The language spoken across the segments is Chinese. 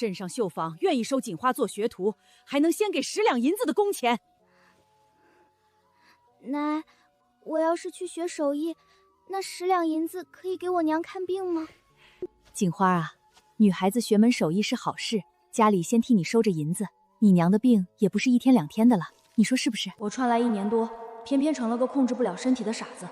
镇上绣坊愿意收锦花做学徒，还能先给10两银子的工钱。奶，我要是去学手艺，那10两银子可以给我娘看病吗？锦花啊，女孩子学门手艺是好事，家里先替你收着银子，你娘的病也不是1天2天的了，你说是不是？我串来1年多，偏偏成了个控制不了身体的傻子。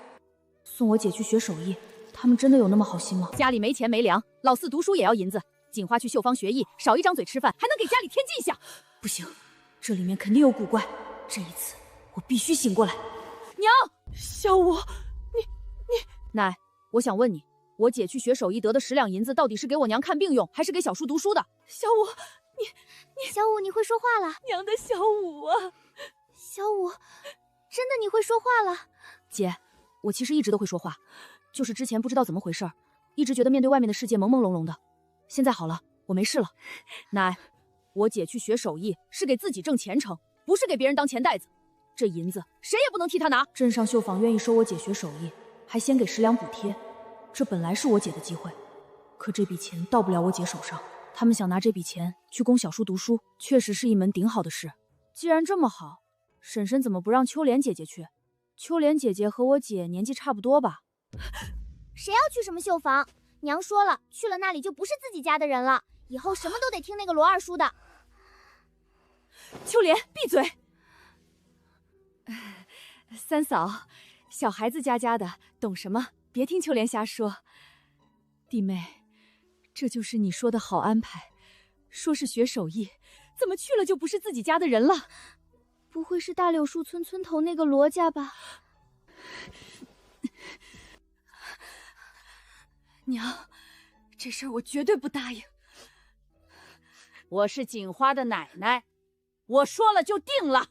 送我姐去学手艺，他们真的有那么好心吗？家里没钱没粮，老四读书也要银子。锦花去绣坊学艺，少一张嘴吃饭，还能给家里添进项。不行，这里面肯定有古怪，这一次我必须醒过来。娘，小五，你奶，我想问你，我姐去学手艺得的10两银子，到底是给我娘看病用，还是给小叔读书的？小五，小五，你会说话了。娘的小五啊，小五，真的你会说话了。姐，我其实一直都会说话，就是之前不知道怎么回事，一直觉得面对外面的世界朦朦胧胧的。现在好了，我没事了。奶，我姐去学手艺是给自己挣前程，不是给别人当钱袋子。这银子谁也不能替她拿。镇上绣坊愿意收我姐学手艺，还先给10两补贴，这本来是我姐的机会，可这笔钱到不了我姐手上。他们想拿这笔钱去供小叔读书，确实是一门顶好的事。既然这么好，婶婶怎么不让秋莲姐姐去？秋莲姐姐和我姐年纪差不多吧？谁要去什么绣坊？娘说了，去了那里就不是自己家的人了，以后什么都得听那个罗二叔的。秋莲，闭嘴！三嫂，小孩子家的，懂什么？别听秋莲瞎说。弟妹，这就是你说的好安排。说是学手艺，怎么去了就不是自己家的人了？不会是大柳树村村头那个罗家吧？娘，这事儿我绝对不答应。我是锦花的奶奶，我说了就定了。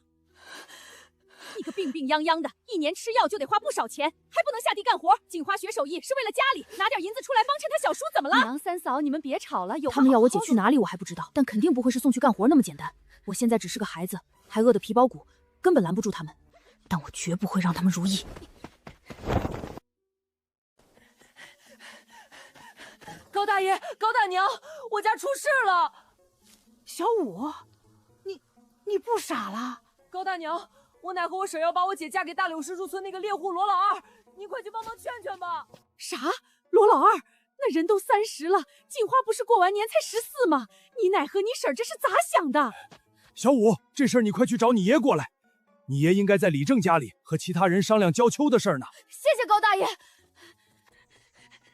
你个病病殃殃的，1年吃药就得花不少钱，还不能下地干活。锦花学手艺是为了家里，拿点银子出来帮衬他小叔，怎么了？娘，三嫂，你们别吵了。他们要我姐去哪里我还不知道，但肯定不会是送去干活那么简单。我现在只是个孩子，还饿得皮包骨，根本拦不住他们。但我绝不会让他们如意。高大爷，高大娘，我家出事了！小五，你不傻了？高大娘，我奶和我婶要把我姐嫁给大柳石树村那个猎户罗老二，你快去帮忙劝劝吧。啥？罗老二？那人都30了，锦花不是过完年才14吗？你奶和你婶这是咋想的？小五，这事儿你快去找你爷过来，你爷应该在李正家里和其他人商量交秋的事儿呢。谢谢高大爷。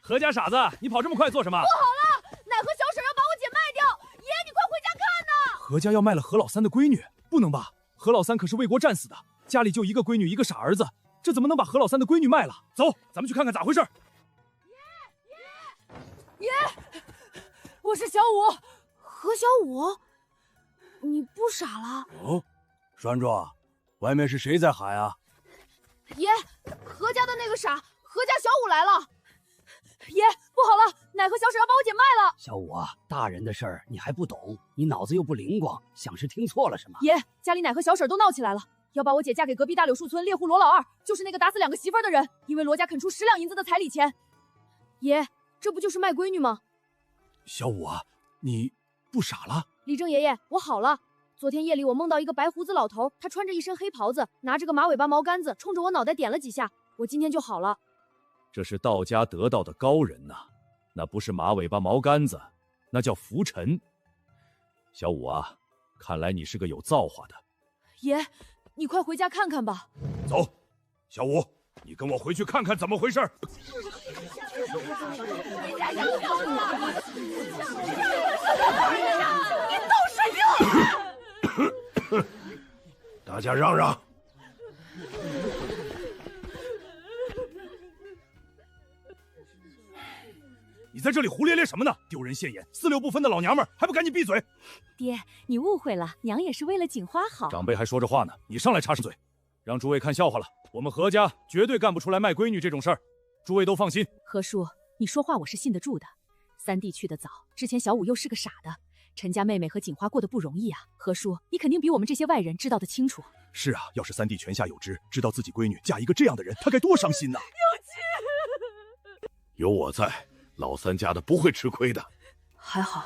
何家傻子，你跑这么快做什么？不好了，奶和小婶要把我姐卖掉，爷你快回家看呐！何家要卖了何老三的闺女，不能吧？何老三可是为国战死的，家里就一个闺女，一个傻儿子，这怎么能把何老三的闺女卖了？走，咱们去看看咋回事。爷，我是小五。何小五，你不傻了？哦，栓庄，外面是谁在喊啊？爷，何家的那个傻，何家小五来了。爷，不好了，奶和小婶要把我姐卖了。小五啊，大人的事儿你还不懂，你脑子又不灵光，想是听错了什么？爷，家里奶和小婶都闹起来了，要把我姐嫁给隔壁大柳树村猎户罗老二，就是那个打死2个媳妇的人，因为罗家肯出10两银子的彩礼钱。爷，这不就是卖闺女吗？小五啊，你不傻了？李正爷爷，我好了。昨天夜里我梦到一个白胡子老头，他穿着一身黑袍子，拿着个马尾巴毛杆子，冲着我脑袋点了几下，我今天就好了。这是道家得道的高人呐，那不是马尾巴毛杆子，那叫拂尘。小五啊，看来你是个有造化的。爷，你快回家看看吧。走，小五，你跟我回去看看怎么回事。你倒水平！大家让让。你在这里胡咧咧什么呢？丢人现眼，四六不分的老娘们儿，还不赶紧闭嘴！爹，你误会了，娘也是为了锦花好。长辈还说着话呢，你上来插上嘴，让诸位看笑话了。我们何家绝对干不出来卖闺女这种事儿，诸位都放心。何叔，你说话我是信得住的。三弟去得早，之前小五又是个傻的，陈家妹妹和锦花过得不容易啊。何叔，你肯定比我们这些外人知道得清楚。是啊，要是三弟泉下有知，知道自己闺女嫁一个这样的人，他该多伤心呐！有我在，老三家的不会吃亏的。还好，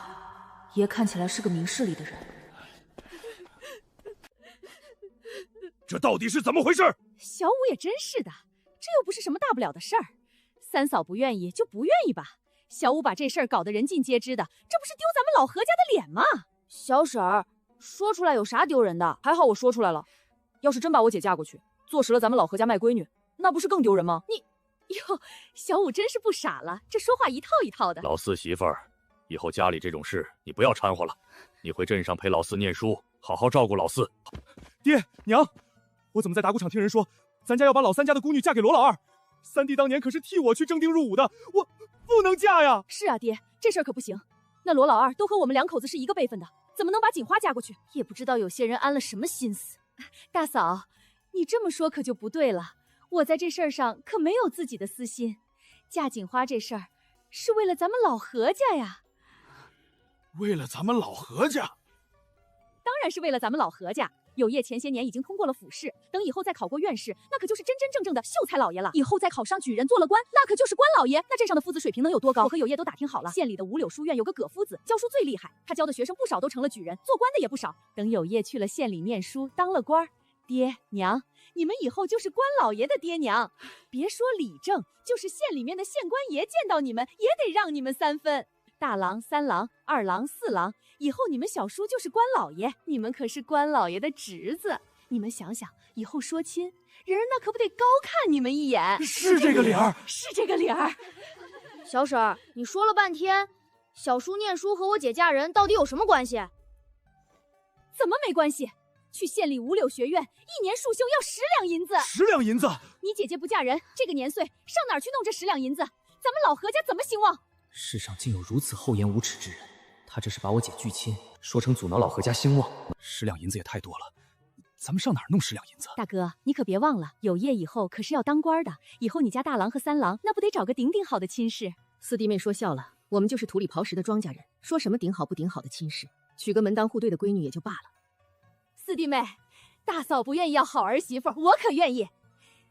爷看起来是个明事理的人。这到底是怎么回事？小五也真是的，这又不是什么大不了的事儿。三嫂不愿意就不愿意吧，小五把这事儿搞得人尽皆知的，这不是丢咱们老何家的脸吗？小婶儿，说出来有啥丢人的？还好我说出来了。要是真把我姐嫁过去，坐实了咱们老何家卖闺女，那不是更丢人吗？哟，小五真是不傻了，这说话一套一套的。老四媳妇儿，以后家里这种事你不要掺和了，你回镇上陪老四念书，好好照顾老四。爹娘，我怎么在打鼓场听人说，咱家要把老三家的姑女嫁给罗老二？三弟当年可是替我去征兵入伍的，我不能嫁呀！是啊，爹，这事儿可不行。那罗老二都和我们两口子是一个辈分的，怎么能把锦花嫁过去？也不知道有些人安了什么心思。大嫂，你这么说可就不对了。我在这事儿上可没有自己的私心，嫁锦花这事儿是为了咱们老何家呀。为了咱们老何家？当然是为了咱们老何家。有业前些年已经通过了府试，等以后再考过院试，那可就是真真正正的秀才老爷了。以后再考上举人做了官，那可就是官老爷。那镇上的夫子水平能有多高？我和有业都打听好了，县里的五柳书院有个葛夫子，教书最厉害，他教的学生不少都成了举人，做官的也不少。等有业去了县里念书，当了官，爹娘，你们以后就是官老爷的爹娘。别说理政，就是县里面的县官爷见到你们，也得让你们3分。大郎、3郎、2郎、4郎，以后你们小叔就是官老爷，你们可是官老爷的侄子。你们想想，以后说亲，人那可不得高看你们一眼。是这个理儿，是这个理儿。小婶儿，你说了半天，小叔念书和我姐嫁人到底有什么关系？怎么没关系？去县里五柳学院，1年束修要10两银子。10两银子？你姐姐不嫁人，这个年岁上哪儿去弄这10两银子？咱们老何家怎么兴旺？世上竟有如此厚颜无耻之人，他这是把我姐拒亲，说成阻挠老何家兴旺。10两银子也太多了，咱们上哪儿弄10两银子？大哥，你可别忘了，有业以后可是要当官的，以后你家大郎和3郎那不得找个顶顶好的亲事？四弟妹说笑了，我们就是土里刨食的庄稼人，说什么顶好不顶好的亲事，娶个门当户对的闺女也就罢了。四弟妹，大嫂不愿意要好儿媳妇，我可愿意。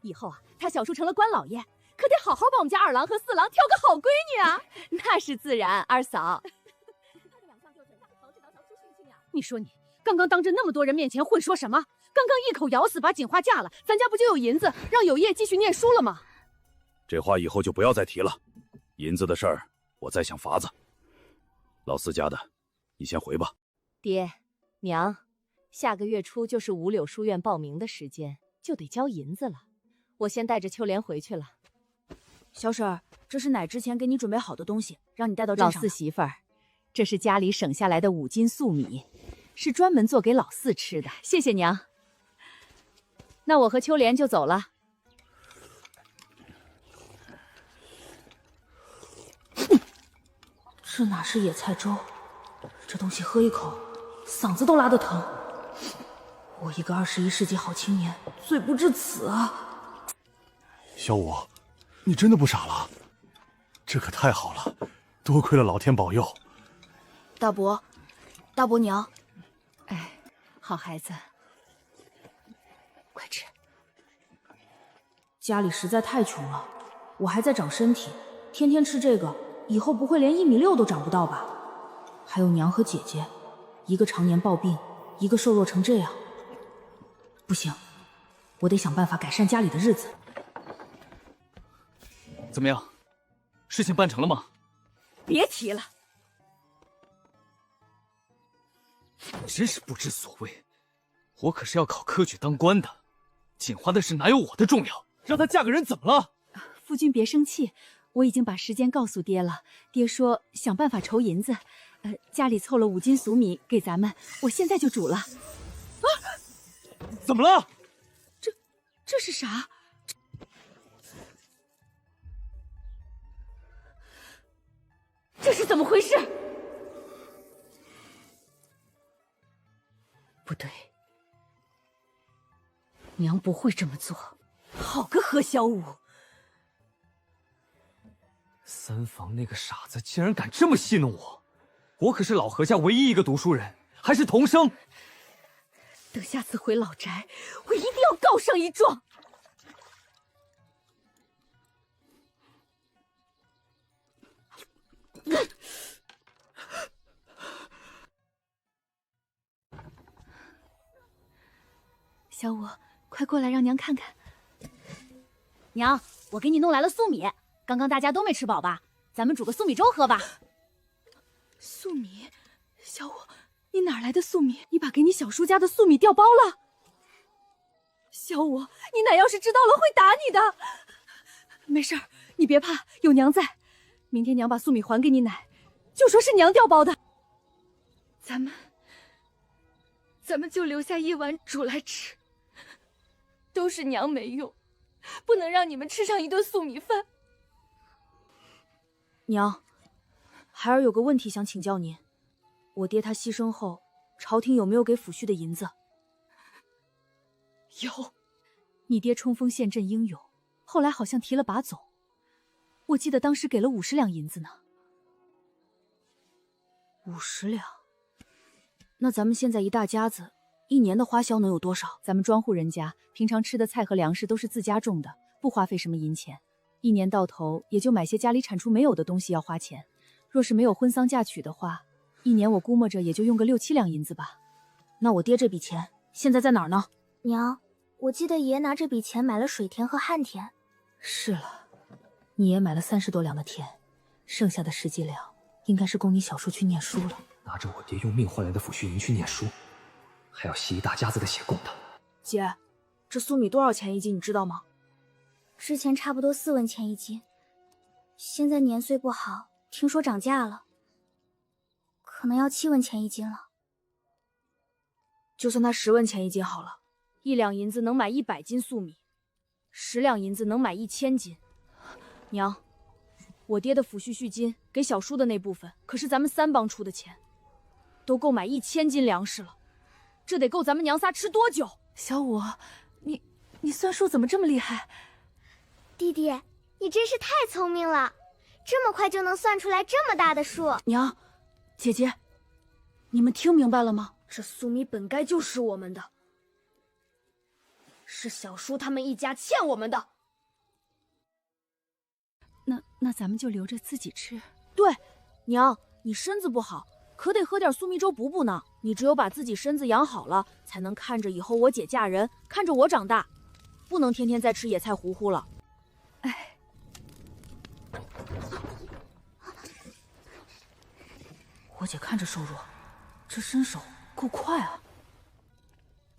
以后啊，他小叔成了官老爷，可得好好把我们家2郎和4郎挑个好闺女啊！那是自然，二嫂。你说你刚刚当着那么多人面前会说什么？刚刚一口咬死把锦花嫁了，咱家不就有银子让有业继续念书了吗？这话以后就不要再提了，银子的事儿我再想法子。老四家的，你先回吧。爹娘，下个月初就是五柳书院报名的时间，就得交银子了。我先带着秋莲回去了。小婶儿，这是奶之前给你准备好的东西，让你带到镇上。老四媳妇儿，这是家里省下来的5斤粟米，是专门做给老四吃的，谢谢娘。那我和秋莲就走了。这哪是野菜粥？这东西喝一口，嗓子都拉得疼。我一个21世纪好青年，罪不至此啊！小五，你真的不傻了？这可太好了，多亏了老天保佑。大伯，大伯娘，哎，好孩子，快吃。家里实在太穷了，我还在长身体，天天吃这个，以后不会连1.6米都长不到吧？还有娘和姐姐，一个常年抱病，一个瘦弱成这样。不行，我得想办法改善家里的日子。怎么样，事情办成了吗？别提了，真是不知所谓。我可是要考科举当官的，锦花的事哪有我的重要？让她嫁个人怎么了？夫君别生气，我已经把时间告诉爹了。爹说想办法筹银子，家里凑了5斤粟米给咱们，我现在就煮了。啊！怎么了？这是啥？这是怎么回事？不对，娘不会这么做。好个何小五！三房那个傻子竟然敢这么戏弄我！我可是老何家唯一一个读书人，还是童生。等下次回老宅，我一定要告上一状。小五，快过来让娘看看。娘，我给你弄来了粟米，刚刚大家都没吃饱吧？咱们煮个粟米粥喝吧。粟米，小五，你哪来的粟米？你把给你小叔家的粟米调包了？小五，你奶要是知道了会打你的。没事儿，你别怕，有娘在。明天娘把粟米还给你奶，就说是娘调包的。咱们就留下一碗煮来吃。都是娘没用，不能让你们吃上一顿粟米饭。娘，孩儿有个问题想请教您，我爹他牺牲后，朝廷有没有给抚恤的银子？有，你爹冲锋陷阵英勇，后来好像提了把走，我记得当时给了50两银子呢。50两，那咱们现在一大家子，一年的花销能有多少？咱们庄户人家平常吃的菜和粮食都是自家种的，不花费什么银钱，一年到头也就买些家里产出没有的东西要花钱。若是没有婚丧嫁娶的话，一年我估摸着也就用个6、7两银子吧。那我爹这笔钱现在在哪儿呢？娘，我记得爷爷拿这笔钱买了水田和旱田。是了，你爷买了30多两的田，剩下的10几两应该是供你小叔去念书了。拿着我爹用命换来的抚恤银去念书，还要吸一大家子的血供他。姐，这粟米多少钱一斤你知道吗？之前差不多4文钱一斤，现在年岁不好，听说涨价了，可能要7文钱一斤了。就算他10文钱一斤好了，1两银子能买100斤粟米，10两银子能买1000斤。娘，我爹的抚恤恤金给小叔的那部分，可是咱们3帮出的钱，都够买1000斤粮食了，这得够咱们娘仨吃多久？小五，你算数怎么这么厉害？弟弟，你真是太聪明了，这么快就能算出来这么大的数。娘，姐姐，你们听明白了吗？这粟米本该就是我们的，是小叔他们一家欠我们的。那咱们就留着自己吃。对，娘，你身子不好，可得喝点粟米粥补补呢。你只有把自己身子养好了，才能看着以后我姐嫁人，看着我长大，不能天天再吃野菜糊糊了。哎，我姐看着瘦弱，这身手够快啊。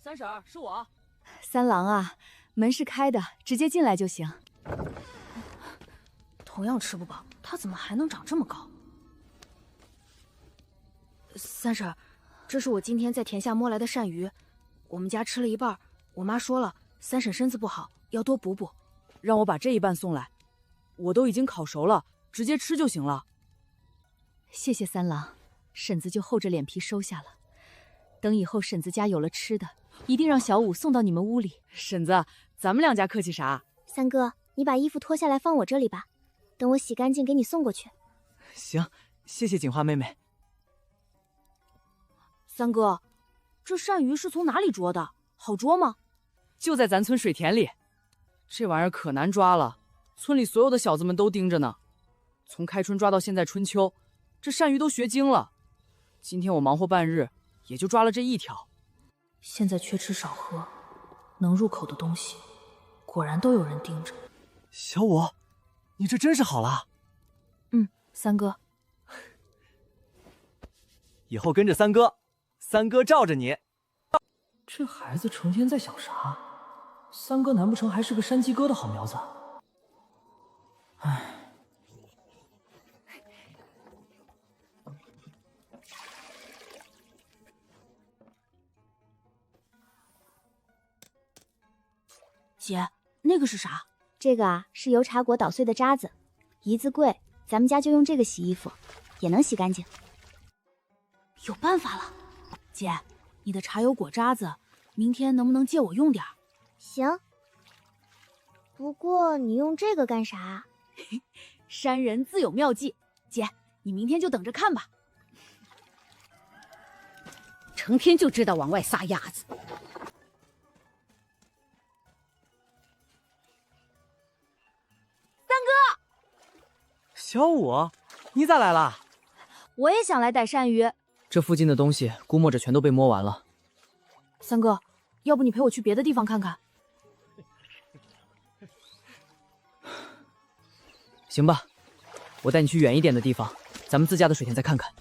三婶儿，是我。三郎啊，门是开的，直接进来就行。同样吃不饱，他怎么还能长这么高？三婶，这是我今天在田下摸来的鳝鱼，我们家吃了一半，我妈说了，三婶身子不好，要多补补，让我把这一半送来。我都已经烤熟了，直接吃就行了。谢谢三郎，婶子就厚着脸皮收下了。等以后婶子家有了吃的，一定让小五送到你们屋里。婶子，咱们2家客气啥？三哥，你把衣服脱下来放我这里吧，等我洗干净给你送过去。行，谢谢锦花妹妹。三哥，这鳝鱼是从哪里捉的？好捉吗？就在咱村水田里。这玩意儿可难抓了，村里所有的小子们都盯着呢。从开春抓到现在春秋，这鳝鱼都学精了。今天我忙活半日，也就抓了这1条。现在缺吃少喝，能入口的东西，果然都有人盯着。小五，你这真是好了。三哥，以后跟着三哥，三哥罩着你。这孩子成天在想啥？三哥难不成还是个山鸡哥的好苗子？唉。姐，那个是啥？这个啊，是油茶果捣碎的渣子，一字贵，咱们家就用这个洗衣服，也能洗干净。有办法了，姐，你的茶油果渣子，明天能不能借我用点？行，不过你用这个干啥？山人自有妙计，姐，你明天就等着看吧。成天就知道往外撒丫子。小五，你咋来了？我也想来逮鳝鱼。这附近的东西估摸着全都被摸完了。三哥，要不你陪我去别的地方看看？行吧，我带你去远一点的地方，咱们自家的水田再看看。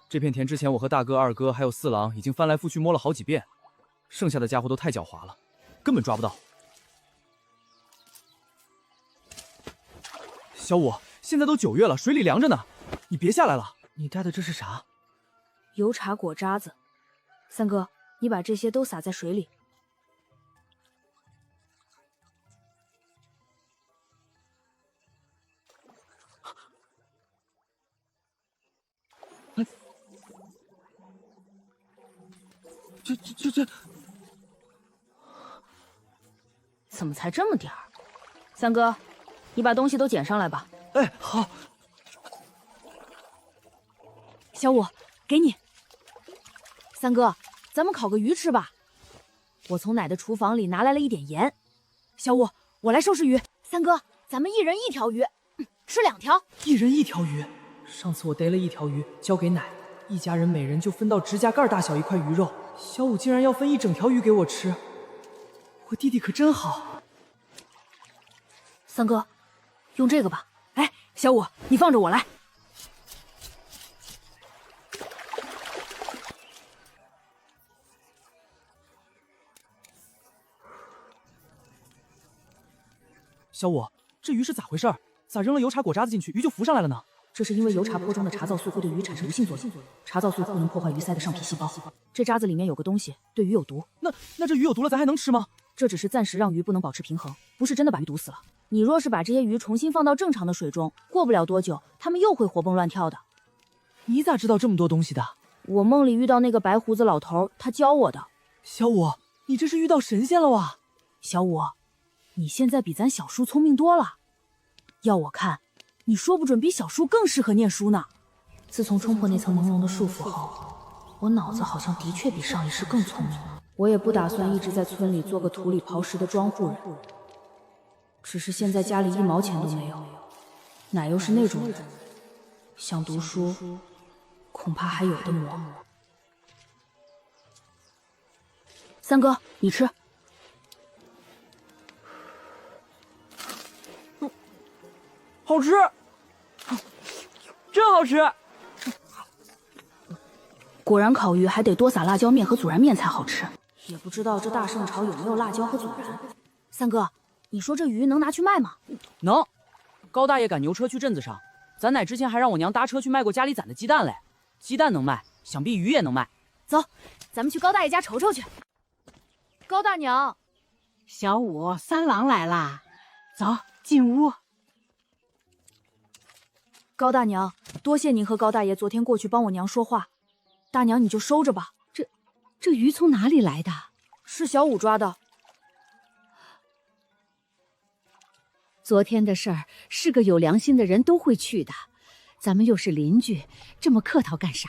这片田之前我和大哥、二哥还有四郎已经翻来覆去摸了好几遍，剩下的家伙都太狡猾了，根本抓不到。小五，现在都9月了，水里凉着呢，你别下来了。你带的这是啥？油茶果渣子。三哥，你把这些都撒在水里。这，怎么才这么点儿？三哥，你把东西都捡上来吧。哎，好。小五，给你。三哥，咱们烤个鱼吃吧。我从奶的厨房里拿来了一点盐。小五，我来收拾鱼。三哥，咱们一人1条鱼，吃2条。一人1条鱼。上次我逮了1条鱼，交给奶，一家人每人就分到指甲盖大小一块鱼肉。小五竟然要分1整条鱼给我吃，我弟弟可真好。三哥，用这个吧。哎，小五，你放着我来。小五，这鱼是咋回事？咋扔了油茶果渣子进去，鱼就浮上来了呢？这是因为油茶坡中的茶皂素会对鱼产生毒性作用，茶皂素不能破坏鱼鳃的上皮细胞。这渣子里面有个东西，对鱼有毒。那这鱼有毒了，咱还能吃吗？这只是暂时让鱼不能保持平衡，不是真的把鱼毒死了。你若是把这些鱼重新放到正常的水中，过不了多久，它们又会活蹦乱跳的。你咋知道这么多东西的？我梦里遇到那个白胡子老头，他教我的。小五，你这是遇到神仙了哇！小五，你现在比咱小叔聪明多了。要我看，你说不准比小叔更适合念书呢。自从冲破那层朦胧的束缚后，我脑子好像的确比上一世更聪明了。我也不打算一直在村里做个土里刨食的庄户人，只是现在家里1毛钱都没有，奶又是那种人，想读书恐怕还有的磨。三哥，你吃。好吃，真好吃。果然烤鱼还得多撒辣椒面和孜然面才好吃。也不知道这大圣朝有没有辣椒和孜然。三哥，你说这鱼能拿去卖吗？能。高大爷赶牛车去镇子上，咱奶之前还让我娘搭车去卖过家里攒的鸡蛋嘞。鸡蛋能卖，想必鱼也能卖。走，咱们去高大爷家瞅瞅去。高大娘，小五，三郎来啦，走进屋。高大娘，多谢您和高大爷昨天过去帮我娘说话。大娘你就收着吧。这鱼从哪里来的？是小五抓的。昨天的事儿，是个有良心的人都会去的。咱们又是邻居，这么客套干啥？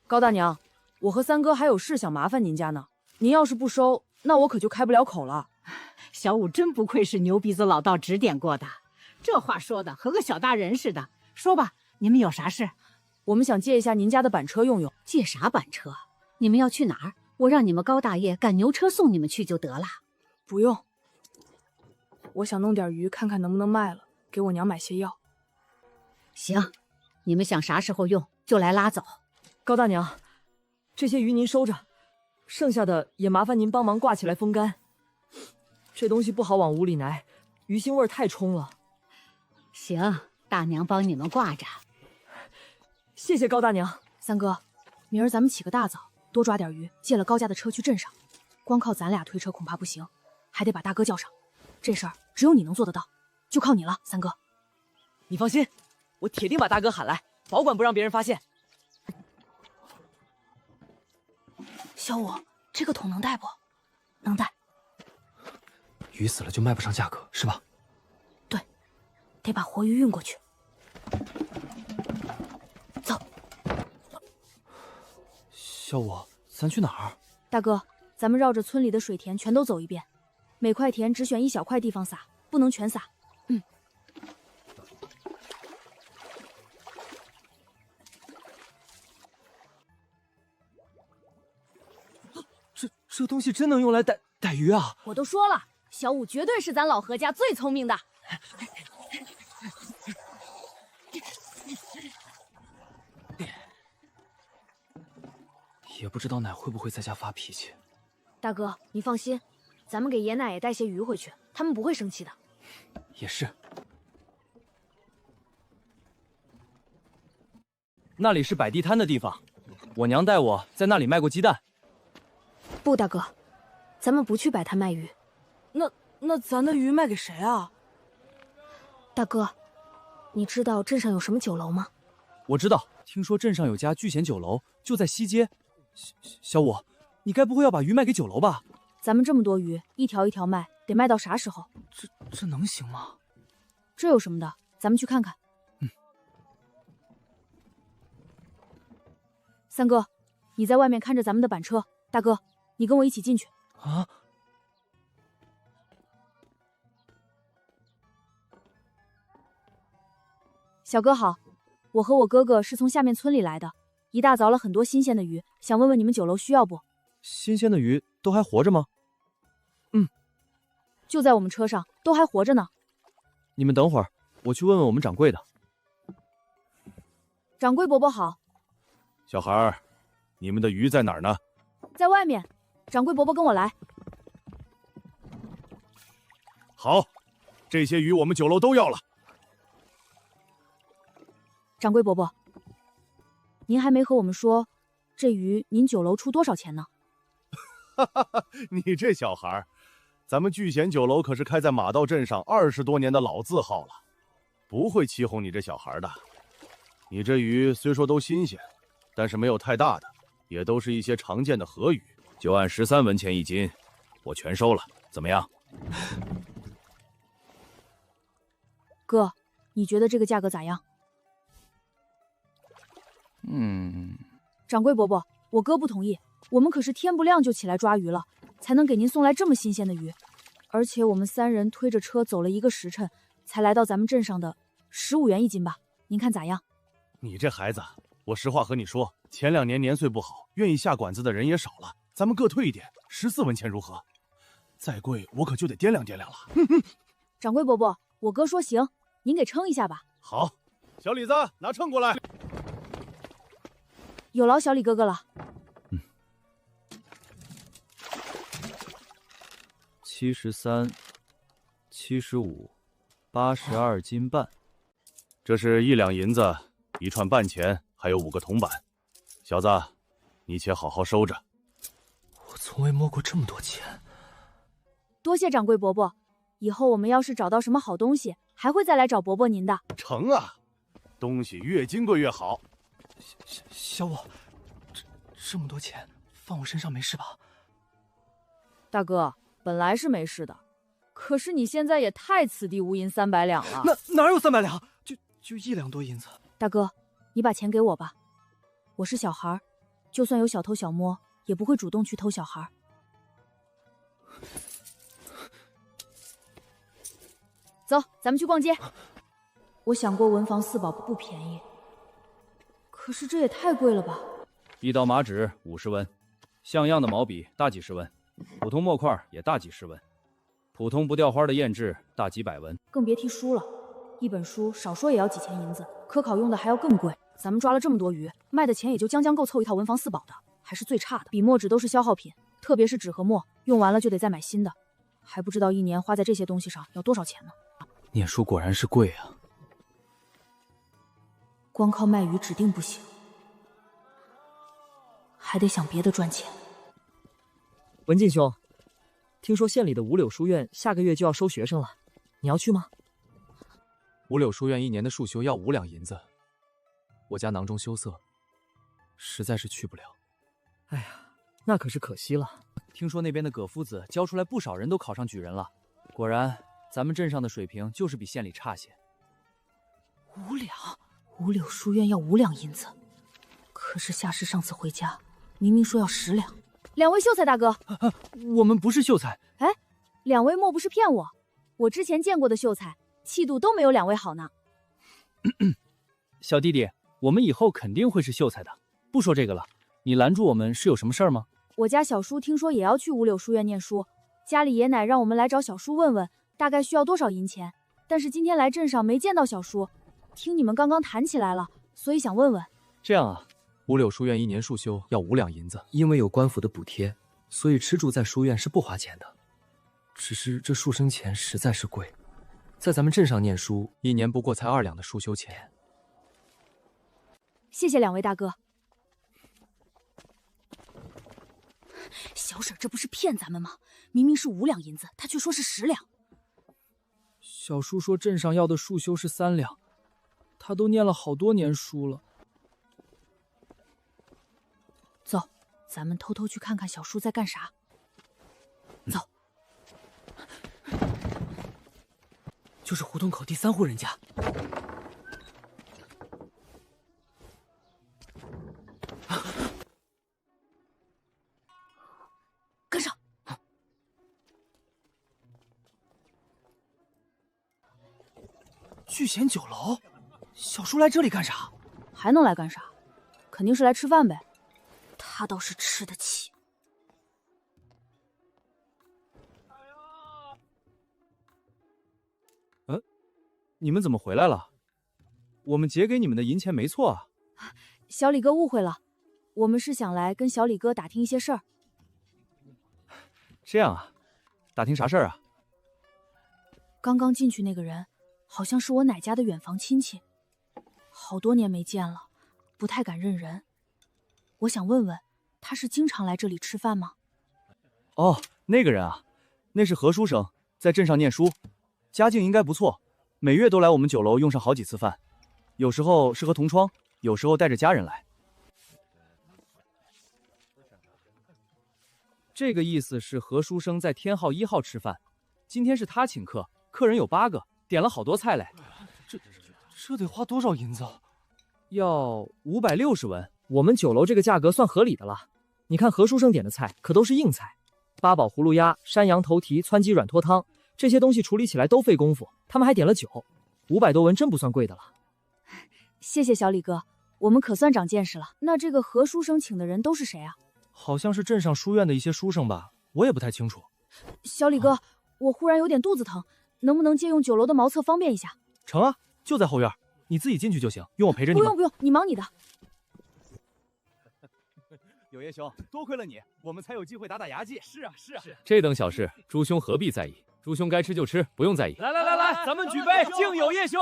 高大娘，我和三哥还有事想麻烦您家呢。您要是不收，那我可就开不了口了。小五真不愧是牛鼻子老道指点过的，这话说的和个小大人似的。说吧，你们有啥事？我们想借一下您家的板车用用。借啥板车？你们要去哪儿？我让你们高大爷赶牛车送你们去就得了。不用，我想弄点鱼，看看能不能卖了，给我娘买些药。行，你们想啥时候用就来拉走。高大娘，这些鱼您收着，剩下的也麻烦您帮忙挂起来风干。这东西不好往屋里拿，鱼腥味太冲了。行，大娘帮你们挂着。谢谢高大娘。三哥，明儿咱们起个大早，多抓点鱼，借了高家的车去镇上。光靠咱俩推车恐怕不行，还得把大哥叫上。这事儿只有你能做得到，就靠你了，三哥。你放心，我铁定把大哥喊来，保管不让别人发现。小五，这个桶能带不？能带。鱼死了就卖不上价格，是吧？对，得把活鱼运过去。走。小五，咱去哪儿？大哥，咱们绕着村里的水田全都走一遍，每块田只选一小块地方撒，不能全撒。这东西真能用来逮鱼啊！我都说了，小五绝对是咱老何家最聪明的。也不知道奶会不会在家发脾气。大哥，你放心，咱们给爷奶也带些鱼回去，他们不会生气的。也是。那里是摆地摊的地方，我娘带我在那里卖过鸡蛋。不，大哥，咱们不去摆摊卖鱼。那咱的鱼卖给谁啊？大哥，你知道镇上有什么酒楼吗？我知道，听说镇上有家聚贤酒楼，就在西街。小五，你该不会要把鱼卖给酒楼吧？咱们这么多鱼，一条一条卖，得卖到啥时候？这能行吗？这有什么的？咱们去看看。三哥，你在外面看着咱们的板车。大哥，你跟我一起进去。啊！小哥好，我和我哥哥是从下面村里来的，一大早了很多新鲜的鱼，想问问你们酒楼需要不？新鲜的鱼都还活着吗？就在我们车上，都还活着呢。你们等会儿，我去问问我们掌柜的。掌柜伯伯好。小孩儿，你们的鱼在哪儿呢？在外面。掌柜伯伯跟我来。好，这些鱼我们酒楼都要了。掌柜伯伯，您还没和我们说，这鱼您酒楼出多少钱呢？哈哈哈，你这小孩儿，咱们聚贤酒楼可是开在马道镇上20多年的老字号了，不会欺哄你这小孩的。你这鱼虽说都新鲜，但是没有太大的，也都是一些常见的河鱼，就按13文钱一斤，我全收了，怎么样？哥，你觉得这个价格咋样？掌柜伯伯，我哥不同意，我们可是天不亮就起来抓鱼了，才能给您送来这么新鲜的鱼，而且我们3人推着车走了1个时辰，才来到咱们镇上的15元一斤吧，您看咋样？你这孩子，我实话和你说，前2年年岁不好，愿意下馆子的人也少了，咱们各退一点，14文钱如何？再贵我可就得掂量掂量了。掌柜伯伯，我哥说行，您给称一下吧。好，小李子拿秤过来。有劳小李哥哥了。73、75、82斤半，这是1两银子，1串半钱，还有5个铜板。小子，你且好好收着。我从未摸过这么多钱。多谢掌柜伯伯，以后我们要是找到什么好东西，还会再来找伯伯您的。成啊，东西越金贵越好。小五，这么多钱放我身上没事吧？大哥，本来是没事的，可是你现在也太此地无银300两了。哪有300两？就1两多银子。大哥，你把钱给我吧，我是小孩，就算有小偷小摸，也不会主动去偷小孩。走，咱们去逛街。我想过文房四宝不便宜，可是这也太贵了吧。一刀麻纸50文，像样的毛笔大几十文，普通墨块也大几十文，普通不掉花的砚质大几百文，更别提书了，一本书少说也要几千银子，科考用的还要更贵。咱们抓了这么多鱼，卖的钱也就将将够凑一套文房四宝的，还是最差的。笔墨纸都是消耗品，特别是纸和墨，用完了就得再买新的，还不知道一年花在这些东西上要多少钱呢。念书果然是贵啊。光靠卖鱼指定不行，还得想别的赚钱。文静兄，听说县里的五柳书院下个月就要收学生了，你要去吗？五柳书院1年的束修要5两银子，我家囊中羞涩，实在是去不了。哎呀，那可是可惜了。听说那边的葛夫子教出来不少人都考上举人了，果然咱们镇上的水平就是比县里差些。5两，五柳书院要5两银子，可是夏氏上次回家明明说要10两。2位秀才大哥，我们不是秀才。哎，2位莫不是骗我？我之前见过的秀才，气度都没有2位好呢。小弟弟，我们以后肯定会是秀才的。不说这个了，你拦住我们是有什么事儿吗？我家小叔听说也要去五柳书院念书，家里爷奶让我们来找小叔问问，大概需要多少银钱。但是今天来镇上没见到小叔，听你们刚刚谈起来了，所以想问问。这样啊，五柳书院1年束修要5两银子，因为有官府的补贴，所以吃住在书院是不花钱的。只是这束生钱实在是贵，在咱们镇上念书，1年不过才2两的束修钱。谢谢2位大哥。小婶这不是骗咱们吗？明明是5两银子，他却说是10两。小叔说镇上要的束修是3两，他都念了好多年书了。走，咱们偷偷去看看小叔在干啥。走。就是胡同口第3户人家。跟上。聚贤酒楼，小叔来这里干啥？还能来干啥？肯定是来吃饭呗。他倒是吃得起。你们怎么回来了？我们结给你们的银钱没错啊。小李哥误会了，我们是想来跟小李哥打听一些事儿。这样啊，打听啥事儿啊？刚刚进去那个人，好像是我奶家的远房亲戚，好多年没见了，不太敢认人。我想问问，他是经常来这里吃饭吗？哦，那个人啊，那是何书生，在镇上念书，家境应该不错，每月都来我们酒楼用上好几次饭，有时候是和同窗，有时候带着家人来。这个意思是何书生在天号1号吃饭，今天是他请客，客人有8个，点了好多菜嘞。这得花多少银子？要560文。我们酒楼这个价格算合理的了。你看何书生点的菜可都是硬菜，八宝葫芦鸭、山羊头蹄、汆鸡软脱汤，这些东西处理起来都费功夫。他们还点了酒，500多文真不算贵的了。谢谢小李哥，我们可算长见识了。那这个何书生请的人都是谁啊？好像是镇上书院的一些书生吧，我也不太清楚。小李哥，我忽然有点肚子疼，能不能借用酒楼的茅厕方便一下？成啊，就在后院，你自己进去就行，用我陪着你。不用，你忙你的。有叶兄，多亏了你，我们才有机会打牙祭。是啊，这等小事，朱兄何必在意？朱兄该吃就吃，不用在意。来，咱们举杯，敬有叶兄。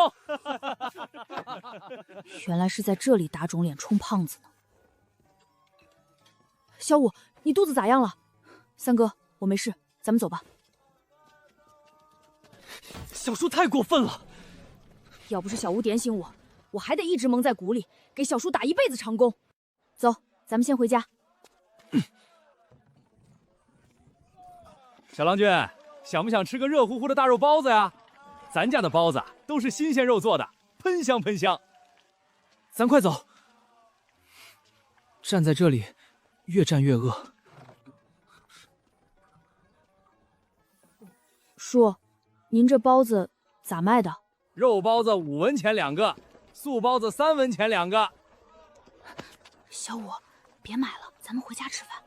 原来是在这里打肿脸充胖子呢。小五，你肚子咋样了？三哥，我没事，咱们走吧。小叔太过分了！要不是小吴点醒我，我还得一直蒙在鼓里，给小叔打一辈子长工。走，咱们先回家。小郎君，想不想吃个热乎乎的大肉包子呀？咱家的包子都是新鲜肉做的，喷香喷香。咱快走，站在这里越站越饿。叔，您这包子咋卖的？肉包子5文钱2个，素包子3文钱2个。小五，别买了，咱们回家吃饭。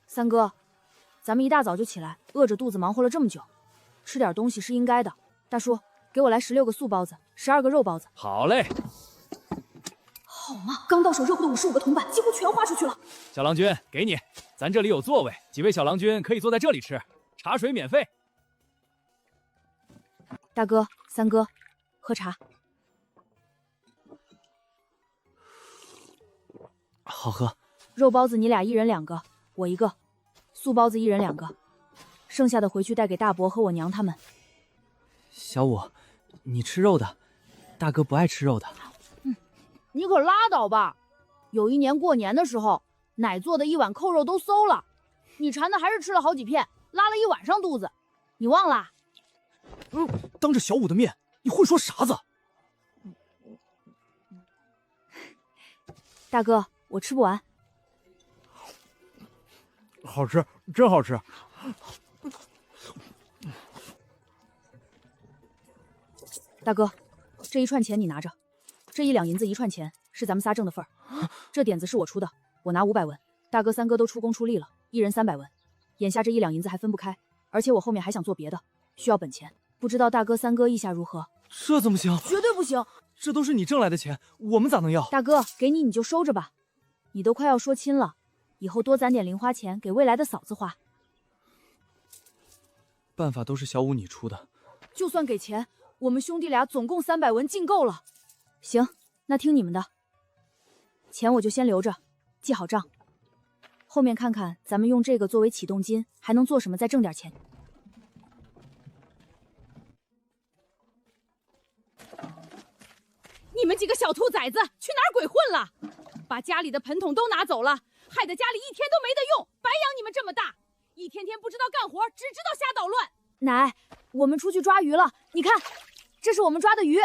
三哥，咱们一大早就起来，饿着肚子忙活了这么久，吃点东西是应该的。大叔，给我来16个素包子，12个肉包子。好嘞。好嘛，刚到手热乎的55个铜板几乎全花出去了。小郎君，给你，咱这里有座位，几位小郎君可以坐在这里吃，茶水免费。大哥、三哥，喝茶。好喝。肉包子你俩1人2个，我1个；素包子1人2个，剩下的回去带给大伯和我娘他们。小五，你吃肉的，大哥不爱吃肉的。你可拉倒吧！有一年过年的时候，奶做的1碗扣肉都馊了，你馋的还是吃了好几片，拉了1晚上肚子，你忘了？当着小五的面，你会说啥子？大哥，我吃不完。好吃，真好吃。大哥，这1串钱你拿着，这1两银子1串钱是咱们仨挣的份儿。这点子是我出的，我拿500文。大哥、三哥都出工出力了，一人300文，眼下这1两银子还分不开，而且我后面还想做别的，需要本钱，不知道大哥、三哥意下如何？这怎么行？绝对不行！这都是你挣来的钱，我们咋能要？大哥，给你就收着吧，你都快要说亲了，以后多攒点零花钱给未来的嫂子花。办法都是小五你出的，就算给钱，我们兄弟俩总共300文进够了。行，那听你们的，钱我就先留着，记好账。后面看看咱们用这个作为启动金，还能做什么，再挣点钱。你们几个小兔崽子去哪儿鬼混了？把家里的盆桶都拿走了，害得家里一天都没得用，白养你们这么大，一天天不知道干活，只知道瞎捣乱。奶，我们出去抓鱼了，你看，这是我们抓的鱼。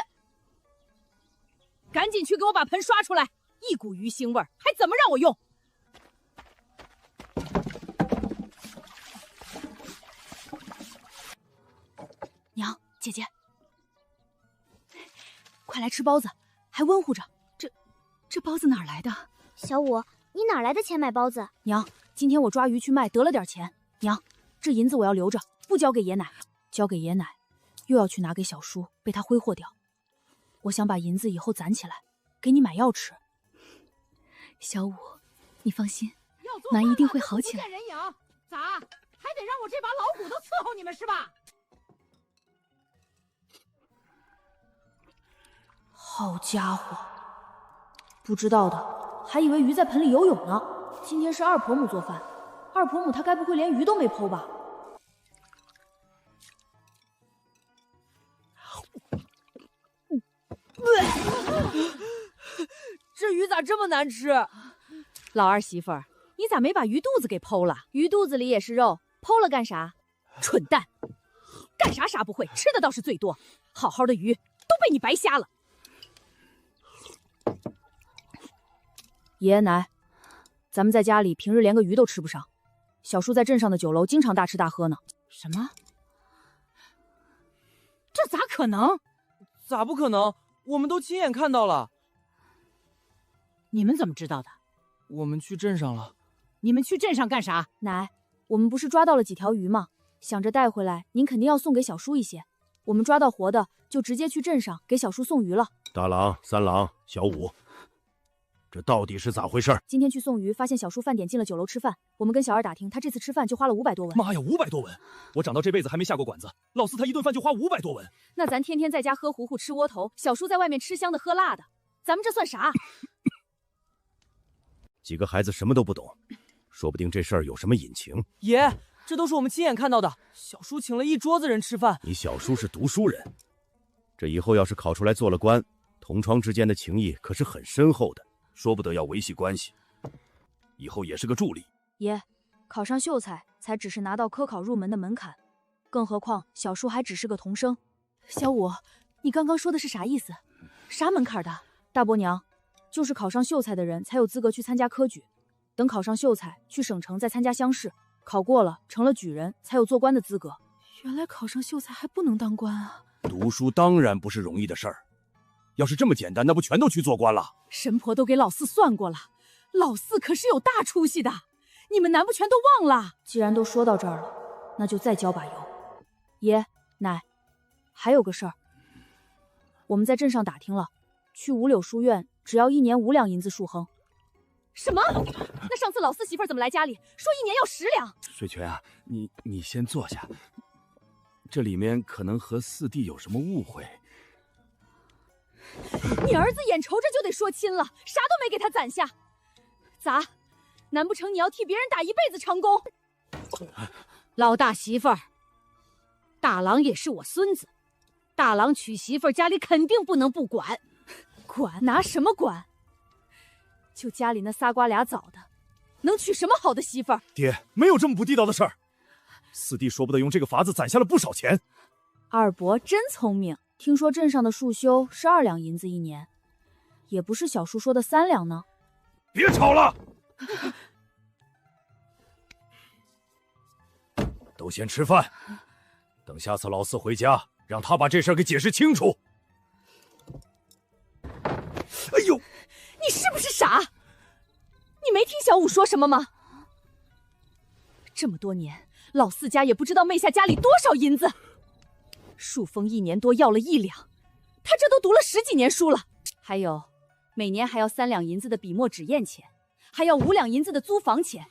赶紧去给我把盆刷出来，一股鱼腥味儿，还怎么让我用？娘，姐姐，快来吃包子，还温乎着。这包子哪儿来的？小五，你哪来的钱买包子？娘，今天我抓鱼去卖，得了点钱。娘，这银子我要留着，不交给爷奶，交给爷奶，又要去拿给小叔，被他挥霍掉。我想把银子以后攒起来，给你买药吃。小五，你放心，妈一定会好起来。不见人影，咋还得让我这把老骨头伺候你们是吧？好家伙，不知道的还以为鱼在盆里游泳呢。今天是二婆母做饭，二婆母她该不会连鱼都没剖吧？这鱼咋这么难吃？老二媳妇儿，你咋没把鱼肚子给剖了？鱼肚子里也是肉，剖了干啥？蠢蛋，干啥啥不会，吃的倒是最多。好好的鱼都被你白瞎了。爷爷奶，咱们在家里平日连个鱼都吃不上，小叔在镇上的酒楼经常大吃大喝呢。什么？这咋可能？咋不可能？我们都亲眼看到了。你们怎么知道的？我们去镇上了。你们去镇上干啥？奶，我们不是抓到了几条鱼吗？想着带回来，您肯定要送给小叔一些。我们抓到活的，就直接去镇上给小叔送鱼了。大郎、三郎、小五，这到底是咋回事？今天去送鱼，发现小叔饭点进了酒楼吃饭。我们跟小二打听，他这次吃饭就花了500多文。妈呀，500多文！我长到这辈子还没下过馆子，老四他一顿饭就花500多文。那咱天天在家喝糊糊吃窝头，小叔在外面吃香的喝辣的，咱们这算啥？几个孩子什么都不懂，说不定这事儿有什么隐情。爷，这都是我们亲眼看到的。小叔请了一桌子人吃饭。你小叔是读书人，这以后要是考出来做了官，同窗之间的情谊可是很深厚的，说不得要维系关系，以后也是个助力。爷，考上秀才才只是拿到科考入门的门槛，更何况小叔还只是个童生。小五，你刚刚说的是啥意思？啥门槛的？大伯娘，就是考上秀才的人才有资格去参加科举，等考上秀才去省城再参加乡试，考过了成了举人才有做官的资格。原来考上秀才还不能当官啊！读书当然不是容易的事儿，要是这么简单，那不全都去做官了？神婆都给老四算过了，老四可是有大出息的，你们难不全都忘了？既然都说到这儿了，那就再浇把油。爷奶，还有个事儿，我们在镇上打听了，去五柳书院只要1年5两银子数亨。什么？那上次老四媳妇怎么来家里说1年要10两？水泉啊，你先坐下，这里面可能和四弟有什么误会。你儿子眼瞅着就得说亲了，啥都没给他攒下，咋？难不成你要替别人打一辈子长工？老大媳妇儿，大郎也是我孙子，大郎娶媳妇儿家里肯定不能不管。管拿什么管？就家里那仨瓜俩枣的，能娶什么好的媳妇儿？爹，没有这么不地道的事儿。四弟说不得用这个法子攒下了不少钱。二伯真聪明，听说镇上的束修是2两银子1年，也不是小叔说的3两呢。别吵了，都先吃饭，等下次老四回家，让他把这事儿给解释清楚。哎呦，你是不是傻？你没没听小五说什么吗？这么多年，老四家也不知道妹下家里多少银子。树峰1年多要了1两，他这都读了10几年书了。还有，每年还要3两银子的笔墨纸砚钱，还要5两银子的租房钱，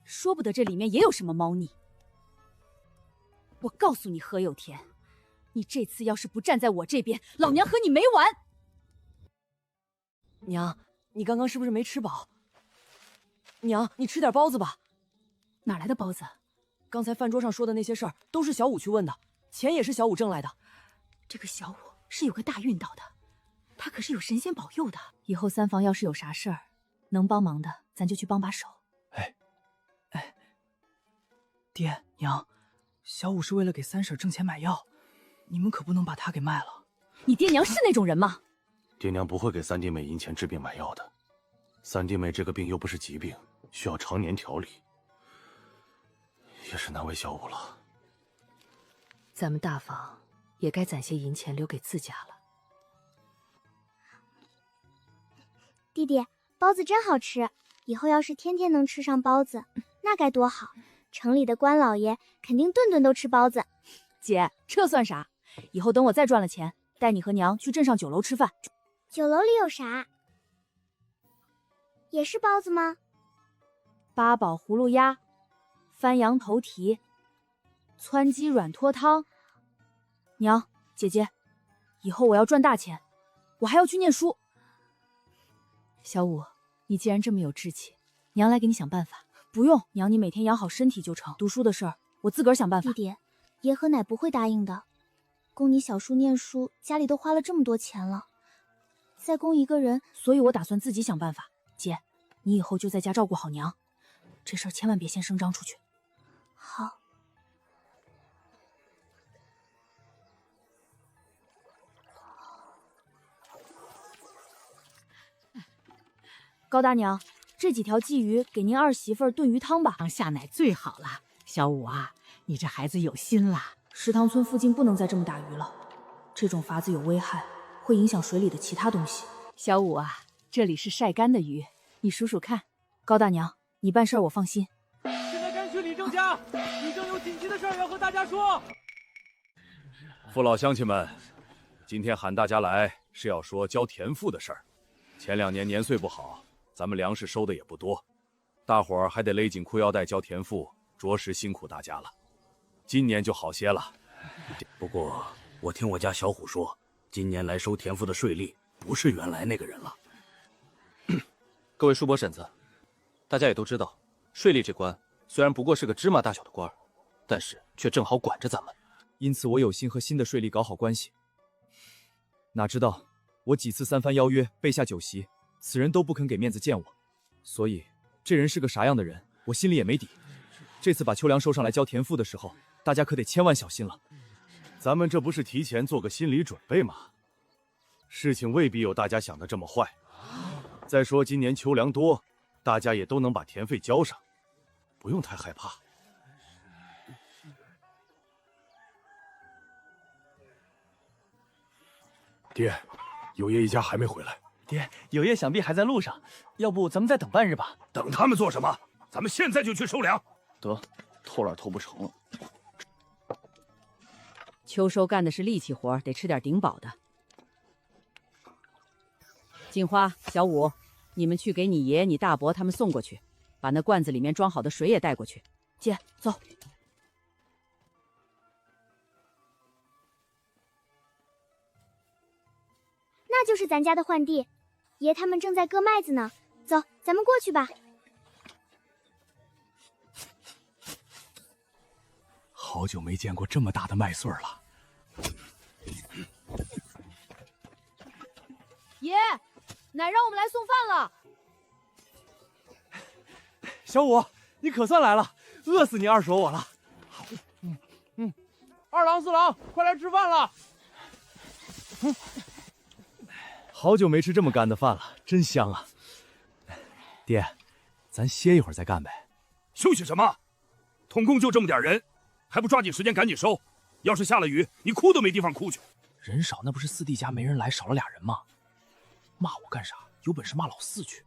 说不得这里面也有什么猫腻。我告诉你，何有天，你这次要是不站在我这边，老娘和你没完！娘，你刚刚是不是没吃饱？娘，你吃点包子吧。哪来的包子？刚才饭桌上说的那些事儿都是小五去问的，钱也是小五挣来的。这个小五是有个大运道的，他可是有神仙保佑的。以后三房要是有啥事儿，能帮忙的咱就去帮把手。爹娘，小五是为了给三婶挣钱买药，你们可不能把他给卖了。你爹娘是那种人吗？爹娘不会给三弟妹银钱治病买药的。三弟妹这个病又不是疾病，需要常年调理，也是难为小五了。咱们大房也该攒些银钱留给自家了。弟弟，包子真好吃，以后要是天天能吃上包子，那该多好！城里的官老爷肯定顿顿都吃包子。姐，这算啥？以后等我再赚了钱，带你和娘去镇上酒楼吃饭。酒楼里有啥？也是包子吗？八宝葫芦鸭、番羊头蹄、汆鸡软脱汤。娘，姐姐，以后我要赚大钱，我还要去念书。小五，你既然这么有志气，娘来给你想办法。不用，娘你每天养好身体就成。读书的事儿，我自个儿想办法。弟弟，爷和奶不会答应的。供你小叔念书，家里都花了这么多钱了，再供一个人，所以我打算自己想办法。姐，你以后就在家照顾好娘，这事儿千万别先声张出去。好。高大娘，这几条鲫鱼给您二媳妇儿炖鱼汤吧。下奶最好了，小五啊，你这孩子有心啦。石塘村附近不能再这么打鱼了，这种法子有危害，会影响水里的其他东西。小五啊，这里是晒干的鱼，你数数看。高大娘，你办事我放心。现在该去李正家，李正有紧急的事儿要和大家说。父老乡亲们，今天喊大家来是要说交田赋的事儿。前2年年岁不好，咱们粮食收的也不多，大伙儿还得勒紧裤腰带交田赋，着实辛苦大家了。今年就好些了。不过我听我家小虎说，今年来收田赋的税吏不是原来那个人了。各位叔伯婶子，大家也都知道，税吏这官虽然不过是个芝麻大小的官儿，但是却正好管着咱们。因此我有心和新的税吏搞好关系。哪知道我几次3番邀约，备下酒席，此人都不肯给面子见我，所以这人是个啥样的人，我心里也没底。这次把秋粮收上来交田赋的时候，大家可得千万小心了。咱们这不是提前做个心理准备吗？事情未必有大家想的这么坏。再说今年秋粮多，大家也都能把田费交上，不用太害怕。爹，有爷一家还没回来。爹，有爷想必还在路上，要不咱们再等半日吧？等他们做什么？咱们现在就去收粮。得，偷懒偷不成了。秋收干的是力气活，得吃点顶饱的。锦花、小五，你们去给你爷、你大伯他们送过去，把那罐子里面装好的水也带过去。姐，走。那就是咱家的换地，爷他们正在割麦子呢。走，咱们过去吧。好久没见过这么大的麦穗了。爷，奶让我们来送饭了。小五，你可算来了，饿死你二叔我了。二郎、四郎，快来吃饭了。好久没吃这么干的饭了，真香啊！爹，咱歇一会儿再干呗。休息什么？统共就这么点人，还不抓紧时间赶紧收？要是下了雨，你哭都没地方哭去。人少那不是四弟家没人来，少了俩人吗？骂我干啥？有本事骂老四去。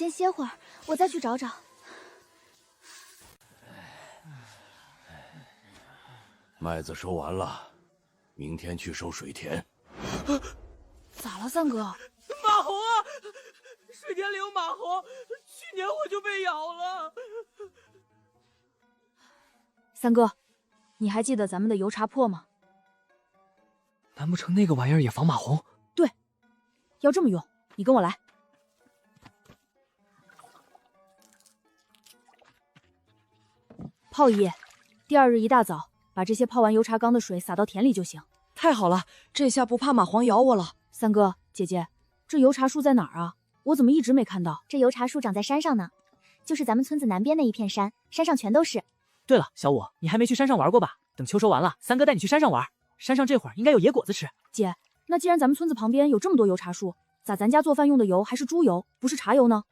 先歇会儿，我再去找找。麦子收完了，明天去收水田。咋了，三哥？马红啊，水田里有马红，去年我就被咬了。三哥，你还记得咱们的油茶粕吗？难不成那个玩意儿也防马红？对，要这么用，你跟我来。泡一夜，第二日一大早，把这些泡完油茶缸的水洒到田里就行。太好了，这下不怕蚂蟥咬我了。三哥，姐姐，这油茶树在哪儿啊？我怎么一直没看到？这油茶树长在山上呢，就是咱们村子南边那一片山，山上全都是。对了，小五，你还没去山上玩过吧？等秋收完了，三哥带你去山上玩。山上这会儿应该有野果子吃。姐，那既然咱们村子旁边有这么多油茶树，咋咱家做饭用的油还是猪油，不是茶油呢？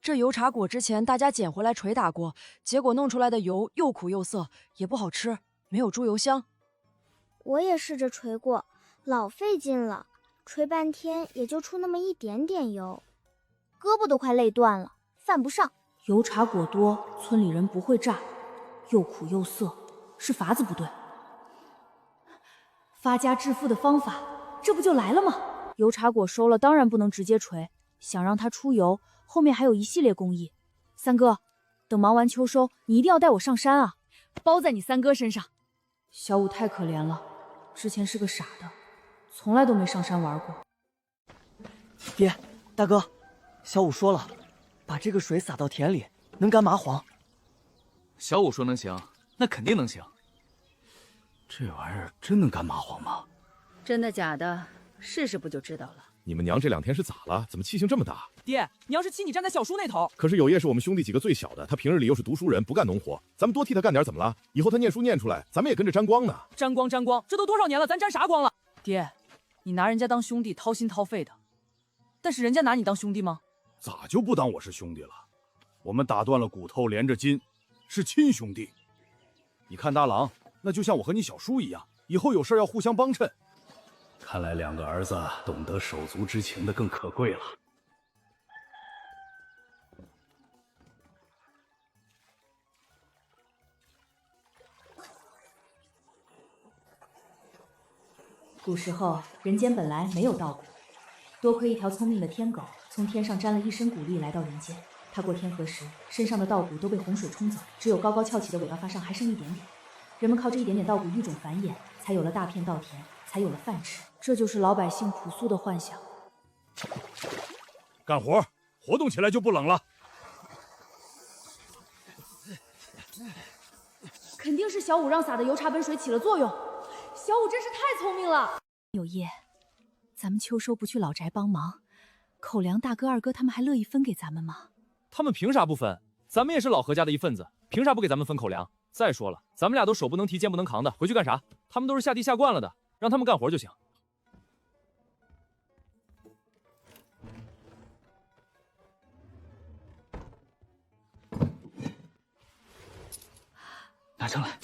这油茶果之前大家捡回来捶打过，结果弄出来的油又苦又涩，也不好吃，没有猪油香。我也试着捶过，老费劲了，捶半天也就出那么一点点油，胳膊都快累断了，犯不上。油茶果多，村里人不会榨，又苦又涩，是法子不对。发家致富的方法，这不就来了吗？油茶果收了，当然不能直接捶，想让它出油，后面还有一系列工艺。三哥，等忙完秋收，你一定要带我上山啊，包在你三哥身上。小五太可怜了，之前是个傻的，从来都没上山玩过。爹，大哥，小五说了，把这个水洒到田里，能赶蚂蟥。小五说能行，那肯定能行。这玩意儿真能赶蚂蟥吗？真的假的？试试不就知道了。你们娘这2天是咋了？怎么气性这么大？爹，你要是气，你站在小叔那头。可是有叶是我们兄弟几个最小的，他平日里又是读书人，不干农活，咱们多替他干点怎么了？以后他念书念出来，咱们也跟着沾光呢。沾光，这都多少年了，咱沾啥光了？爹，你拿人家当兄弟，掏心掏肺的，但是人家拿你当兄弟吗？咋就不当我是兄弟了？我们打断了骨头连着筋，是亲兄弟。你看大郎，那就像我和你小叔一样，以后有事要互相帮衬。看来2个儿子懂得手足之情的更可贵了。古时候，人间本来没有稻谷，多亏一条聪明的天狗，从天上沾了一身谷粒来到人间。它过天河时，身上的稻谷都被洪水冲走，只有高高翘起的尾巴发上还剩一点点。人们靠这一点点稻谷育种繁衍，才有了大片稻田，才有了饭吃。这就是老百姓朴素的幻想。干活，活动起来就不冷了。肯定是小五让洒的油茶本水起了作用。小五真是太聪明了。有叶，咱们秋收不去老宅帮忙，口粮大哥二哥他们还乐意分给咱们吗？他们凭啥不分？咱们也是老何家的一份子，凭啥不给咱们分口粮？再说了，咱们俩都手不能提肩不能扛的，回去干啥？他们都是下地下惯了的，让他们干活就行。拿上来，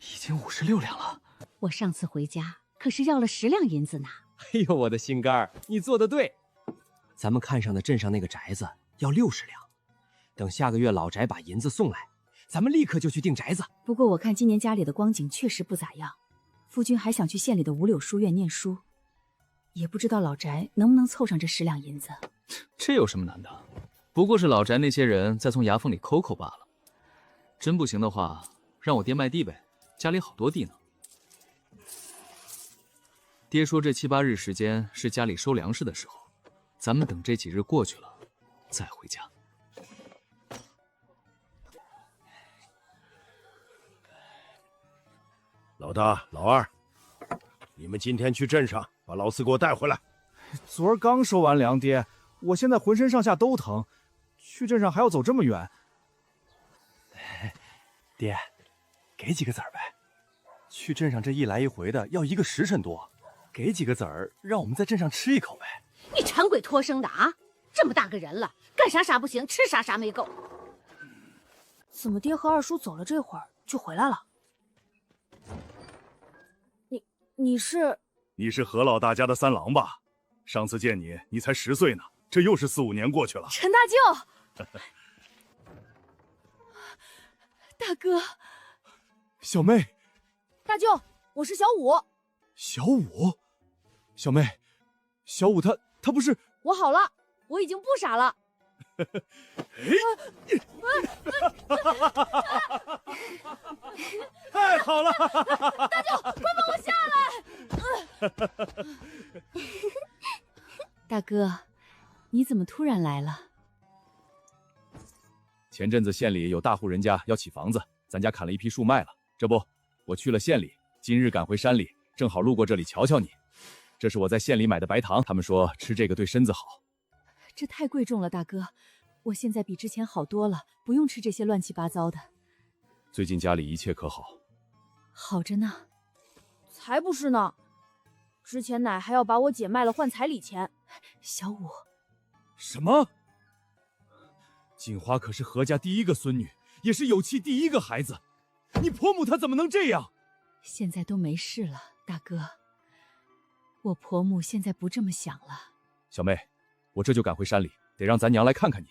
已经56两了。我上次回家可是要了10两银子呢。哎呦，我的心肝儿，你做的对。咱们看上的镇上那个宅子要60两，等下个月老宅把银子送来，咱们立刻就去订宅子。不过我看今年家里的光景确实不咋样，夫君还想去县里的五柳书院念书，也不知道老宅能不能凑上这10两银子。这有什么难的？不过是老宅那些人再从牙缝里抠抠罢了。真不行的话，让我爹卖地呗，家里好多地呢。爹说这7、8日时间是家里收粮食的时候，咱们等这几日过去了，再回家。老大、老二，你们今天去镇上把老四给我带回来。昨儿刚收完粮，爹，我现在浑身上下都疼，去镇上还要走这么远。爹，给几个子儿呗。去镇上这一来一回的要1个时辰多，给几个子儿，让我们在镇上吃一口呗。你馋鬼托生的啊！这么大个人了，干啥啥不行，吃啥啥没够。怎么爹和二叔走了这会儿就回来了？你是？你是何老大家的三郎吧？上次见你，你才10岁呢。这又是4、5年过去了。陈大舅，大哥，小妹，大舅，我是小五。小五，小妹，小五他不是……我好了，我已经不傻了。太好了！大舅，快放我下来！大哥，你怎么突然来了？前阵子县里有大户人家要起房子，咱家砍了一批树卖了。这不，我去了县里，今日赶回山里，正好路过这里瞧瞧你。这是我在县里买的白糖，他们说吃这个对身子好。这太贵重了，大哥。我现在比之前好多了，不用吃这些乱七八糟的。最近家里一切可好？好着呢。才不是呢！之前奶还要把我姐卖了换彩礼钱。小五，什么？锦花可是何家第一个孙女，也是有妻第一个孩子，你婆母她怎么能这样？现在都没事了，大哥。我婆母现在不这么想了。小妹，我这就赶回山里，得让咱娘来看看你。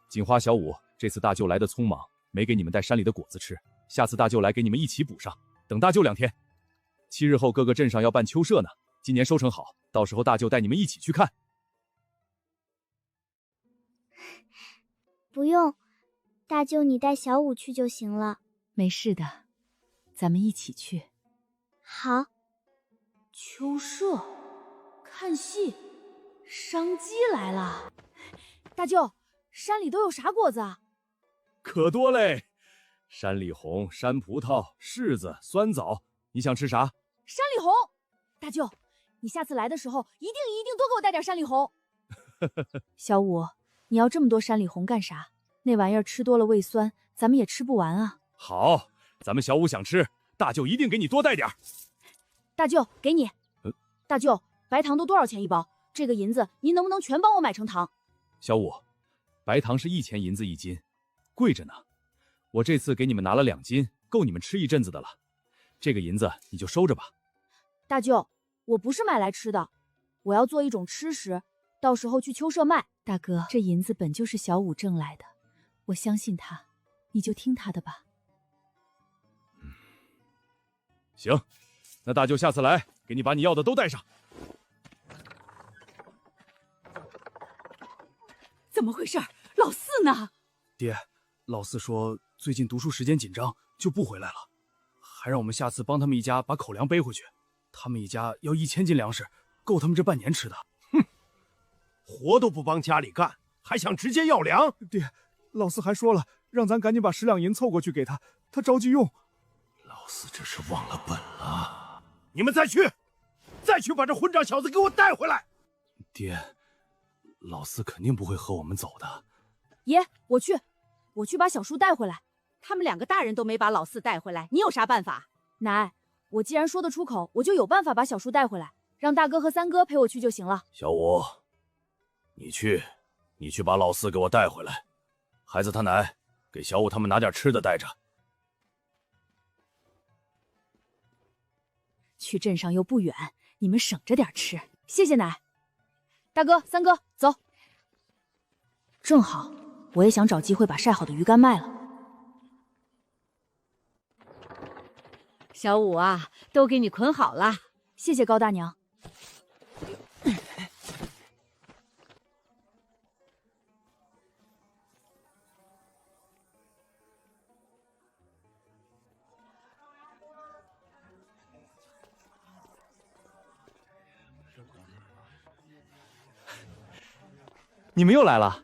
锦花、小五，这次大舅来的匆忙，没给你们带山里的果子吃，下次大舅来给你们一起补上。等大舅2天，7日后各个镇上要办秋社呢，今年收成好，到时候大舅带你们一起去看。不用，大舅你带小五去就行了。没事的，咱们一起去。好。秋社，看戏，商机来了。大舅，山里都有啥果子啊？可多嘞，山里红、山葡萄、柿子、酸枣，你想吃啥？山里红。大舅，你下次来的时候一定多给我带点山里红。小五，你要这么多山里红干啥？那玩意儿吃多了胃酸，咱们也吃不完啊。好，咱们小五想吃，大舅一定给你多带点。大舅，给你。大舅，白糖都多少钱一包？这个银子您能不能全帮我买成糖？小五，白糖是1钱银子1斤，贵着呢。我这次给你们拿了2斤，够你们吃一阵子的了。这个银子你就收着吧。大舅，我不是买来吃的，我要做一种吃食，到时候去秋社卖。大哥，这银子本就是小五挣来的，我相信他，你就听他的吧。行，那大舅下次来，给你把你要的都带上。怎么回事？老四呢？爹，老四说最近读书时间紧张，就不回来了，还让我们下次帮他们一家把口粮背回去。他们一家要1000斤粮食，够他们这半年吃的。哼，活都不帮家里干，还想直接要粮？爹，老四还说了，让咱赶紧把10两银凑过去给他，他着急用。老四这是忘了本了。你们再去把这混账小子给我带回来。爹，老四肯定不会和我们走的。爷，我去把小叔带回来。他们2个大人都没把老四带回来，你有啥办法？奶，我既然说得出口，我就有办法把小叔带回来，让大哥和三哥陪我去就行了。小五，你去把老四给我带回来。孩子他奶，给小五他们拿点吃的带着。去镇上又不远，你们省着点吃。谢谢奶。大哥、三哥，走。正好，我也想找机会把晒好的鱼干卖了。小五啊，都给你捆好了。谢谢高大娘。你们又来了，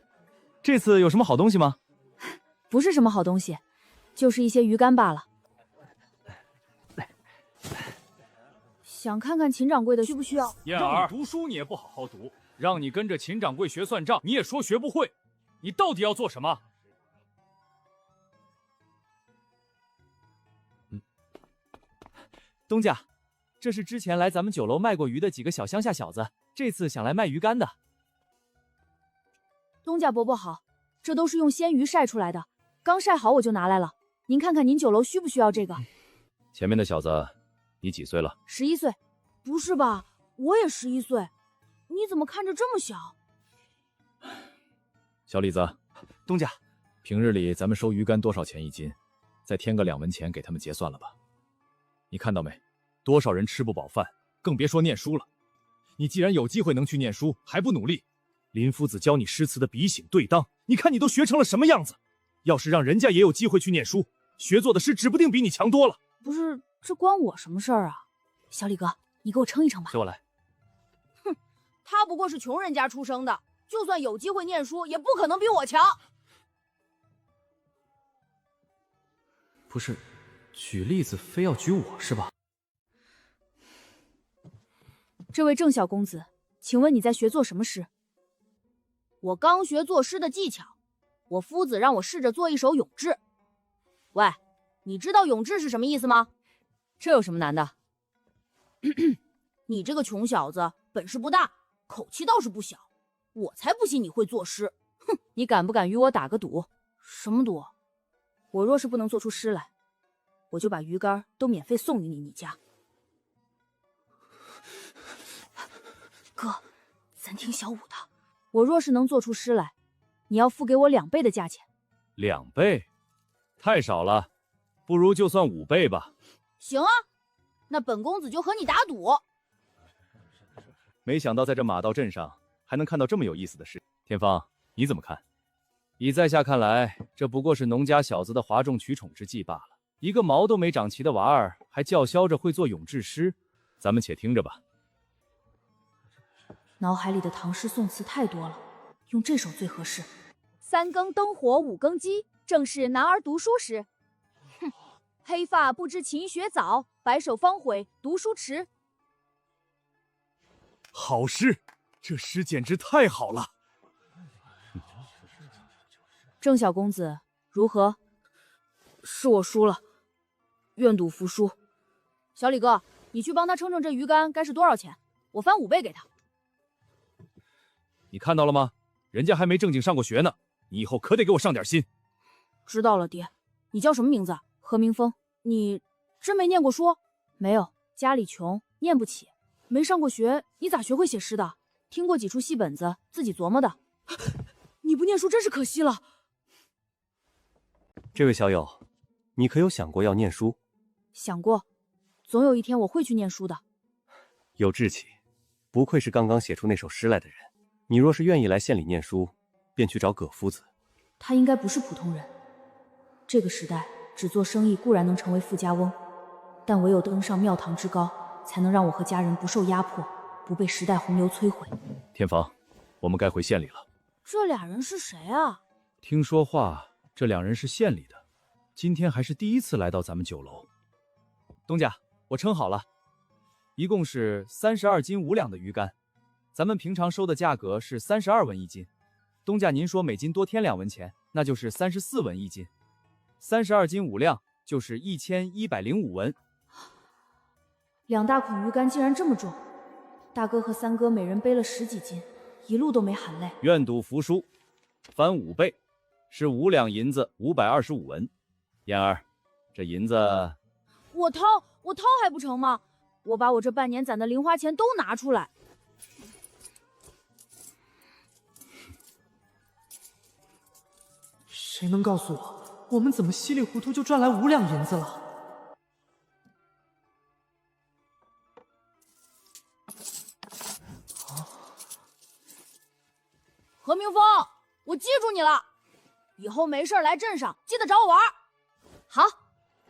这次有什么好东西吗？不是什么好东西，就是一些鱼干罢了。想看看秦掌柜的需不需要？燕儿，让你读书你也不好好读，让你跟着秦掌柜学算账，你也说学不会，你到底要做什么？东家，这是之前来咱们酒楼卖过鱼的几个小乡下小子，这次想来卖鱼干的。东家伯伯好，这都是用鲜鱼晒出来的，刚晒好我就拿来了。您看看您酒楼需不需要这个？前面的小子，你几岁了？11岁。不是吧，我也11岁，你怎么看着这么小？小李子，东家，平日里咱们收鱼竿多少钱一斤？再添个2文钱给他们结算了吧。你看到没？多少人吃不饱饭，更别说念书了。你既然有机会能去念书，还不努力？林夫子教你诗词的比兴对当，你看你都学成了什么样子？要是让人家也有机会去念书，学做的事指不定比你强多了。不是，这关我什么事儿啊？小李哥，你给我称一称吧。随我来。哼，他不过是穷人家出生的，就算有机会念书，也不可能比我强。不是，举例子非要举我是吧？这位郑小公子，请问你在学做什么诗？我刚学作诗的技巧，我夫子让我试着做一首咏志。喂，你知道咏志是什么意思吗？这有什么难的？你这个穷小子，本事不大，口气倒是不小，我才不信你会作诗。哼，你敢不敢与我打个赌？什么赌？我若是不能做出诗来，我就把鱼竿都免费送与你家。哥，咱听小五的。我若是能做出诗来，你要付给我2倍的价钱。2倍？太少了，不如就算5倍吧。行啊，那本公子就和你打赌。没想到在这马道镇上还能看到这么有意思的事。天方，你怎么看？以在下看来，这不过是农家小子的哗众取宠之计罢了。一个毛都没长齐的娃儿，还叫嚣着会做咏志诗，咱们且听着吧。脑海里的唐诗宋词太多了，用这首最合适。3更灯火5更鸡，正是男儿读书时。哼，黑发不知勤学早，白首方悔读书迟。好诗，这诗简直太好了。郑小公子如何？是我输了，愿赌服输。小李哥，你去帮他称称这鱼竿该是多少钱，我翻5倍给他。你看到了吗？人家还没正经上过学呢，你以后可得给我上点心。知道了，爹。你叫什么名字？何明峰。你真没念过书？没有，家里穷，念不起。没上过学，你咋学会写诗的？听过几出戏本子，自己琢磨的。你不念书真是可惜了。这位小友，你可有想过要念书？想过，总有一天我会去念书的。有志气，不愧是刚刚写出那首诗来的人。你若是愿意来县里念书，便去找葛夫子。他应该不是普通人。这个时代，只做生意固然能成为富家翁，但唯有登上庙堂之高，才能让我和家人不受压迫，不被时代洪流摧毁。天方，我们该回县里了。这俩人是谁啊？听说话，这2人是县里的，今天还是第一次来到咱们酒楼。东家，我称好了，一共是32斤5两的鱼竿。咱们平常收的价格是32文一斤，东家您说每斤多添2文钱，那就是34文一斤，32斤5两就是1105文。2大捆鱼竿竟然这么重，大哥和3哥每人背了10几斤，一路都没喊累。愿赌服输，翻5倍，是5两银子525文。燕儿，这银子我掏还不成吗？我把我这半年攒的零花钱都拿出来。谁能告诉我，我们怎么稀里糊涂就赚来5两银子了？何明峰，我记住你了，以后没事来镇上记得找我玩。好，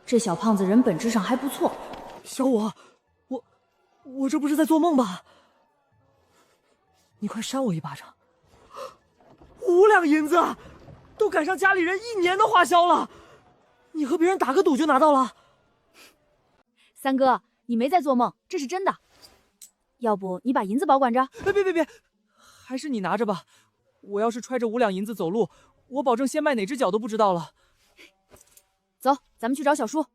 这小胖子人本质上还不错。小五，我这不是在做梦吧？你快扇我一巴掌！5两银子，都赶上家里人1年的花销了。你和别人打个赌就拿到了。3哥，你没在做梦，这是真的。要不你把银子保管着？别，还是你拿着吧。我要是揣着5两银子走路，我保证先迈哪只脚都不知道了。走，咱们去找小叔。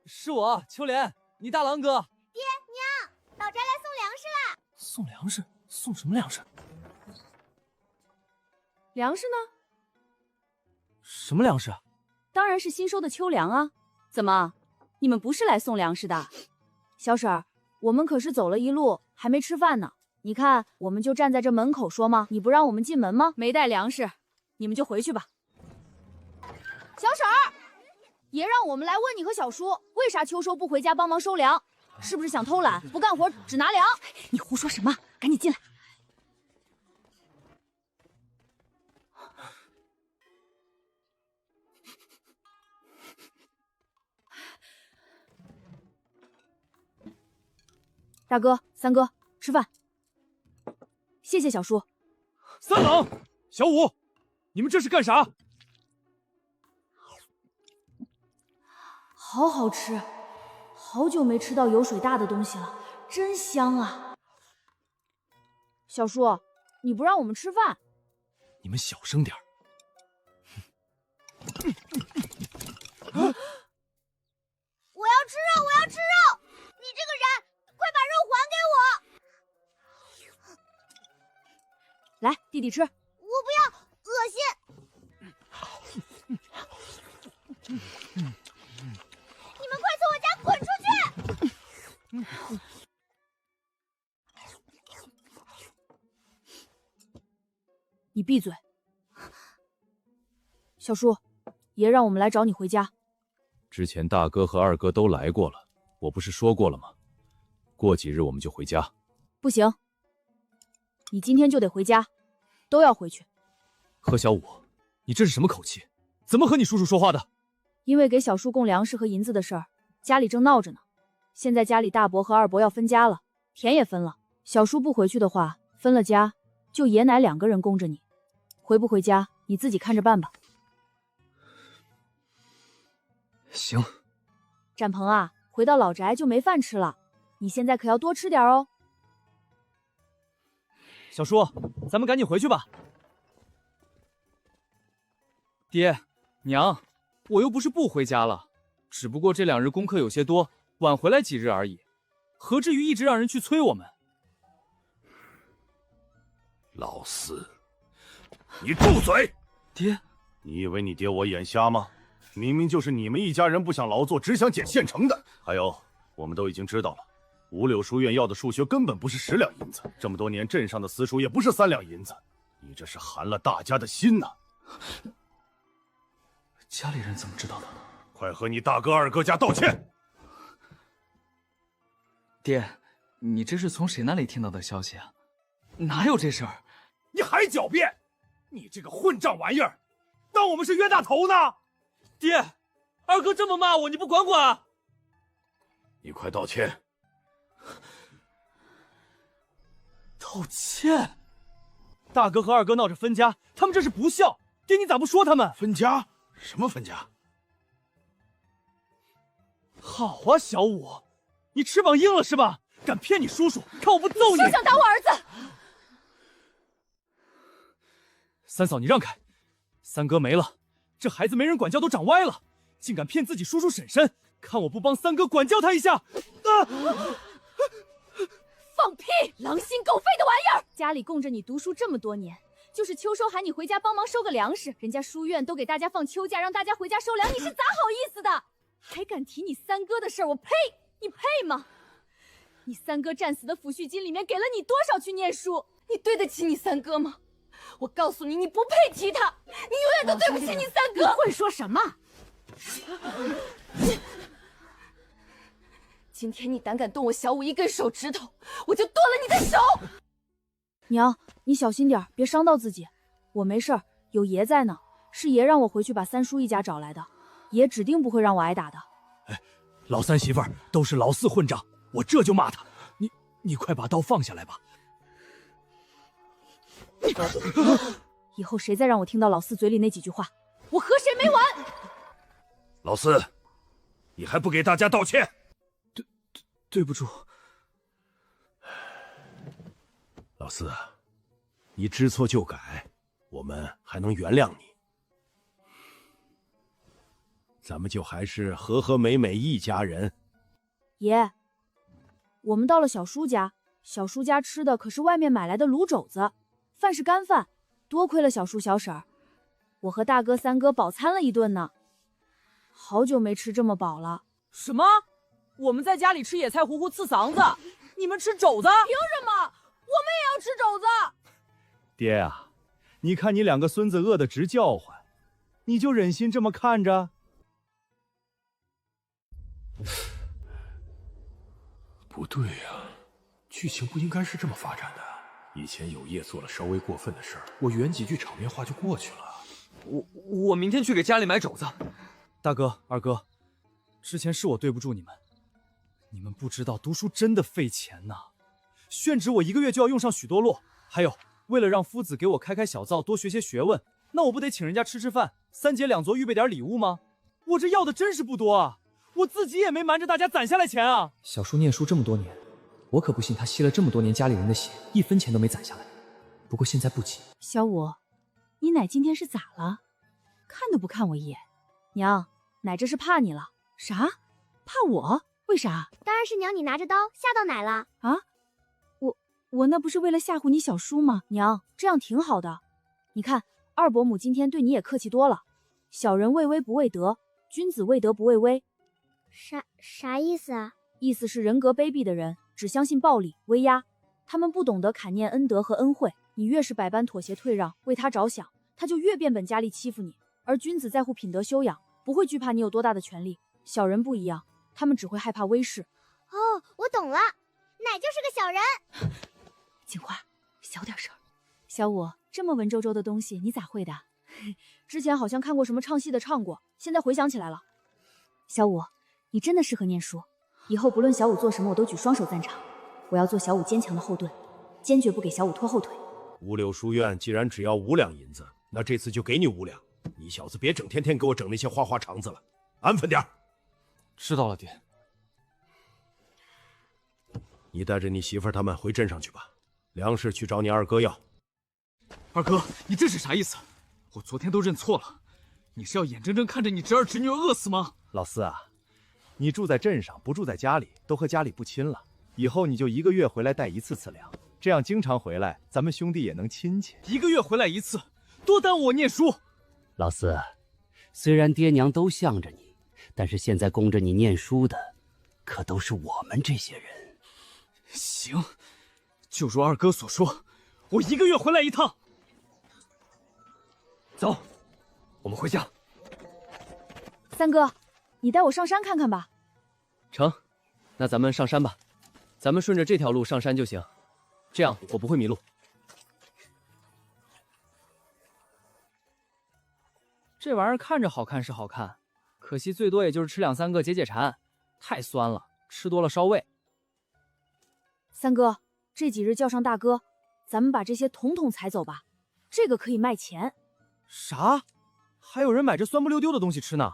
是我，秋莲，你大郎哥。爹娘，老宅来送粮食啦！送粮食？送什么粮食？粮食呢？什么粮食？当然是新收的秋粮啊！怎么，你们不是来送粮食的？小婶儿，我们可是走了一路，还没吃饭呢。你看，我们就站在这门口说吗？你不让我们进门吗？没带粮食，你们就回去吧。小婶儿，爷让我们来问你和小叔，为啥秋收不回家帮忙收粮？是不是想偷懒，不干活只拿粮？你胡说什么？赶紧进来。大哥、三哥，吃饭。谢谢小叔。三郎、小五，你们这是干啥？好好吃，好久没吃到油水大的东西了，真香啊！小叔，你不让我们吃饭？你们小声点儿。我要吃肉，我要吃肉！你这个人，快把肉还给我！来，弟弟吃。我不要，恶心！你们快从我家滚出去！你闭嘴。小叔，爷让我们来找你回家。之前大哥和二哥都来过了，我不是说过了吗？过几日我们就回家。不行，你今天就得回家，都要回去。何小五，你这是什么口气？怎么和你叔叔说话的？因为给小叔供粮食和银子的事儿，家里正闹着呢。现在家里大伯和二伯要分家了，田也分了。小叔不回去的话，分了家，就爷奶2个人供着你。回不回家，你自己看着办吧。行。展鹏啊，回到老宅就没饭吃了，你现在可要多吃点哦。小叔，咱们赶紧回去吧。爹娘，我又不是不回家了，只不过这2日功课有些多，晚回来几日而已，何至于一直让人去催我们？老四，你住嘴！爹，你以为你爹我眼瞎吗？明明就是你们一家人不想劳作，只想捡现成的。还有，我们都已经知道了，五柳书院要的数学根本不是10两银子，这么多年镇上的私塾也不是3两银子，你这是寒了大家的心呐！家里人怎么知道的？快和你大哥二哥家道歉！爹，你这是从谁那里听到的消息啊？哪有这事儿？你还狡辩！你这个混账玩意儿，当我们是冤大头呢？爹，二哥这么骂我，你不管管？你快道歉！道歉？大哥和二哥闹着分家，他们这是不孝。爹，你咋不说他们？分家？什么分家？好啊，小五，你翅膀硬了是吧？敢骗你叔叔，看我不揍你！休想打我儿子！三嫂，你让开！三哥没了，这孩子没人管教都长歪了，竟敢骗自己叔叔婶婶，看我不帮三哥管教他一下！放屁！狼心狗肺的玩意儿！家里供着你读书这么多年，就是秋收喊你回家帮忙收个粮食，人家书院都给大家放秋假，让大家回家收粮，你是咋好意思的？还敢提你三哥的事儿，我呸！你配吗？你三哥战死的抚恤金里面给了你多少去念书？你对得起你三哥吗？我告诉你，你不配提他，你永远都对不起你三哥。你会说什么？今天你胆敢动我小五1根手指头，我就剁了你的手！娘，你小心点，别伤到自己。我没事儿，有爷在呢。是爷让我回去把三叔一家找来的，爷指定不会让我挨打的。哎，老三媳妇儿都是老四混账，我这就骂他。你快把刀放下来吧。以后谁再让我听到老四嘴里那几句话，我和谁没完！老四，你还不给大家道歉？对不住。老四，你知错就改，我们还能原谅你。咱们就还是和和美美一家人。爷，我们到了小叔家，小叔家吃的可是外面买来的卤肘子，饭是干饭，多亏了小叔小婶儿，我和大哥三哥饱餐了一顿呢。好久没吃这么饱了。什么？我们在家里吃野菜糊糊刺嗓子，你们吃肘子？凭什么？我们也要吃肘子。爹啊，你看你两个孙子饿得直叫唤，你就忍心这么看着？不对呀，剧情不应该是这么发展的。以前有叶做了稍微过分的事儿，我圆几句场面话就过去了。我明天去给家里买肘子。大哥、二哥，之前是我对不住你们。你们不知道读书真的费钱呐，宣纸我1个月就要用上许多摞。还有，为了让夫子给我开小灶，多学些学问，那我不得请人家吃饭，3节2桌预备点礼物吗？我这要的真是不多啊，我自己也没瞒着大家攒下来钱啊。小叔念书这么多年，我可不信他吸了这么多年家里人的血，1分钱都没攒下来。不过现在不急。小五，你奶今天是咋了？看都不看我一眼。娘，奶这是怕你了。啥？怕我？为啥？当然是娘你拿着刀吓到奶了啊！我那不是为了吓唬你小叔吗？娘，这样挺好的。你看二伯母今天对你也客气多了。小人畏威不畏德，君子畏德不畏威。啥意思啊？意思是人格卑鄙的人只相信暴力威压，他们不懂得感念恩德和恩惠。你越是百般妥协退让，为他着想，他就越变本加厉欺负你。而君子在乎品德修养，不会惧怕你有多大的权力。小人不一样，他们只会害怕威势。哦，我懂了，奶就是个小人。锦花，小点声。小五，这么文绉绉的东西你咋会的？之前好像看过什么唱戏的唱过，现在回想起来了。小五，你真的适合念书，以后不论小五做什么，我都举双手赞成。我要做小五坚强的后盾，坚决不给小五拖后腿。五柳书院既然只要5两银子，那这次就给你5两。你小子别整天天给我整那些花花肠子了，安分点儿。知道了，爹。你带着你媳妇儿他们回镇上去吧，粮食去找你二哥要。二哥，你这是啥意思？我昨天都认错了，你是要眼睁睁看着你侄儿侄女饿死吗？老四啊，你住在镇上，不住在家里，都和家里不亲了。以后你就1个月回来带1次粮，这样经常回来，咱们兄弟也能亲切。1个月回来1次，多耽误我念书。老四，虽然爹娘都向着你，但是现在供着你念书的，可都是我们这些人。行，就如二哥所说，我1个月回来1趟。走，我们回家。三哥，你带我上山看看吧。成，那咱们上山吧。咱们顺着这条路上山就行，这样我不会迷路。这玩意儿看着好看是好看，可惜最多也就是吃2、3个解解馋，太酸了，吃多了烧胃。三哥，这几日叫上大哥，咱们把这些统统采走吧，这个可以卖钱。啥？还有人买这酸不溜丢的东西吃呢？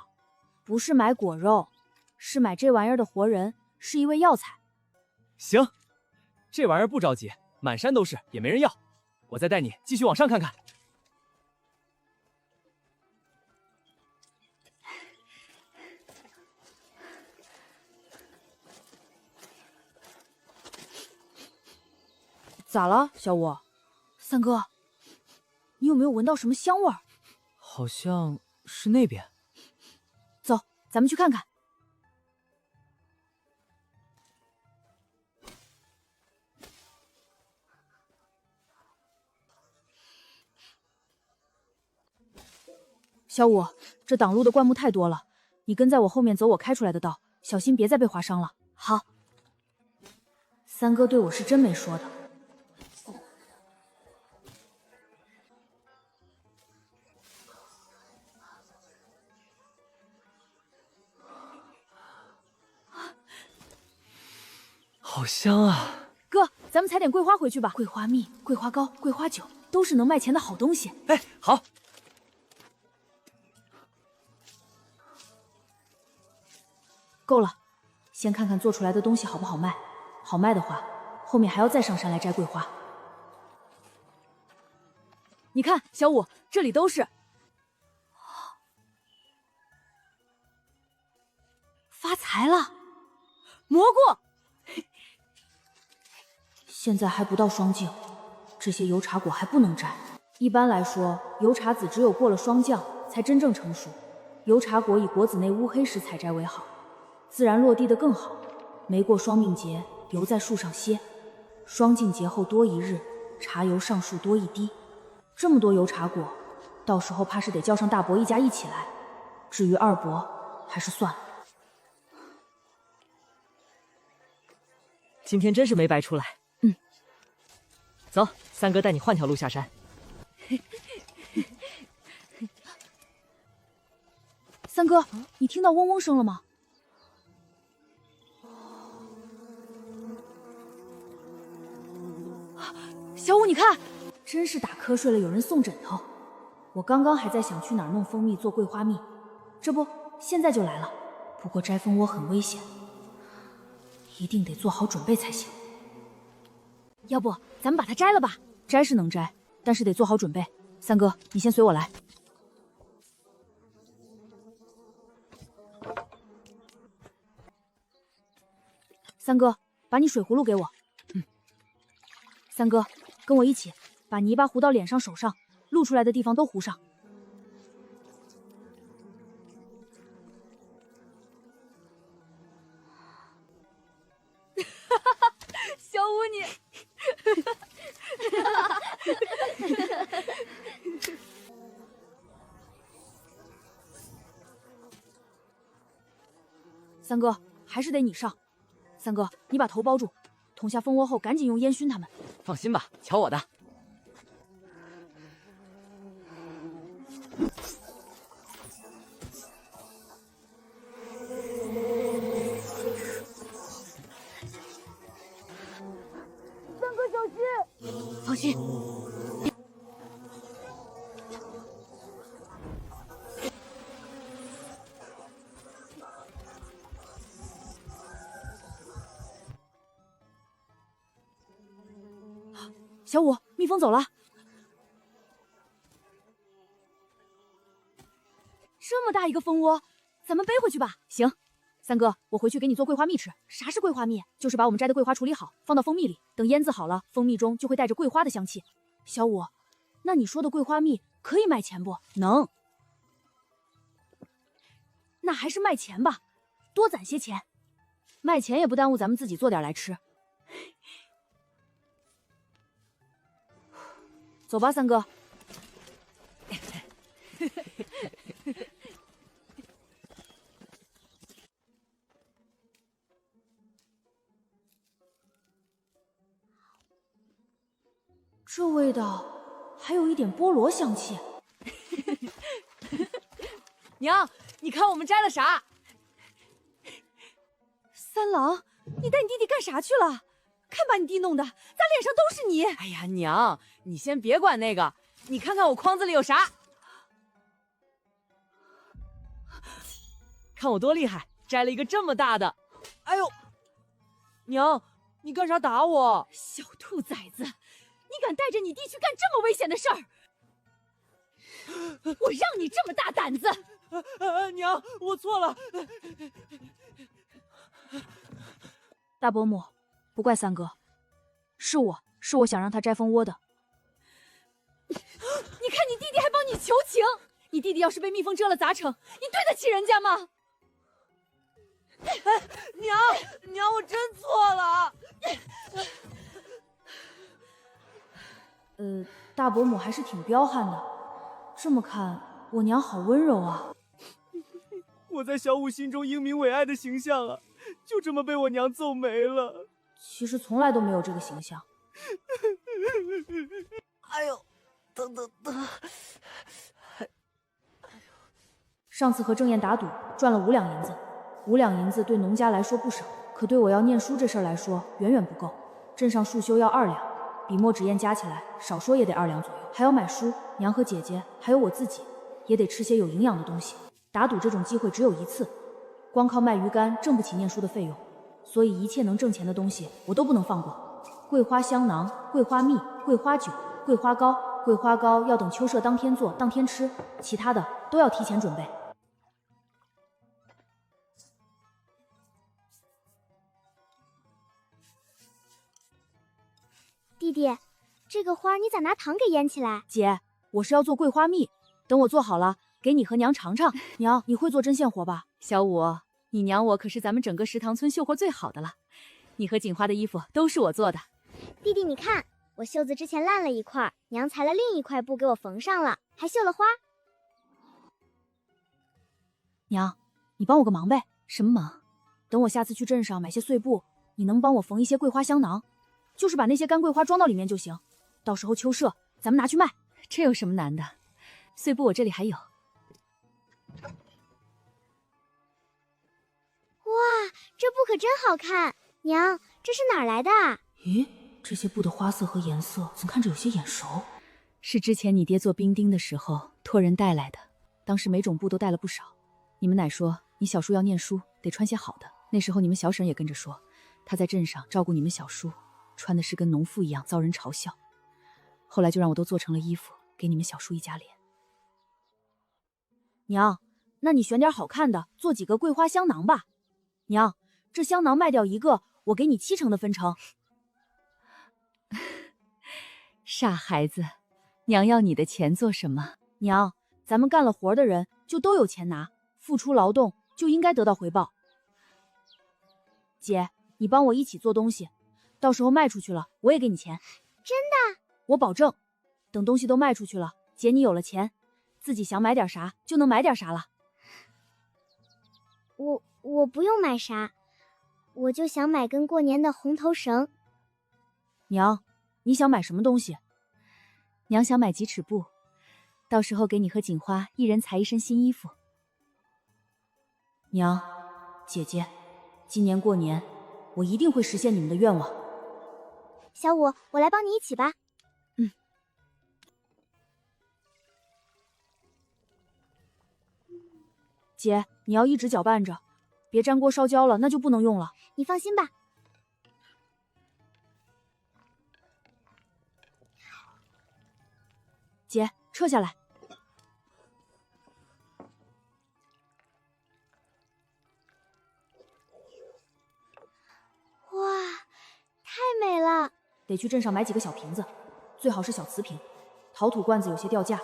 不是买果肉，是买这玩意儿的活人，是一味药材。行，这玩意儿不着急，满山都是，也没人要。我再带你继续往上看看。咋了，小五？三哥，你有没有闻到什么香味儿？好像是那边。走，咱们去看看。小五，这挡路的灌木太多了，你跟在我后面走我开出来的道，小心别再被划伤了。好。三哥对我是真没说的。好香啊！哥，咱们采点桂花回去吧。桂花蜜、桂花糕、桂花酒都是能卖钱的好东西。哎，好。够了，先看看做出来的东西好不好卖。好卖的话，后面还要再上山来摘桂花。你看，小五，这里都是。发财了，蘑菇。现在还不到霜降，这些油茶果还不能摘。一般来说，油茶籽只有过了霜降才真正成熟。油茶果以果子内乌黑时采摘为好，自然落地的更好。没过霜命节，留在树上歇。霜尽节后多一日，茶油上树多一滴。这么多油茶果，到时候怕是得叫上大伯一家一起来。至于二伯，还是算了。今天真是没白出来。嗯，走，三哥带你换条路下山。三哥，你听到嗡嗡声了吗？小五，你看，真是打瞌睡了，有人送枕头。我刚刚还在想去哪儿弄蜂蜜做桂花蜜，这不，现在就来了。不过摘蜂窝很危险，一定得做好准备才行。要不，咱们把它摘了吧？摘是能摘，但是得做好准备。三哥，你先随我来。三哥，把你水葫芦给我。三哥，跟我一起，把泥巴糊到脸上、手上，露出来的地方都糊上。小五你，三哥，还是得你上。三哥，你把头包住，捅下蜂窝后，赶紧用烟熏它们。放心吧，瞧我的。三哥小心！放心。小五，蜜蜂走了。这么大一个蜂窝，咱们背回去吧。行，三哥，我回去给你做桂花蜜吃。啥是桂花蜜？就是把我们摘的桂花处理好，放到蜂蜜里，等腌制好了，蜂蜜中就会带着桂花的香气。小五，那你说的桂花蜜可以卖钱不？能。那还是卖钱吧，多攒些钱。卖钱也不耽误咱们自己做点来吃。走吧，三哥。这味道还有一点菠萝香气。娘，你看我们摘了啥？三郎，你带你弟弟干啥去了？看把你弟弄的，咱脸上都是泥。哎呀，娘，你先别管那个，你看看我筐子里有啥。看我多厉害，摘了一个这么大的。哎呦，娘，你干啥打我？小兔崽子，你敢带着你弟去干这么危险的事儿？我让你这么大胆子！娘，我错了。大伯母，不怪三哥，是我想让他摘蜂窝的。你看你弟弟还帮你求情，你弟弟要是被蜜蜂蛰了咋成？你对得起人家吗？娘，我真错了。大伯母还是挺彪悍的，这么看，我娘好温柔啊。我在小五心中英明伟爱的形象啊，就这么被我娘揍没了。其实从来都没有这个形象。哎呦，疼疼疼！上次和郑燕打赌赚了5两银子，5两银子对农家来说不少，可对我要念书这事儿来说远远不够。镇上束修要2两，笔墨纸砚加起来少说也得2两左右，还要买书，娘和姐姐还有我自己也得吃些有营养的东西。打赌这种机会只有一次，光靠卖鱼干挣不起念书的费用，所以一切能挣钱的东西我都不能放过。桂花香囊、桂花蜜、桂花酒、桂花糕，桂花糕要等秋社当天做当天吃，其他的都要提前准备。弟弟，这个花你咋拿糖给腌起来？姐，我是要做桂花蜜，等我做好了给你和娘尝尝。娘，你会做针线活吧？小五，你娘我可是咱们整个食堂村绣活最好的了。你和锦花的衣服都是我做的。弟弟，你看，我袖子之前烂了一块，娘裁了另一块布给我缝上了，还绣了花。娘，你帮我个忙呗。什么忙？等我下次去镇上买些碎布，你能帮我缝一些桂花香囊，就是把那些干桂花装到里面就行。到时候秋社咱们拿去卖。这有什么难的？碎布我这里还有。哇，这布可真好看！娘，这是哪儿来的啊？咦，这些布的花色和颜色怎么看着有些眼熟？是之前你爹做兵丁的时候托人带来的，当时每种布都带了不少。你们奶说你小叔要念书，得穿些好的。那时候你们小婶也跟着说，她在镇上照顾你们小叔，穿的是跟农妇一样，遭人嘲笑。后来就让我都做成了衣服，给你们小叔一家脸。娘，那你选点好看的，做几个桂花香囊吧。娘，这香囊卖掉一个，我给你70%的分成。傻孩子，娘要你的钱做什么？娘，咱们干了活的人就都有钱拿，付出劳动就应该得到回报。姐，你帮我一起做东西，到时候卖出去了，我也给你钱。真的？我保证。等东西都卖出去了，姐你有了钱，自己想买点啥就能买点啥了。我不用买啥，我就想买根过年的红头绳。娘，你想买什么东西？娘想买几尺布，到时候给你和锦花一人裁一身新衣服。娘，姐姐，今年过年我一定会实现你们的愿望。小五，我来帮你一起吧。姐，你要一直搅拌着，别粘锅烧焦了，那就不能用了。你放心吧。姐，撤下来。哇，太美了！得去镇上买几个小瓶子，最好是小瓷瓶。陶土罐子有些掉价，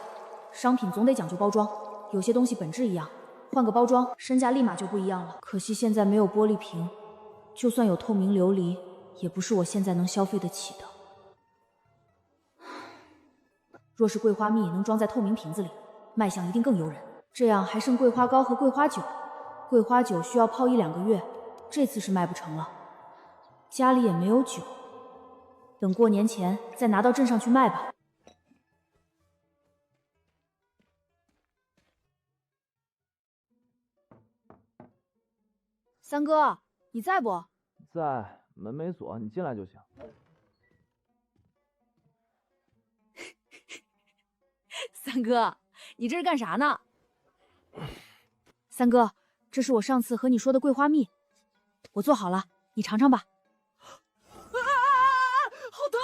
商品总得讲究包装，有些东西本质一样。换个包装，身价立马就不一样了。可惜现在没有玻璃瓶，就算有透明琉璃，也不是我现在能消费得起的。若是桂花蜜能装在透明瓶子里，卖相一定更诱人。这样还剩桂花糕和桂花酒，桂花酒需要泡1-2个月，这次是卖不成了。家里也没有酒，等过年前再拿到镇上去卖吧。三哥，你在不？在，门没锁，你进来就行。三哥，你这是干啥呢？三哥，这是我上次和你说的桂花蜜，我做好了，你尝尝吧。好疼！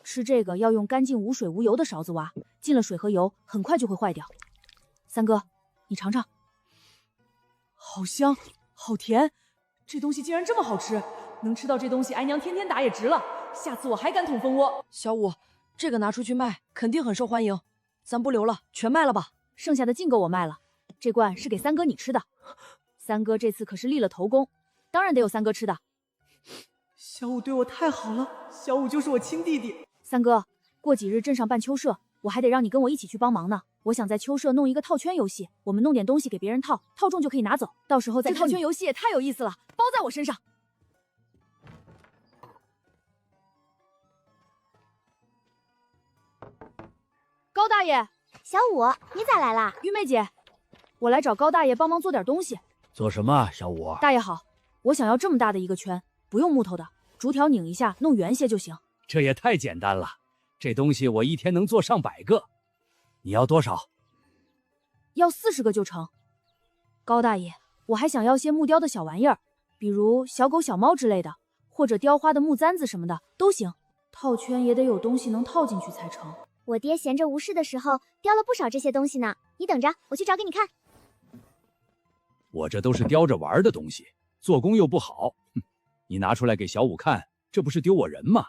吃这个要用干净无水无油的勺子挖，进了水和油很快就会坏掉。三哥，你尝尝。好香，好甜，这东西竟然这么好吃！能吃到这东西，挨娘天天打也值了。下次我还敢捅蜂窝。小五，这个拿出去卖，肯定很受欢迎。咱不留了，全卖了吧。剩下的净够我卖了。这罐是给三哥你吃的。三哥这次可是立了头功，当然得有三哥吃的。小五对我太好了，小五就是我亲弟弟。三哥，过几日镇上办秋社，我还得让你跟我一起去帮忙呢。我想在秋社弄一个套圈游戏，我们弄点东西给别人套，套中就可以拿走。到时候再这套圈游戏也太有意思了，包在我身上。高大爷，小五，你咋来啦？玉妹姐，我来找高大爷帮忙做点东西。做什么，小五？大爷好，我想要这么大的一个圈，不用木头的，竹条拧一下，弄圆些就行。这也太简单了，这东西我一天能做上100个。你要多少？要40个就成。高大爷，我还想要些木雕的小玩意儿，比如小狗、小猫之类的，或者雕花的木簪子什么的都行。套圈也得有东西能套进去才成。我爹闲着无事的时候雕了不少这些东西呢，你等着，我去找给你看。我这都是雕着玩的东西，做工又不好，哼，你拿出来给小五看，这不是丢我人吗？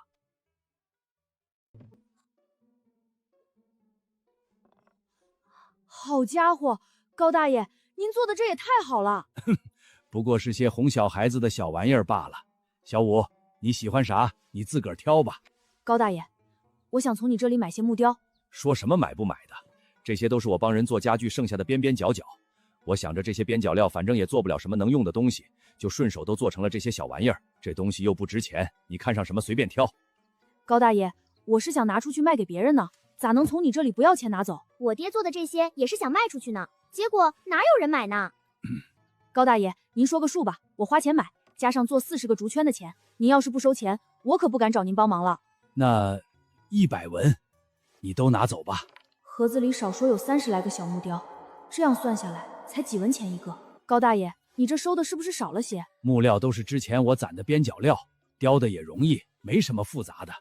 好家伙，高大爷，您做的这也太好了。不过是些哄小孩子的小玩意儿罢了。小五，你喜欢啥，你自个儿挑吧。高大爷，我想从你这里买些木雕。说什么买不买的，这些都是我帮人做家具剩下的边边角角。我想着这些边角料反正也做不了什么能用的东西，就顺手都做成了这些小玩意儿。这东西又不值钱，你看上什么随便挑。高大爷，我是想拿出去卖给别人呢，咋能从你这里不要钱拿走？我爹做的这些也是想卖出去呢，结果哪有人买呢？高大爷，您说个数吧，我花钱买，加上做40个竹圈的钱，您要是不收钱，我可不敢找您帮忙了。那100文，你都拿走吧。盒子里少说有30来个小木雕，这样算下来才几文钱一个。高大爷，你这收的是不是少了些？木料都是之前我攒的边角料，雕的也容易，没什么复杂的。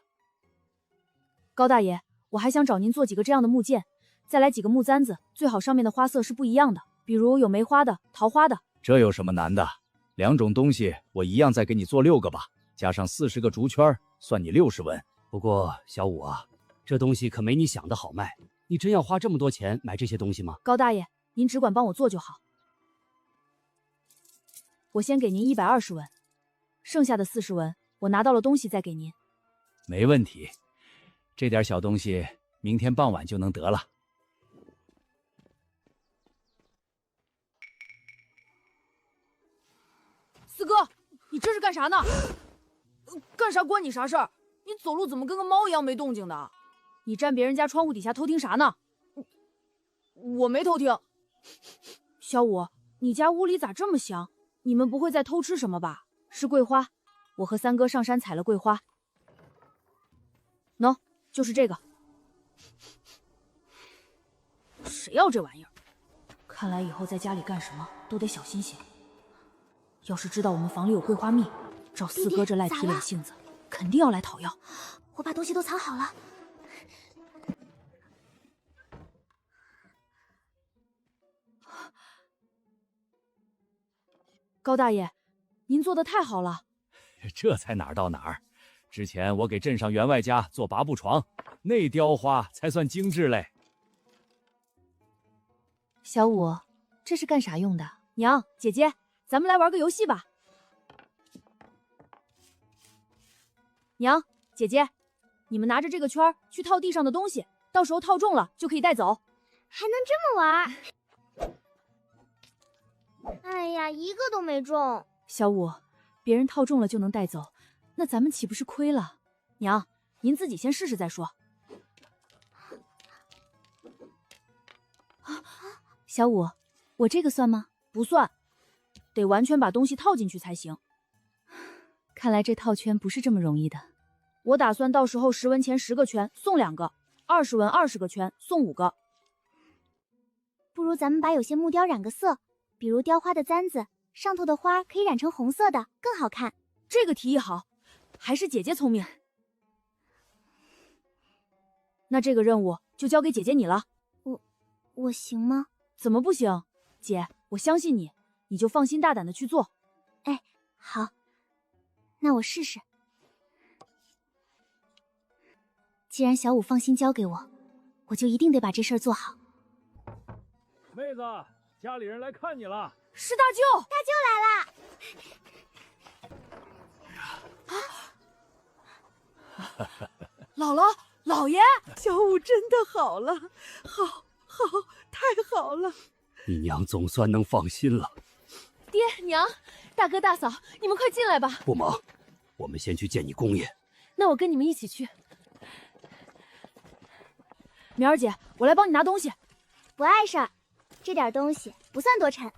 高大爷，我还想找您做几个这样的木剑，再来几个木簪子，最好上面的花色是不一样的，比如有梅花的、桃花的。这有什么难的？2种东西我一样再给你做6个吧，加上40个竹圈，算你60文。不过小五啊，这东西可没你想的好卖，你真要花这么多钱买这些东西吗？高大爷，您只管帮我做就好。我先给您120文，剩下的40文我拿到了东西再给您。没问题，这点小东西明天傍晚就能得了。四哥，你这是干啥呢？干啥关你啥事儿？你走路怎么跟个猫一样没动静的？你站别人家窗户底下偷听啥呢？我没偷听。小五，你家屋里咋这么香？你们不会在偷吃什么吧？是桂花，我和三哥上山采了桂花。喏，就是这个。谁要这玩意儿？看来以后在家里干什么都得小心些。要是知道我们房里有桂花蜜，照四哥这赖皮脸性子，肯定要来讨要。我把东西都藏好了。高大爷，您做的太好了。这才哪儿到哪儿。之前我给镇上员外家做8步床，那雕花才算精致嘞。小五，这是干啥用的？娘，姐姐，咱们来玩个游戏吧。娘，姐姐，你们拿着这个圈去套地上的东西，到时候套中了就可以带走。还能这么玩？哎呀，一个都没中。小五，别人套中了就能带走，那咱们岂不是亏了？娘，您自己先试试再说。小五，我这个算吗？不算，得完全把东西套进去才行。看来这套圈不是这么容易的。我打算到时候10文钱10个圈送2个，20文20个圈送5个。不如咱们把有些木雕染个色，比如雕花的簪子，上头的花可以染成红色的，更好看。这个提议好，还是姐姐聪明。那这个任务就交给姐姐你了。我行吗？怎么不行？姐，我相信你，你就放心大胆的去做。哎，好，那我试试。既然小五放心交给我，我就一定得把这事儿做好。妹子，家里人来看你了。是大舅，大舅来了。姥姥，姥爷，小五真的好了，好，太好了。你娘总算能放心了。爹娘，大哥大嫂，你们快进来吧。不忙，我们先去见你公爷。那我跟你们一起去。苗儿姐，我来帮你拿东西。不碍事儿，这点东西不算多沉。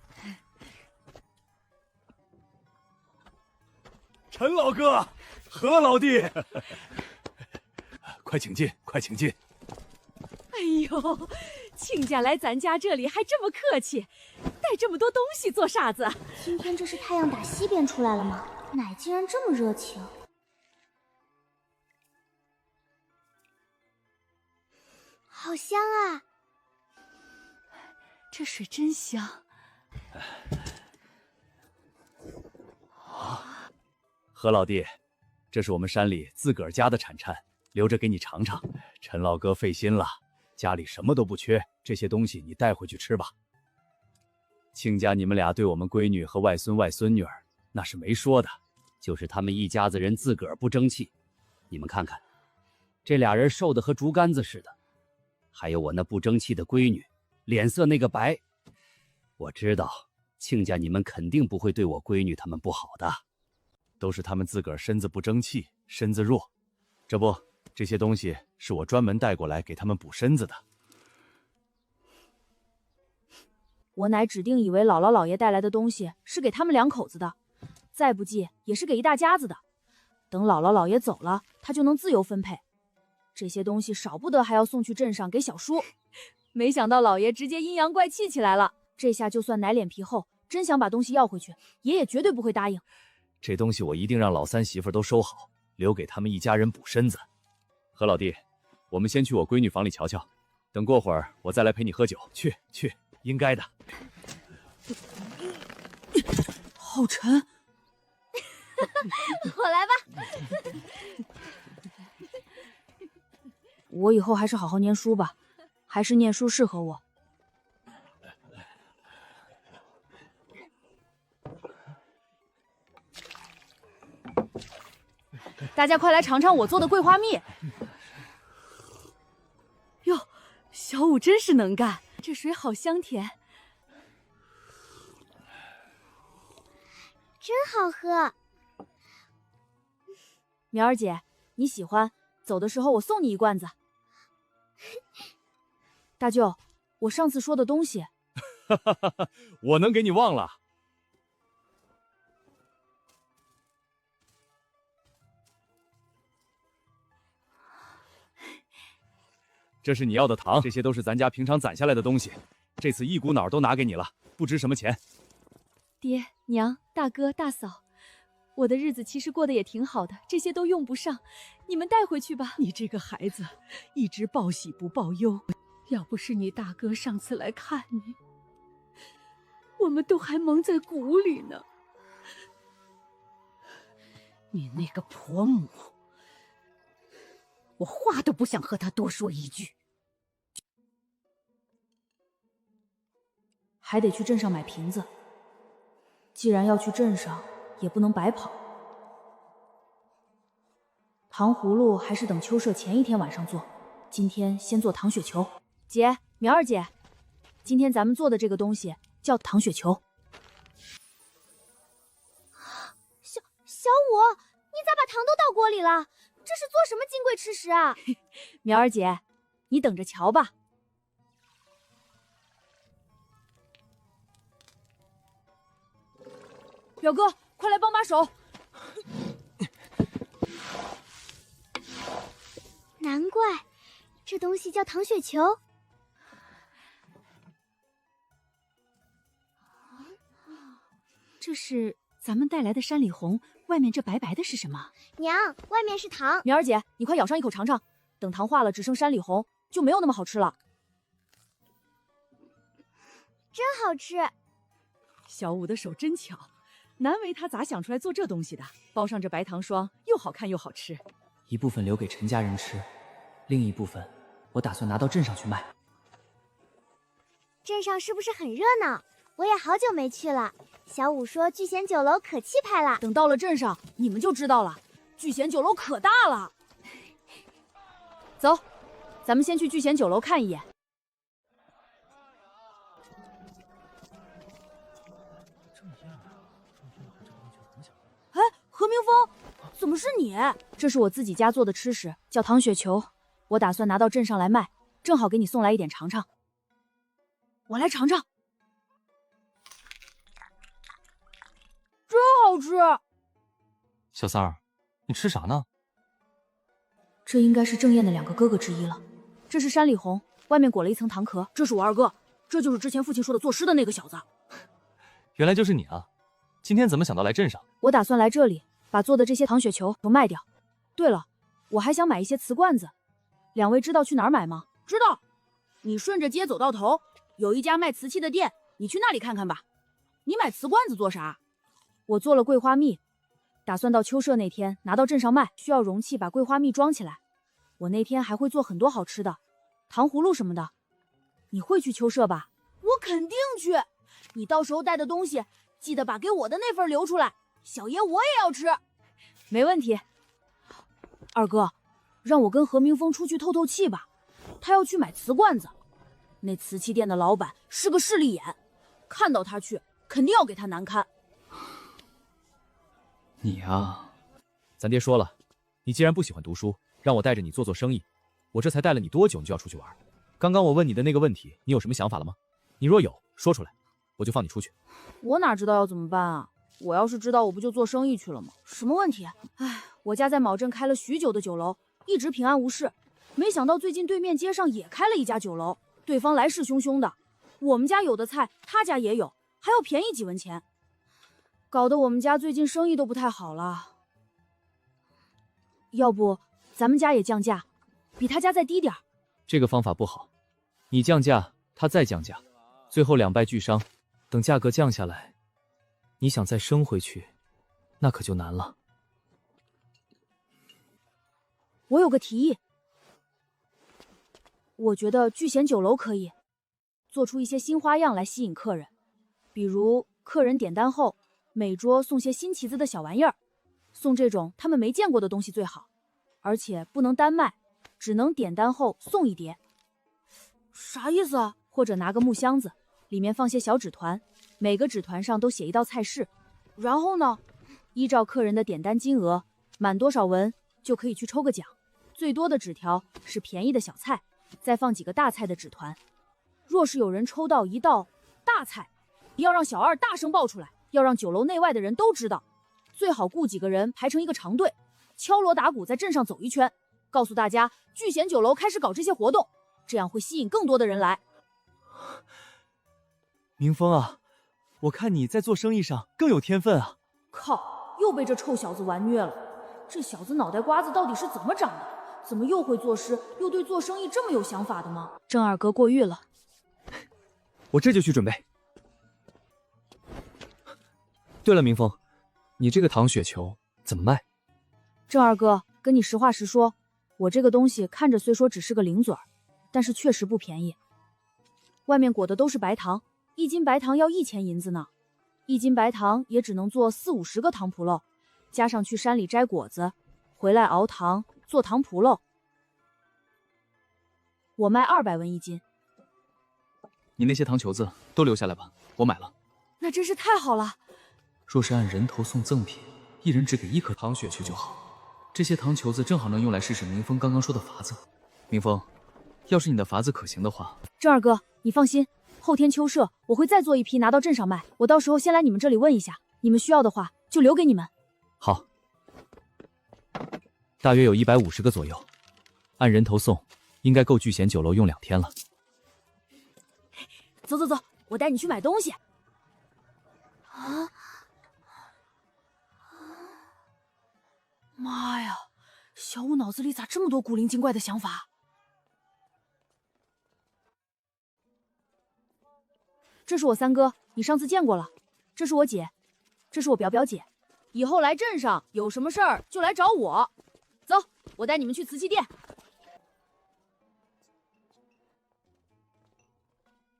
陈老哥，何老弟，快请进，快请进。哎呦，亲家来咱家这里还这么客气，带这么多东西做啥子？今天这是太阳打西边出来了吗？奶竟然这么热情。好香啊！这水真香。何老弟，这是我们山里自个儿家的产产，留着给你尝尝。陈老哥费心了，家里什么都不缺，这些东西你带回去吃吧。亲家你们俩对我们闺女和外孙外孙女儿那是没说的，就是他们一家子人自个儿不争气。你们看看，这俩人瘦得和竹竿子似的，还有我那不争气的闺女，脸色那个白。我知道亲家你们肯定不会对我闺女他们不好的，都是他们自个儿身子不争气，身子弱。这不，这些东西是我专门带过来给他们补身子的。我奶指定以为姥姥姥爷带来的东西是给他们两口子的，再不济也是给一大家子的。等姥姥姥爷走了，他就能自由分配。这些东西少不得还要送去镇上给小叔。没想到姥爷直接阴阳怪气起来了，这下就算奶脸皮厚，真想把东西要回去，爷爷绝对不会答应。这东西我一定让老三媳妇都收好，留给他们一家人补身子。何老弟，我们先去我闺女房里瞧瞧，等过会儿我再来陪你喝酒。去，应该的。好沉。我来吧。我以后还是好好念书吧，还是念书适合我。大家快来尝尝我做的桂花蜜。哟，小五真是能干，这水好香甜，真好喝。苗儿姐，你喜欢？走的时候我送你一罐子。大舅，我上次说的东西，我能给你忘了？这是你要的糖，这些都是咱家平常攒下来的东西，这次一股脑都拿给你了，不值什么钱。爹娘、大哥、大嫂，我的日子其实过得也挺好的，这些都用不上，你们带回去吧。你这个孩子一直报喜不报忧，要不是你大哥上次来看你，我们都还蒙在鼓里呢。你那个婆母，我话都不想和她多说一句。还得去镇上买瓶子。既然要去镇上，也不能白跑。糖葫芦还是等秋社前一天晚上做，今天先做糖雪球。姐，苗儿姐，今天咱们做的这个东西叫糖雪球。小五，你咋把糖都倒锅里了？这是做什么金贵吃食啊？苗儿姐，你等着瞧吧。表哥，快来帮把手！难怪这东西叫糖雪球。这是咱们带来的山里红，外面这白白的是什么？娘，外面是糖。苗儿姐，你快咬上一口尝尝，等糖化了，只剩山里红，就没有那么好吃了。真好吃。小五的手真巧。难为他咋想出来做这东西的，包上这白糖霜，又好看又好吃。一部分留给陈家人吃，另一部分我打算拿到镇上去卖。镇上是不是很热闹？我也好久没去了。小五说聚贤酒楼可气派了。等到了镇上，你们就知道了。聚贤酒楼可大了。走，咱们先去聚贤酒楼看一眼。何明峰，怎么是你？这是我自己家做的吃食，叫糖雪球，我打算拿到镇上来卖，正好给你送来一点尝尝。我来尝尝，真好吃。小三儿，你吃啥呢？这应该是郑燕的2个哥哥之一了。这是山里红，外面裹了一层糖壳。这是我二哥，这就是之前父亲说的作诗的那个小子。原来就是你啊！今天怎么想到来镇上？我打算来这里把做的这些糖雪球都卖掉。对了，我还想买一些瓷罐子，两位知道去哪儿买吗？知道，你顺着街走到头，有一家卖瓷器的店，你去那里看看吧。你买瓷罐子做啥？我做了桂花蜜，打算到秋社那天拿到镇上卖，需要容器把桂花蜜装起来。我那天还会做很多好吃的，糖葫芦什么的。你会去秋社吧？我肯定去，你到时候带的东西，记得把给我的那份留出来，小爷我也要吃。没问题。二哥，让我跟何明峰出去透透气吧，他要去买瓷罐子。那瓷器店的老板是个势利眼，看到他去，肯定要给他难堪。你啊，咱爹说了，你既然不喜欢读书，让我带着你做生意。我这才带了你多久，你就要出去玩？刚刚我问你的那个问题，你有什么想法了吗？你若有，说出来，我就放你出去。我哪知道要怎么办啊？我要是知道，我不就做生意去了吗？什么问题？哎，我家在卯镇开了许久的酒楼，一直平安无事。没想到最近对面街上也开了一家酒楼，对方来势汹汹的。我们家有的菜，他家也有，还要便宜几文钱，搞得我们家最近生意都不太好了。要不咱们家也降价，比他家再低点儿。这个方法不好，你降价，他再降价，最后两败俱伤。等价格降下来，你想再升回去，那可就难了。我有个提议，我觉得聚贤酒楼可以做出一些新花样来吸引客人，比如客人点单后，每桌送些新奇子的小玩意儿，送这种他们没见过的东西最好，而且不能单卖，只能点单后送一碟。啥意思啊？或者拿个木箱子，里面放些小纸团，每个纸团上都写一道菜式，然后呢，依照客人的点单金额，满多少文就可以去抽个奖，最多的纸条是便宜的小菜，再放几个大菜的纸团。若是有人抽到一道大菜，要让小二大声报出来，要让酒楼内外的人都知道，最好雇几个人排成一个长队，敲锣打鼓在镇上走一圈，告诉大家聚贤酒楼开始搞这些活动，这样会吸引更多的人来。明峰啊，我看你在做生意上更有天分啊！靠，又被这臭小子玩虐了。这小子脑袋瓜子到底是怎么长的？怎么又会作诗，又对做生意这么有想法的吗？郑二哥过誉了。我这就去准备。对了，明峰，你这个糖雪球怎么卖？郑二哥，跟你实话实说，我这个东西看着虽说只是个零嘴儿，但是确实不便宜。外面裹的都是白糖，1斤白糖要1000银子呢。1斤白糖也只能做40-50个糖葫芦，加上去山里摘果子，回来熬糖做糖葫芦。我卖200文1斤。你那些糖球子都留下来吧，我买了。那真是太好了。若是按人头送赠品，一人只给1颗糖雪球就好。这些糖球子正好能用来试试明峰刚刚说的法子。明峰，要是你的法子可行的话，郑二哥，你放心，后天秋社我会再做一批拿到镇上卖。我到时候先来你们这里问一下，你们需要的话就留给你们。好，大约有150个左右，按人头送，应该够聚贤酒楼用2天了。走走走，我带你去买东西。啊！妈呀，小五脑子里咋这么多古灵精怪的想法？这是我三哥，你上次见过了。这是我姐，这是我表姐。以后来镇上有什么事儿就来找我。走，我带你们去瓷器店。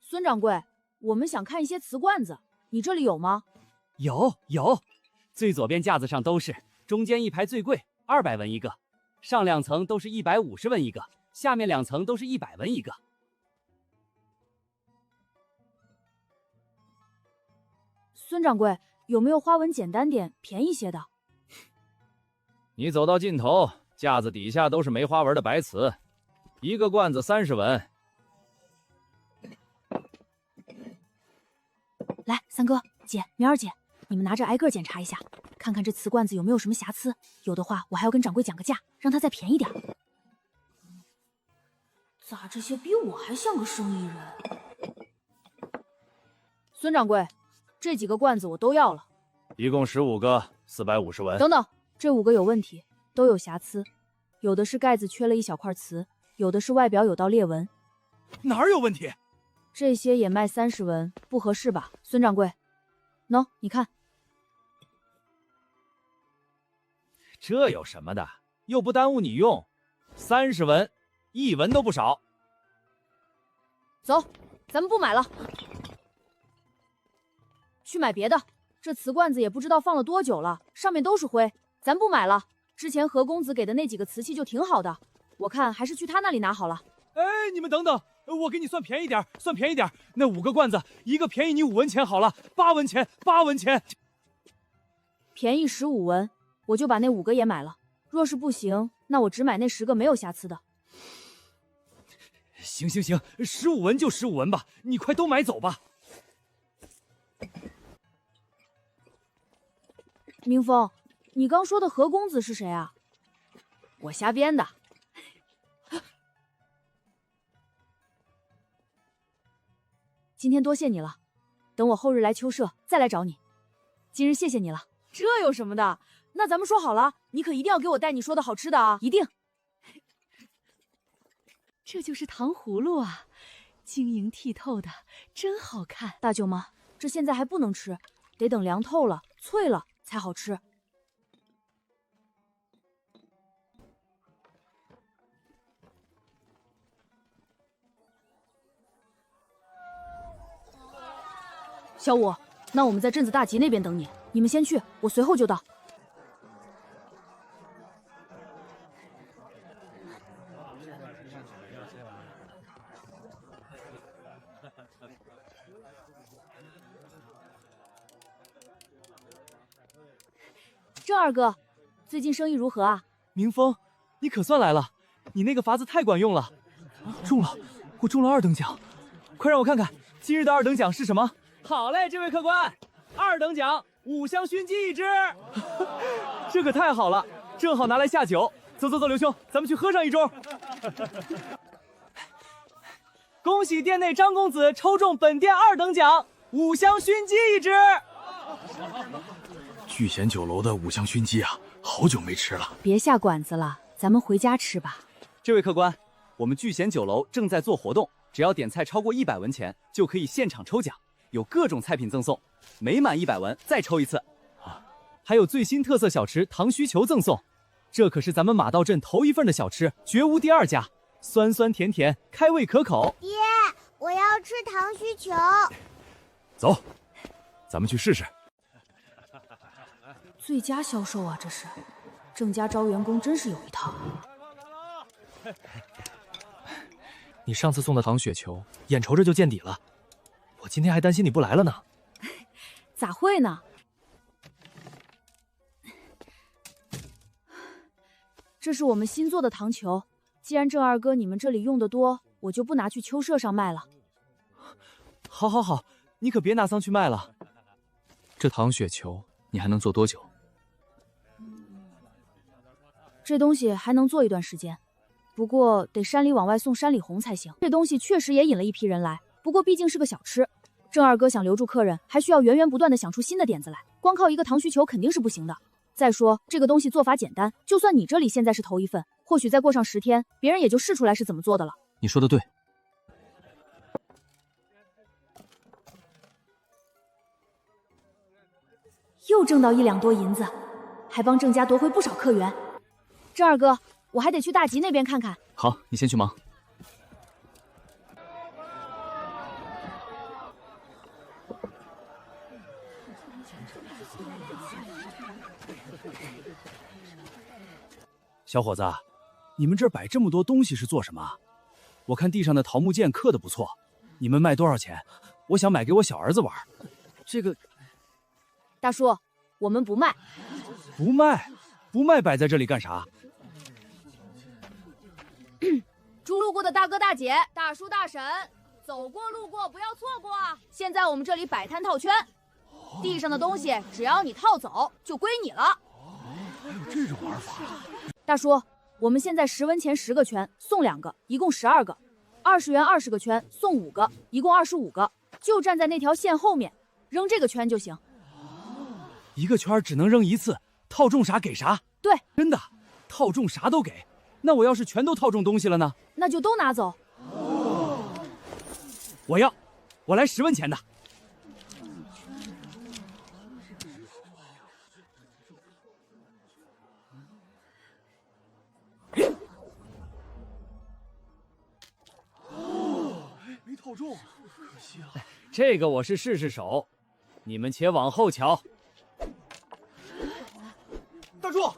孙掌柜，我们想看一些瓷罐子，你这里有吗？有，最左边架子上都是，中间一排最贵，200文一个，上2层都是150文一个，下面2层都是100文一个。孙掌柜，有没有花纹简单点、便宜些的？你走到尽头，架子底下都是没花纹的白瓷，一个罐子30文。来，三哥、姐、苗儿姐，你们拿着挨个检查一下，看看这瓷罐子有没有什么瑕疵，有的话我还要跟掌柜讲个价，让他再便宜点。咋这些比我还像个生意人？孙掌柜，这几个罐子我都要了，一共15个，450文。等等，这5个有问题，都有瑕疵，有的是盖子缺了一小块瓷，有的是外表有道裂纹。哪儿有问题？这些也卖30文，不合适吧，孙掌柜？喏，你看，这有什么的？又不耽误你用，30文，1文都不少。走，咱们不买了。去买别的。这瓷罐子也不知道放了多久了，上面都是灰，咱不买了。之前何公子给的那几个瓷器就挺好的，我看还是去他那里拿好了。哎，你们等等，我给你算便宜点，算便宜点。那5个罐子，一个便宜你5文钱好了，8文钱，8文钱。便宜15文，我就把那5个也买了。若是不行，那我只买那10个没有瑕疵的。行行行，15文就15文吧，你快都买走吧。明峰，你刚说的何公子是谁啊？我瞎编的。今天多谢你了，等我后日来秋社再来找你。今日谢谢你了。这有什么的？那咱们说好了，你可一定要给我带你说的好吃的啊！一定。这就是糖葫芦啊，晶莹剔透的，真好看。大舅妈，这现在还不能吃，得等凉透了、脆了才好吃。小五，那我们在镇子大集那边等你，你们先去，我随后就到。郑二哥，最近生意如何啊？明峰，你可算来了，你那个法子太管用了，中了，我中了2等奖，快让我看看今日的2等奖是什么。好嘞，这位客官，2等奖5香熏鸡1只，这可太好了，正好拿来下酒。走走走，刘兄，咱们去喝上一盅。恭喜店内张公子抽中本店2等奖5香熏鸡1只。聚贤酒楼的5香熏鸡啊，好久没吃了。别下馆子了，咱们回家吃吧。这位客官，我们聚贤酒楼正在做活动，只要点菜超过100文钱，就可以现场抽奖，有各种菜品赠送，每满100文再抽一次。还有最新特色小吃糖须球赠送，这可是咱们马道镇头一份的小吃，绝无第2家，酸酸甜甜，开胃可口。爹，我要吃糖须球。走，咱们去试试。最佳销售啊，这是。郑家招员工真是有一套。你上次送的糖雪球，眼瞅着就见底了，我今天还担心你不来了呢。咋会呢？这是我们新做的糖球，既然郑二哥你们这里用的多，我就不拿去秋社上卖了。好，好，好，你可别拿桑去卖了。这糖雪球你还能做多久？这东西还能做一段时间，不过得山里往外送山里红才行。这东西确实也引了一批人来，不过毕竟是个小吃，郑二哥想留住客人，还需要源源不断的想出新的点子来，光靠一个糖须球肯定是不行的。再说这个东西做法简单，就算你这里现在是头一份，或许再过上10天，别人也就试出来是怎么做的了。你说的对。又挣到1两多银子，还帮郑家夺回不少客源。郑二哥，我还得去大集那边看看。好，你先去忙。小伙子，你们这儿摆这么多东西是做什么？我看地上的桃木剑刻的不错，你们卖多少钱？我想买给我小儿子玩。这个，大叔，我们不卖。不卖？不卖摆在这里干啥？诸路过的大哥大姐、大叔大婶，走过路过不要错过啊！现在我们这里摆摊套圈，地上的东西只要你套走，就归你了。还有这种玩法？大叔，我们现在10文钱10个圈，送2个，一共12个；20元20个圈，送5个，一共25个。就站在那条线后面，扔这个圈就行。一个圈只能扔1次，套中啥给啥。对，真的，套中啥都给。那我要是全都套中东西了呢？那就都拿走。我要，我来10文钱的。没套中，可惜啊。这个我是试试手，你们且往后瞧。大柱，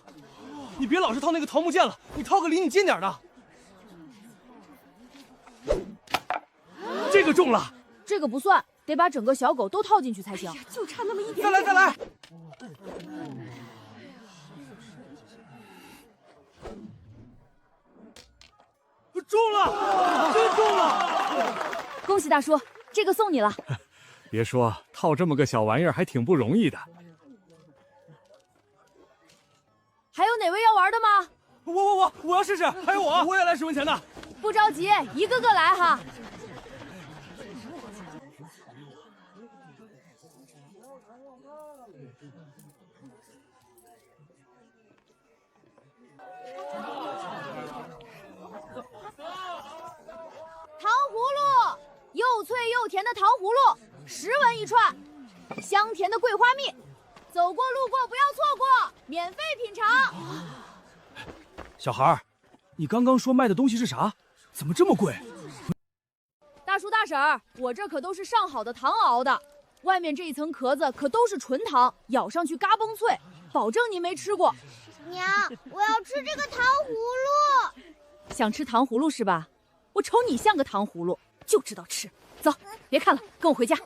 你别老是套那个桃木剑了，你套个离你近点的。这个中了，这个不算，得把整个小狗都套进去才行。就差那么一点。再来，再来！中了，真中了！恭喜大叔，这个送你了。别说，套这么个小玩意儿还挺不容易的。还有哪位要玩的吗？我要试试。还有我也来10文钱的。不着急，一个个来哈。糖葫芦，又脆又甜的糖葫芦，10文一串，香甜的桂花蜜，走过路过不要错过，免费品尝。小孩儿，你刚刚说卖的东西是啥？怎么这么贵？大叔大婶儿，我这可都是上好的糖熬的，外面这一层壳子可都是纯糖，咬上去嘎嘣脆，保证您没吃过。娘，我要吃这个糖葫芦。想吃糖葫芦是吧？我瞅你像个糖葫芦，就知道吃。走，别看了，跟我回家。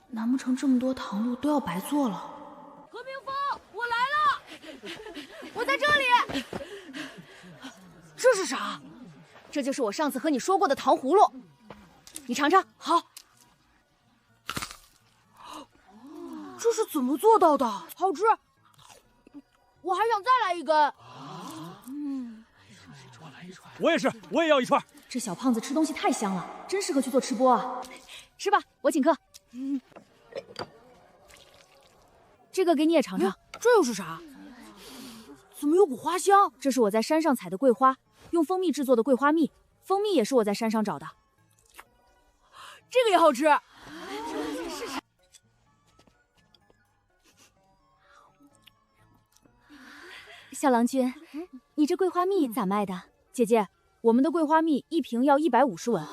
难不成这么多糖路都要白做了？和平风，我来了，我在这里。这是啥？这就是我上次和你说过的糖葫芦，你尝尝。好。这是怎么做到的？好吃，我还想再来一根。我也是，我也要一串。这小胖子吃东西太香了，真适合去做吃播啊！吃吧，我请客。这个给你也尝尝。这又是啥？怎么有股花香？这是我在山上采的桂花，用蜂蜜制作的桂花蜜。蜂蜜也是我在山上找的。这个也好吃。小郎君，你这桂花蜜咋卖的？姐姐，我们的桂花蜜一瓶要150文。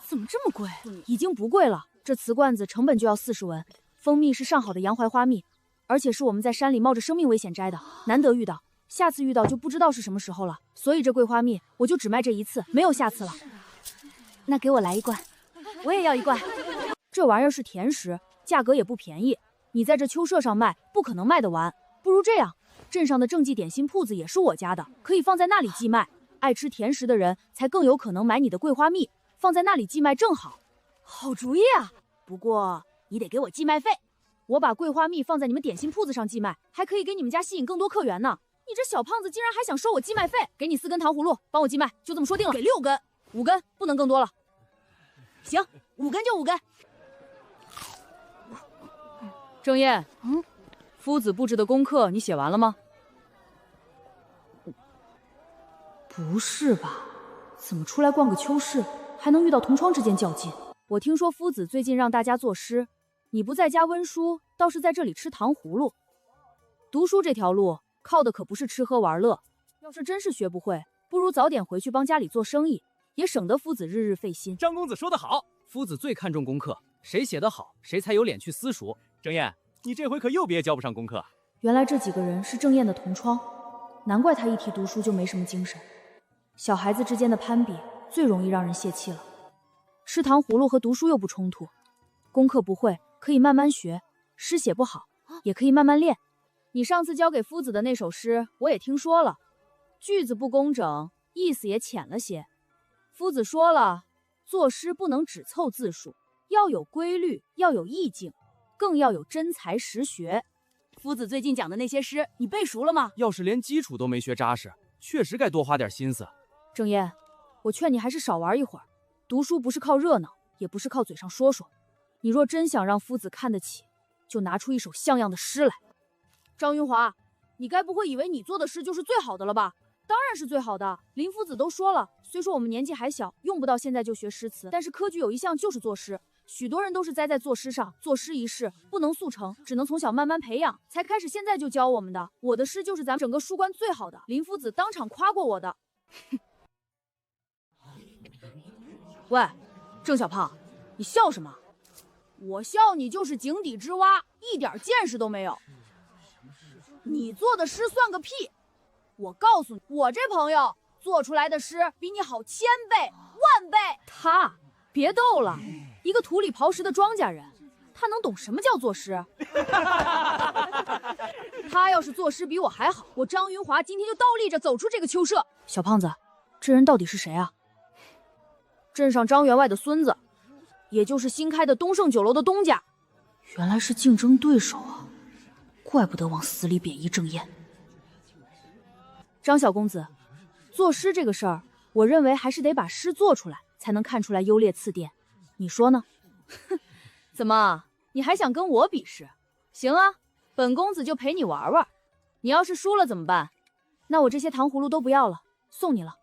怎么这么贵？已经不贵了，这瓷罐子成本就要40文。蜂蜜是上好的洋槐花蜜，而且是我们在山里冒着生命危险摘的，难得遇到，下次遇到就不知道是什么时候了。所以这桂花蜜我就只卖这一次，没有下次了。那给我来一罐，我也要一罐。这玩意儿是甜食，价格也不便宜，你在这秋社上卖，不可能卖得完。不如这样。镇上的正记点心铺子也是我家的，可以放在那里寄卖。爱吃甜食的人才更有可能买你的桂花蜜，放在那里寄卖正好。好主意啊！不过你得给我寄卖费。我把桂花蜜放在你们点心铺子上寄卖，还可以给你们家吸引更多客源呢。你这小胖子竟然还想收我寄卖费！给你4根糖葫芦，帮我寄卖，就这么说定了。给6根，5根不能更多了。行，5根就5根。郑燕，夫子布置的功课你写完了吗？不是吧？怎么出来逛个秋市，还能遇到同窗之间较劲？我听说夫子最近让大家作诗，你不在家温书，倒是在这里吃糖葫芦。读书这条路靠的可不是吃喝玩乐，要是真是学不会，不如早点回去帮家里做生意，也省得夫子日日费心。张公子说得好，夫子最看重功课，谁写得好，谁才有脸去私塾。郑燕，你这回可又别交不上功课。原来这几个人是郑燕的同窗，难怪他一提读书就没什么精神。小孩子之间的攀比最容易让人泄气了。吃糖葫芦和读书又不冲突，功课不会可以慢慢学，诗写不好也可以慢慢练。你上次交给夫子的那首诗我也听说了，句子不工整，意思也浅了些。夫子说了，作诗不能只凑字数，要有规律，要有意境，更要有真才实学。夫子最近讲的那些诗，你背熟了吗？要是连基础都没学扎实，确实该多花点心思。郑燕，我劝你还是少玩一会儿。读书不是靠热闹，也不是靠嘴上说说。你若真想让夫子看得起，就拿出一首像样的诗来。张云华，你该不会以为你做的诗就是最好的了吧？当然是最好的。林夫子都说了，虽说我们年纪还小，用不到现在就学诗词，但是科举有一项就是作诗。许多人都是栽在作诗上，作诗一事不能速成，只能从小慢慢培养，才开始现在就教我们的。我的诗就是咱们整个书馆最好的，林夫子当场夸过我的。喂，郑小胖，你笑什么？我笑你就是井底之蛙，一点见识都没有。你做的诗算个屁！我告诉你，我这朋友做出来的诗比你好1000倍、10000倍。他，别逗了，一个土里刨食的庄稼人，他能懂什么叫作诗？他要是作诗比我还好，我张云华今天就倒立着走出这个秋社。小胖子，这人到底是谁啊？镇上张员外的孙子，也就是新开的东盛酒楼的东家。原来是竞争对手啊，怪不得往死里贬义郑燕。张小公子，作诗这个事儿，我认为还是得把诗做出来，才能看出来优劣次第。你说呢？怎么，你还想跟我比试？行啊，本公子就陪你玩玩。你要是输了怎么办？那我这些糖葫芦都不要了，送你了。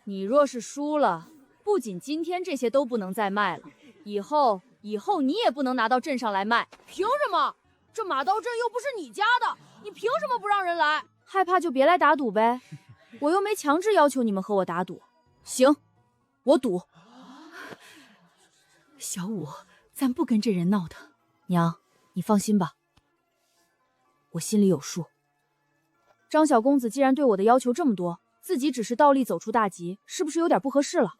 你若是输了，不仅今天这些都不能再卖了，以后你也不能拿到镇上来卖。凭什么？这马刀镇又不是你家的，你凭什么不让人来？害怕就别来打赌呗，我又没强制要求你们和我打赌。行，我赌。小五，咱不跟这人闹腾。娘，你放心吧，我心里有数。张小公子既然对我的要求这么多，自己只是倒立走出大吉，是不是有点不合适了？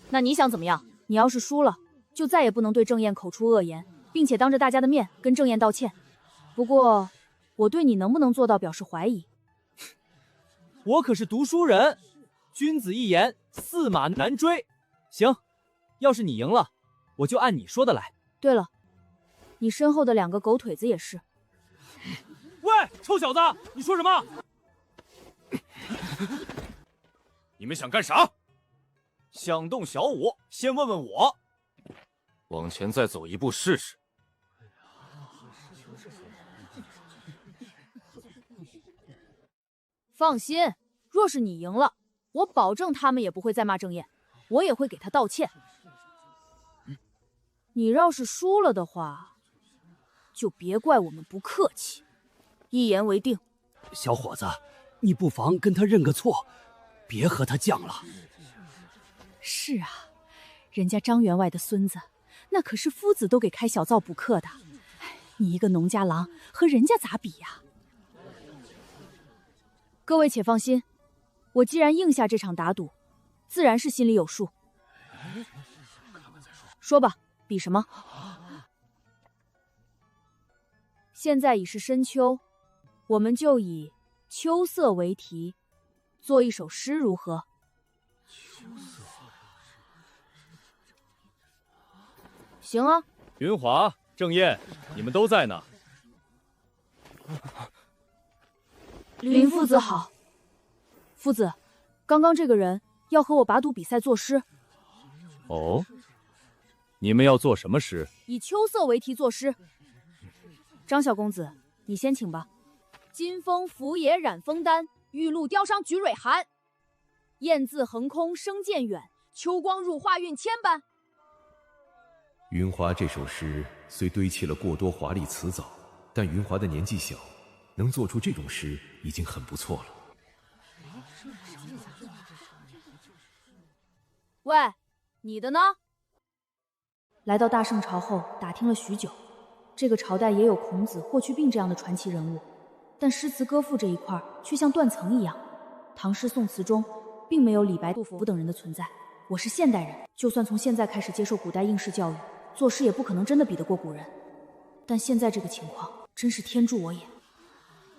那你想怎么样？你要是输了，就再也不能对郑燕口出恶言，并且当着大家的面跟郑燕道歉。不过，我对你能不能做到表示怀疑。我可是读书人，君子一言，驷马难追。行，要是你赢了，我就按你说的来。对了，你身后的2个狗腿子也是。喂，臭小子，你说什么？你们想干啥？想动小五，先问问我。往前再走一步试试。放心，若是你赢了，我保证他们也不会再骂郑燕，我也会给他道歉。你要是输了的话，就别怪我们不客气。一言为定。小伙子，你不妨跟他认个错，别和他犟了。是啊，人家张员外的孙子，那可是夫子都给开小灶补课的。你一个农家郎，和人家咋比呀？各位且放心，我既然应下这场打赌，自然是心里有数。说吧，比什么？现在已是深秋，我们就以秋色为题，做一首诗如何？行啊。云华、郑燕，你们都在呢。林夫子好。夫子，刚刚这个人要和我把赌比赛作诗。哦，你们要做什么诗？以秋色为题作诗。张小公子，你先请吧。金风拂野染枫丹，玉露雕觞举蕊寒。雁自横空生渐远，秋光入画韵千般。云华这首诗虽堆砌了过多华丽辞藻，但云华的年纪小，能做出这种诗已经很不错了。喂，你的呢？来到大盛朝后，打听了许久，这个朝代也有孔子、霍去病这样的传奇人物，但诗词歌赋这一块却像断层一样，唐诗宋词中并没有李白、杜甫等人的存在。我是现代人，就算从现在开始接受古代应试教育，作诗也不可能真的比得过古人。但现在这个情况，真是天助我也。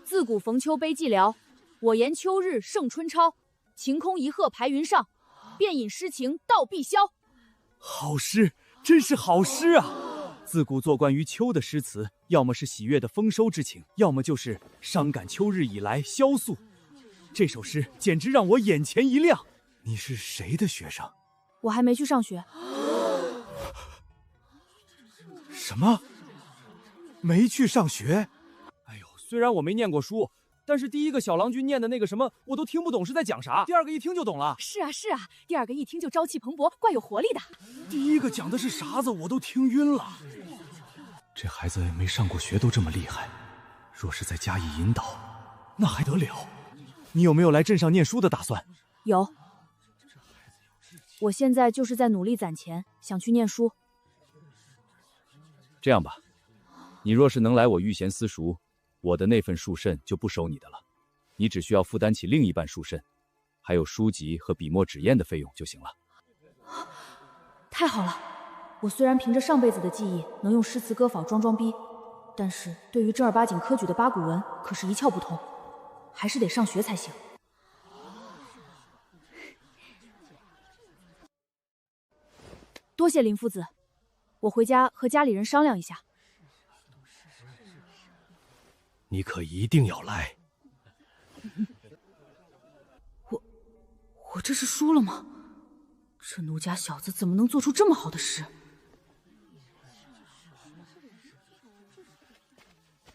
自古逢秋悲寂寥，我言秋日胜春朝。晴空一鹤排云上，便引诗情到碧霄。好诗，真是好诗啊！自古做关于秋的诗词，要么是喜悦的丰收之情，要么就是伤感秋日以来萧肃。这首诗简直让我眼前一亮。你是谁的学生？我还没去上学。什么？没去上学？哎呦，虽然我没念过书，但是第一个小郎君念的那个什么，我都听不懂是在讲啥。第二个一听就懂了。是啊是啊，第二个一听就朝气蓬勃，怪有活力的。第一个讲的是啥子，我都听晕了。这孩子没上过学都这么厉害，若是再加以引导，那还得了？你有没有来镇上念书的打算？有。我现在就是在努力攒钱，想去念书。这样吧，你若是能来我御贤私塾，我的那份书肾就不收你的了，你只需要负担起另一半书肾，还有书籍和笔墨纸砚的费用就行了。太好了！我虽然凭着上辈子的记忆能用诗词歌坊装逼，但是对于正儿八经科举的八股文可是一窍不通，还是得上学才行。多谢林夫子，我回家和家里人商量一下。你可一定要来。我这是输了吗？这奴家小子怎么能做出这么好的诗？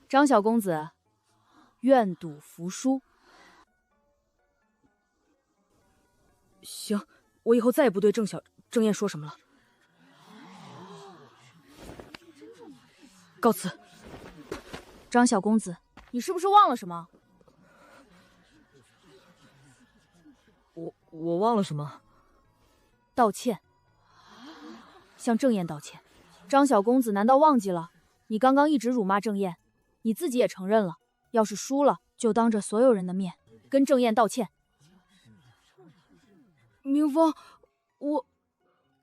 张小公子，愿赌服输。行，我以后再也不对郑燕说什么了。告辞。张小公子，你是不是忘了什么？我忘了什么？道歉，向郑燕道歉。张小公子难道忘记了？你刚刚一直辱骂郑燕，你自己也承认了。要是输了，就当着所有人的面跟郑燕道歉。明风，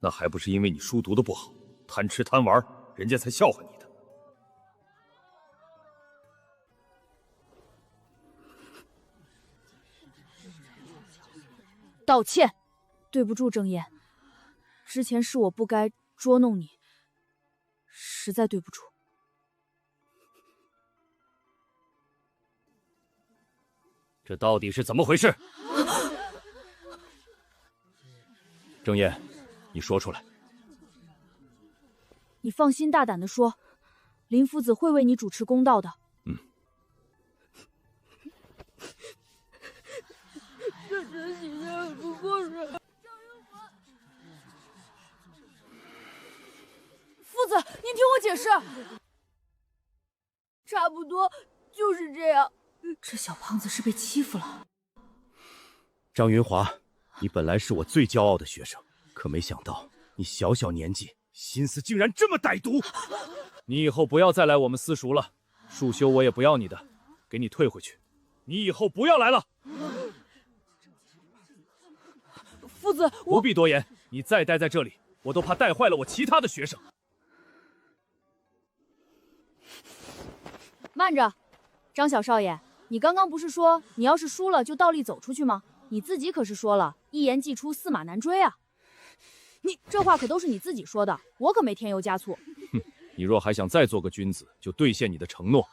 那还不是因为你书读的不好，贪吃贪玩，人家才笑话你的。道歉，对不住郑燕，之前是我不该捉弄你，实在对不住。这到底是怎么回事？郑燕，你说出来。你放心大胆地说，林夫子会为你主持公道的。这只喜鹊不过是夫子，您听我解释。差不多就是这样。这小胖子是被欺负了。张云华，你本来是我最骄傲的学生，可没想到你小小年纪，心思竟然这么歹毒。你以后不要再来我们私塾了，束修我也不要你的，给你退回去。你以后不要来了。夫子，不必多言，你再待在这里，我都怕带坏了我其他的学生。慢着，张小少爷，你刚刚不是说你要是输了就倒立走出去吗？你自己可是说了一言既出驷马难追啊！你这话可都是你自己说的，我可没添油加醋。哼，你若还想再做个君子，就兑现你的承诺。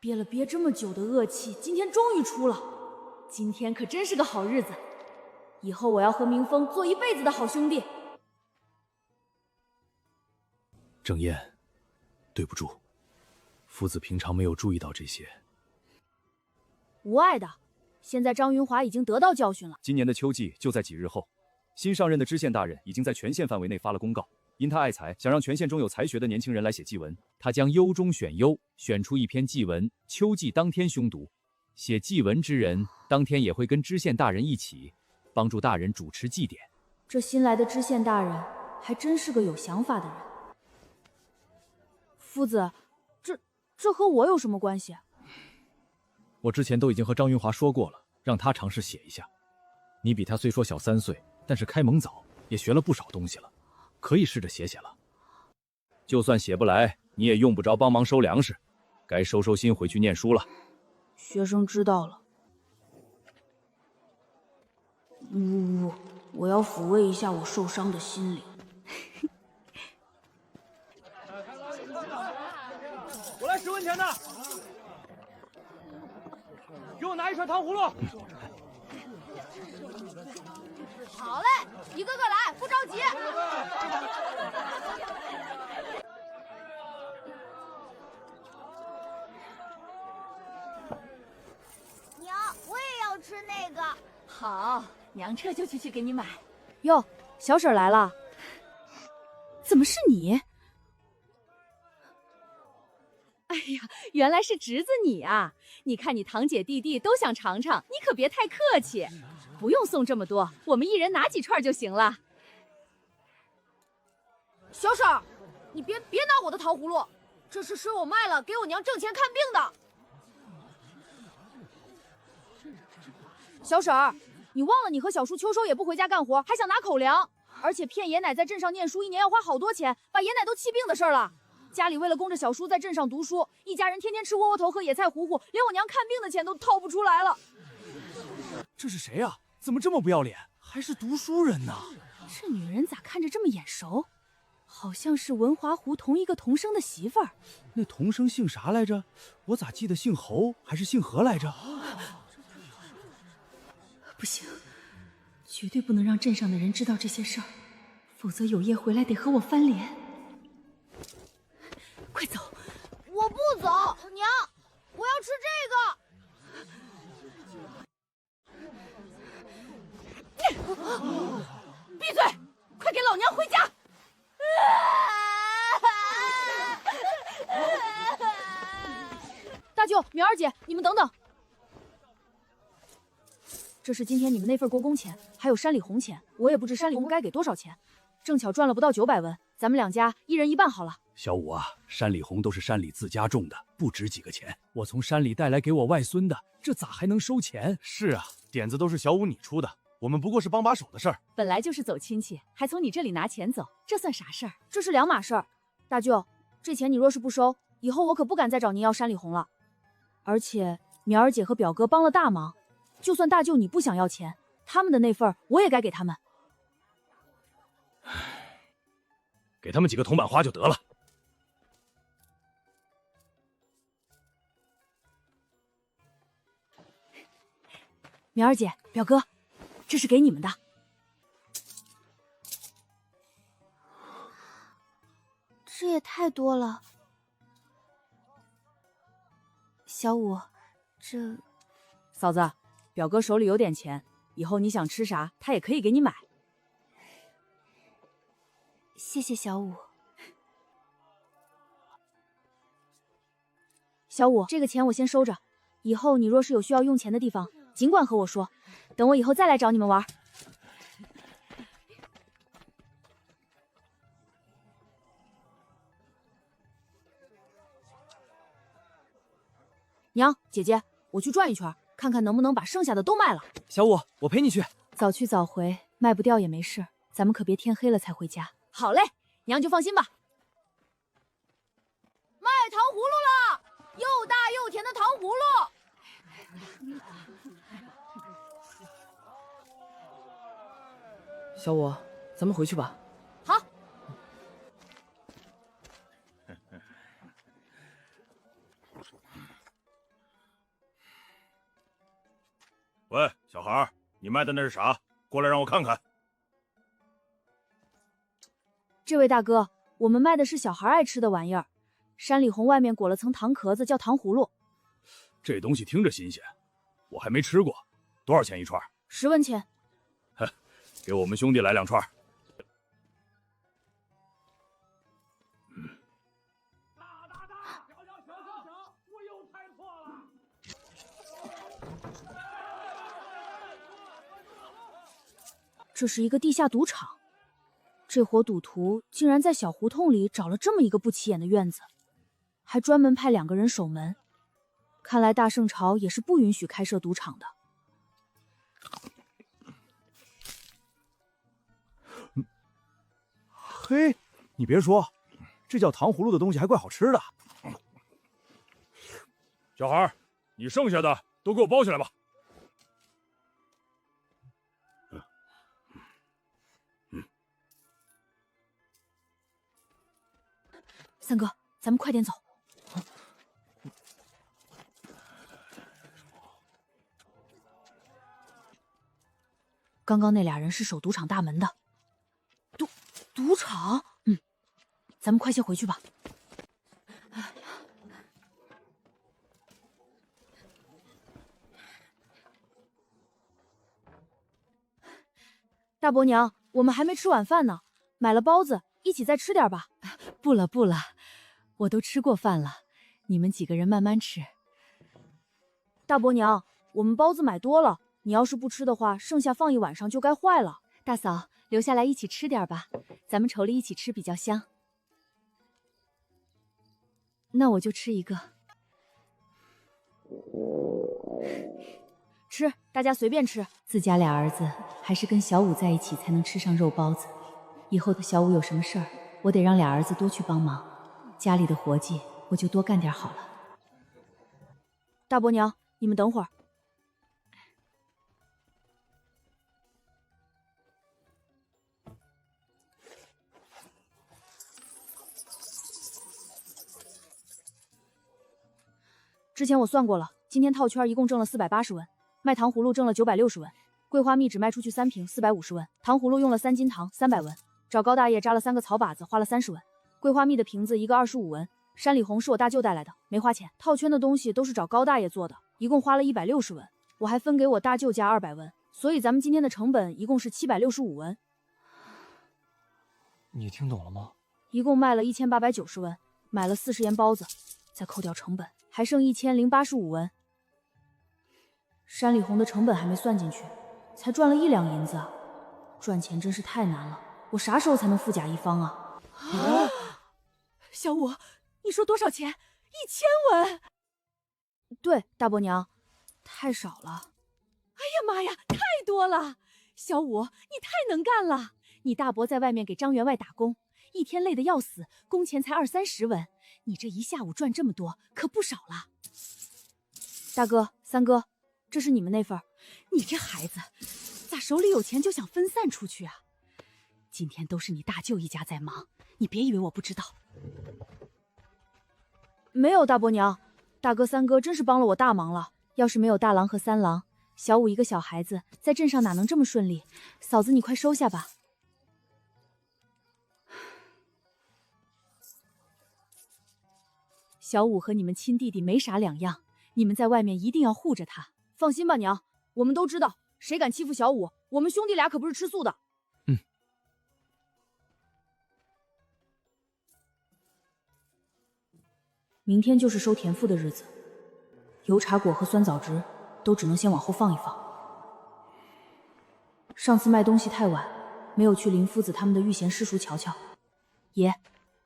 憋了憋这么久的恶气，今天终于出了。今天可真是个好日子，以后我要和明峰做一辈子的好兄弟。郑燕，对不住，夫子平常没有注意到这些。无碍的，现在张云华已经得到教训了。今年的秋季就在几日后，新上任的知县大人已经在全县范围内发了公告，因他爱才，想让全县中有才学的年轻人来写祭文，他将优中选优，选出一篇祭文，秋季当天宣读。写祭文之人当天也会跟知县大人一起，帮助大人主持祭典。这新来的知县大人还真是个有想法的人。夫子，这和我有什么关系？我之前都已经和张云华说过了，让他尝试写一下。你比他虽说小3岁，但是开蒙早，也学了不少东西了，可以试着写写了。就算写不来，你也用不着帮忙收粮食，该收收心回去念书了。学生知道了。我要抚慰一下我受伤的心灵。我来10文钱的，给我拿一串糖葫芦。好嘞，一个个来，不着急。娘，我也那个。好，娘这就去给你买。哟，小婶来了，怎么是你？哎呀，原来是侄子你啊！你看你堂姐弟弟都想尝尝，你可别太客气，不用送这么多，我们一人拿几串就行了。小婶儿，你别拿我的糖葫芦，这是师我卖了给我娘挣钱看病的。小婶儿，你忘了你和小叔秋收也不回家干活，还想拿口粮，而且骗爷奶在镇上念书，一年要花好多钱，把爷奶都气病的事儿了。家里为了供着小叔在镇上读书，一家人天天吃窝窝头和野菜糊糊，连我娘看病的钱都掏不出来了。这是谁啊？怎么这么不要脸？还是读书人呢？这女人咋看着这么眼熟？好像是文华湖同一个童生的媳妇儿。那童生姓啥来着？我咋记得姓侯还是姓何来着？不行，绝对不能让镇上的人知道这些事儿，否则有夜回来得和我翻脸。快走！我不走，娘，我要吃这个。闭嘴！快给老娘回家！大舅、苗儿姐，你们等等，这是今天你们那份国工钱，还有山里红钱，我也不知山里红该给多少钱，正巧赚了不到900文，咱们两家一人一半好了。小五啊，山里红都是山里自家种的，不值几个钱。我从山里带来给我外孙的，这咋还能收钱？是啊，点子都是小五你出的，我们不过是帮把手的事儿。本来就是走亲戚，还从你这里拿钱走，这算啥事儿？这是两码事儿。大舅，这钱你若是不收，以后我可不敢再找您要山里红了。而且苗儿姐和表哥帮了大忙，就算大舅你不想要钱，他们的那份我也该给他们。给他们几个铜板花就得了。苗儿姐、表哥，这是给你们的。这也太多了。小五，这……嫂子，表哥手里有点钱，以后你想吃啥，他也可以给你买。谢谢小五。小五，这个钱我先收着，以后你若是有需要用钱的地方，尽管和我说，等我以后再来找你们玩。娘，姐姐，我去转一圈，看看能不能把剩下的都卖了。小五，我陪你去。早去早回，卖不掉也没事，咱们可别天黑了才回家。好嘞，娘就放心吧。卖糖葫芦了，又大又甜的糖葫芦。小五，咱们回去吧。好。喂，小孩，你卖的那是啥？过来让我看看。这位大哥，我们卖的是小孩爱吃的玩意儿，山里红外面裹了层糖壳子，叫糖葫芦。这东西听着新鲜，我还没吃过，多少钱一串？10文钱。哼，给我们兄弟来2串。这是一个地下赌场，这伙赌徒竟然在小胡同里找了这么一个不起眼的院子，还专门派2个人守门。看来大圣朝也是不允许开设赌场的。嘿，你别说，这叫糖葫芦的东西还怪好吃的。小孩，你剩下的都给我包起来吧。三哥，咱们快点走。刚刚那俩人是守赌场大门的。赌场？咱们快些回去吧。大伯娘，我们还没吃晚饭呢，买了包子，一起再吃点吧。不了不了，我都吃过饭了，你们几个人慢慢吃。大伯娘，我们包子买多了，你要是不吃的话，剩下放一晚上就该坏了。大嫂，留下来一起吃点吧，咱们稠了一起吃比较香。那我就吃一个。吃，大家随便吃。自家俩儿子还是跟小五在一起才能吃上肉包子。以后的小五有什么事儿，我得让俩儿子多去帮忙，家里的活计我就多干点好了。大伯娘，你们等会儿。之前我算过了，今天套圈一共挣了480文，卖糖葫芦挣了960文，桂花蜜只卖出去3瓶450文，糖葫芦用了3斤糖300文，找高大爷扎了3个草把子花了30文，桂花蜜的瓶子一个25文，山里红是我大舅带来的，没花钱。套圈的东西都是找高大爷做的，一共花了160文，我还分给我大舅家200文，所以咱们今天的成本一共是765文。你听懂了吗？一共卖了1890文，买了40盐包子，再扣掉成本，还剩1085文。山里红的成本还没算进去，才赚了1两银子，赚钱真是太难了。我啥时候才能富甲一方啊？小五，你说多少钱？1000文？对，大伯娘，太少了。哎呀妈呀，太多了！小五，你太能干了。你大伯在外面给张员外打工，一天累得要死，工钱才20-30文。你这一下午赚这么多，可不少了。大哥、三哥，这是你们那份儿。你这孩子，咋手里有钱就想分散出去啊？今天都是你大舅一家在忙，你别以为我不知道。没有，大伯娘，大哥、三哥真是帮了我大忙了。要是没有大郎和三郎，小五一个小孩子在镇上哪能这么顺利？嫂子，你快收下吧。小五和你们亲弟弟没啥两样，你们在外面一定要护着他。放心吧，娘，我们都知道，谁敢欺负小五，我们兄弟俩可不是吃素的。明天就是收田赋的日子，油茶果和酸枣汁都只能先往后放一放。上次卖东西太晚，没有去林夫子他们的御贤师叔瞧瞧。爷，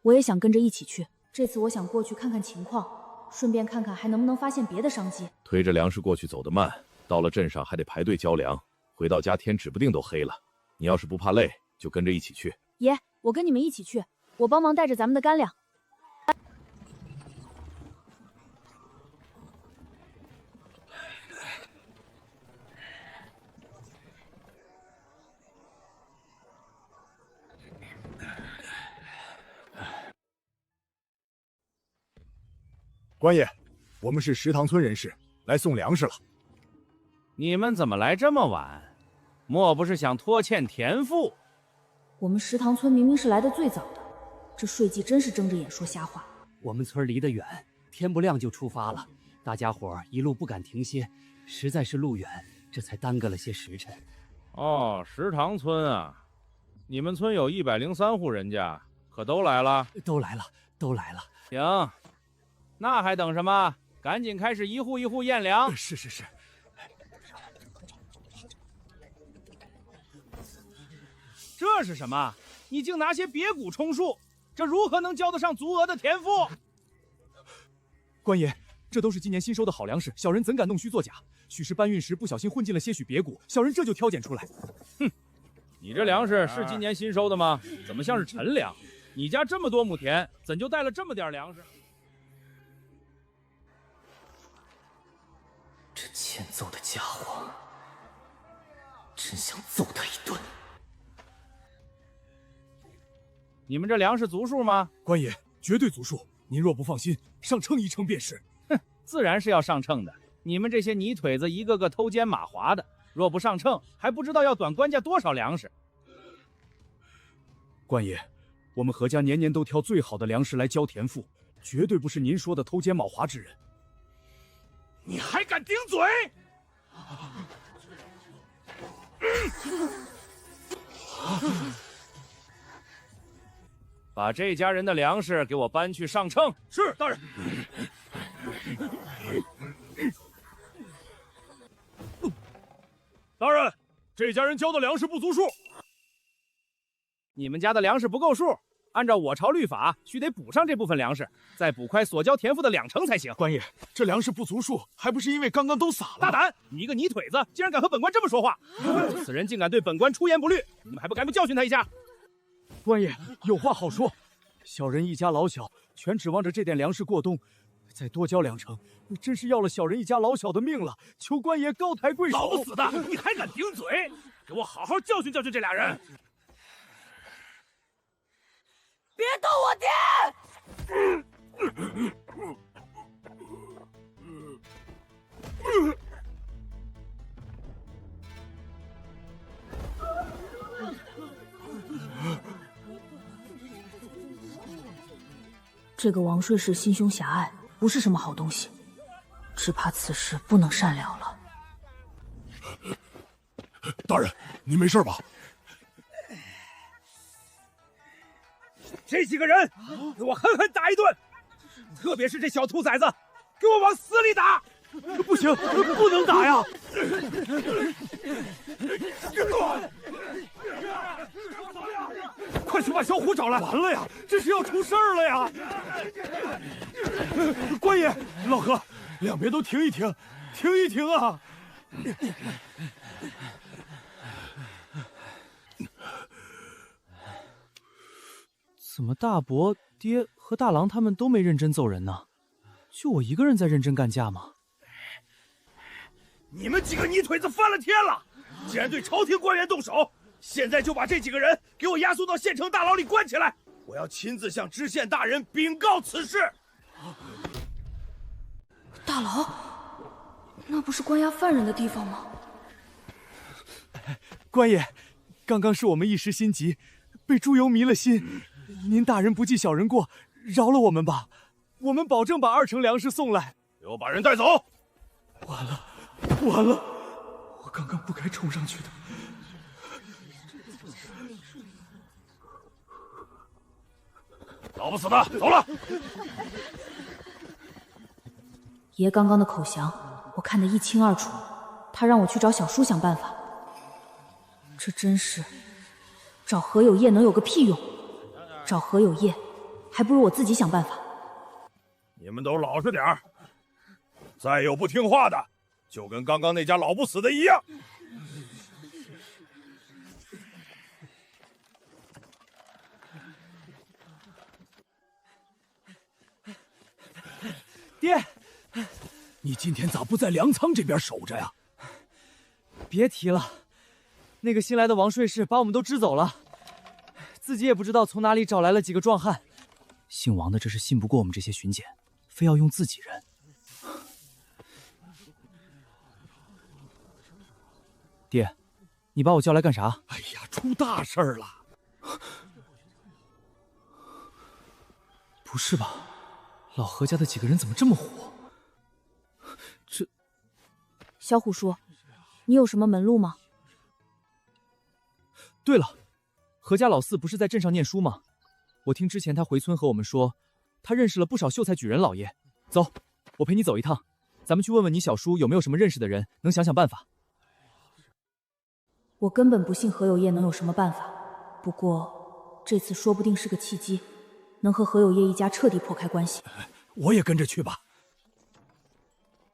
我也想跟着一起去。这次我想过去看看情况，顺便看看还能不能发现别的商机。推着粮食过去走得慢，到了镇上还得排队交粮，回到家天指不定都黑了。你要是不怕累，就跟着一起去。爷，我跟你们一起去，我帮忙带着咱们的干粮。官爷，我们是石塘村人士，来送粮食了。你们怎么来这么晚？莫不是想拖欠田赋？我们石塘村明明是来的最早的，这税计真是睁着眼说瞎话。我们村离得远，天不亮就出发了，大家伙一路不敢停歇，实在是路远，这才耽搁了些时辰。哦，石塘村啊，你们村有103户人家，可都来了？都来了，都来了。行。那还等什么？赶紧开始一户一户验粮。是是是。这是什么？你竟拿些别谷充数，这如何能交得上足额的田赋？官爷，这都是今年新收的好粮食，小人怎敢弄虚作假？许是搬运时不小心混进了些许别谷，小人这就挑拣出来。哼，你这粮食是今年新收的吗？怎么像是陈粮？你家这么多亩田，怎就带了这么点粮食？这欠揍的家伙，真想揍他一顿。你们这粮食足数吗？官爷，绝对足数。您若不放心，上称一称便是。哼，自然是要上称的。你们这些泥腿子，一个个偷奸马滑的，若不上秤，还不知道要短官家多少粮食。官爷，我们何家年年都挑最好的粮食来交田赋，绝对不是您说的偷奸冒滑之人。你还敢顶嘴！把这家人的粮食给我搬去上秤。是，大人。大人，这家人交的粮食不足数。你们家的粮食不够数，按照我朝律法，须得补上这部分粮食，再补快所交田赋的2成才行。官爷，这粮食不足数，还不是因为刚刚都撒了？大胆！你一个泥腿子，竟然敢和本官这么说话！此人竟敢对本官出言不虑，你们还不赶紧教训他一下？官爷有话好说，小人一家老小全指望着这点粮食过冬，再多交2成，真是要了小人一家老小的命了！求官爷高抬贵手！老不死的，你还敢顶嘴？给我好好教训教训这俩人！别动我爹！这个王税士心胸狭隘，不是什么好东西，只怕此事不能善了了。大人，你没事吧？这几个人，给我狠狠打一顿！特别是这小兔崽子，给我往死里打！不行，不能打呀！快去把小虎找来！完了呀，这是要出事儿了呀！官爷，老何，两边都停一停，停一停啊！怎么大伯、爹和大郎他们都没认真揍人呢？就我一个人在认真干架吗？你们几个泥腿子翻了天了！竟然对朝廷官员动手！现在就把这几个人给我押送到县城大牢里关起来！我要亲自向知县大人禀告此事。大牢，那不是关押犯人的地方吗？官爷，刚刚是我们一时心急，被猪油迷了心。您大人不计小人过，饶了我们吧！我们保证把2成粮食送来。给我把人带走！完了，完了！我刚刚不该冲上去的。老不死的，走了！爷刚刚的口降，我看得一清二楚。他让我去找小叔想办法，这真是找何有业能有个屁用！找何有业，还不如我自己想办法。你们都老实点儿，再有不听话的，就跟刚刚那家老不死的一样。爹，你今天咋不在粮仓这边守着呀？别提了，那个新来的王税士把我们都支走了，自己也不知道从哪里找来了几个壮汉。姓王的这是信不过我们这些巡检，非要用自己人。爹，你把我叫来干啥？哎呀，出大事儿了！不是吧？老何家的几个人怎么这么火？这……小虎叔，你有什么门路吗？对了，何家老四不是在镇上念书吗？我听之前他回村和我们说，他认识了不少秀才举人老爷。走，我陪你走一趟，咱们去问问你小叔有没有什么认识的人，能想想办法。我根本不信何有业能有什么办法，不过这次说不定是个契机，能和何有业一家彻底破开关系。我也跟着去吧。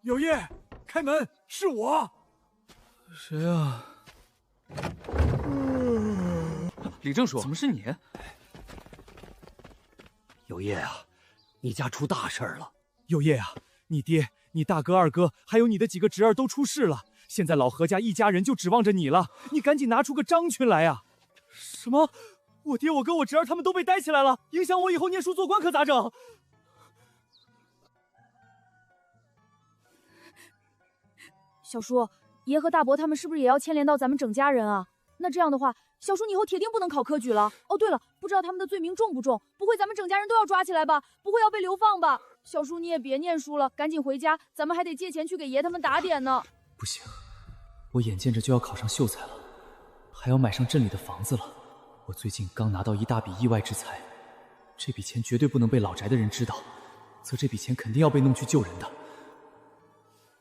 有业，开门，是我。谁啊？李正叔，怎么是你？有业啊，你家出大事了。有业啊，你爹、你大哥、二哥，还有你的几个侄儿都出事了。现在老何家一家人就指望着你了，你赶紧拿出个张群来呀！什么？我爹、我哥、我侄儿他们都被逮起来了，影响我以后念书做官可咋整？小叔，爷和大伯他们是不是也要牵连到咱们整家人啊？那这样的话，小叔你以后铁定不能考科举了。哦，对了，不知道他们的罪名重不重？不会咱们整家人都要抓起来吧？不会要被流放吧？小叔你也别念书了，赶紧回家，咱们还得借钱去给爷他们打点呢。不行，我眼见着就要考上秀才了，还要买上镇里的房子了。我最近刚拿到一大笔意外之财，这笔钱绝对不能被老宅的人知道，则这笔钱肯定要被弄去救人的。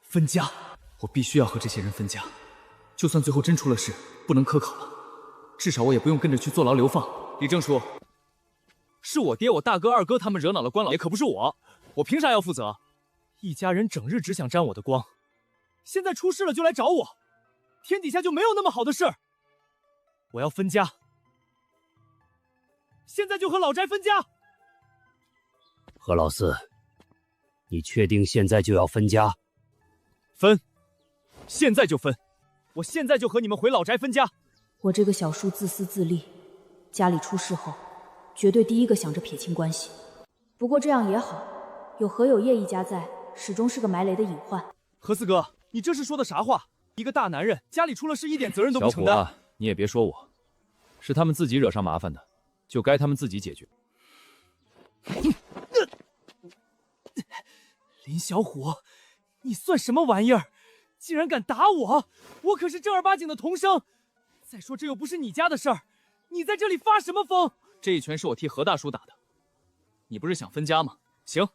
分家，我必须要和这些人分家，就算最后真出了事，不能科考了，至少我也不用跟着去坐牢流放。李正叔，是我爹、我大哥、二哥他们惹恼了关老爷，可不是我，我凭啥要负责？一家人整日只想沾我的光，现在出事了就来找我，天底下就没有那么好的事儿。我要分家，现在就和老宅分家。何老四，你确定现在就要分家？分，现在就分，我现在就和你们回老宅分家。我这个小叔自私自利，家里出事后，绝对第一个想着撇清关系。不过这样也好，有何有业一家在，始终是个埋雷的隐患。何四哥，你这是说的啥话？一个大男人，家里出了事一点责任都不承担。小虎啊，你也别说我，是他们自己惹上麻烦的，就该他们自己解决。林小虎，你算什么玩意儿？竟然敢打我！我可是正儿八经的童生。再说这又不是你家的事儿，你在这里发什么疯？这一拳是我替何大叔打的。你不是想分家吗？行，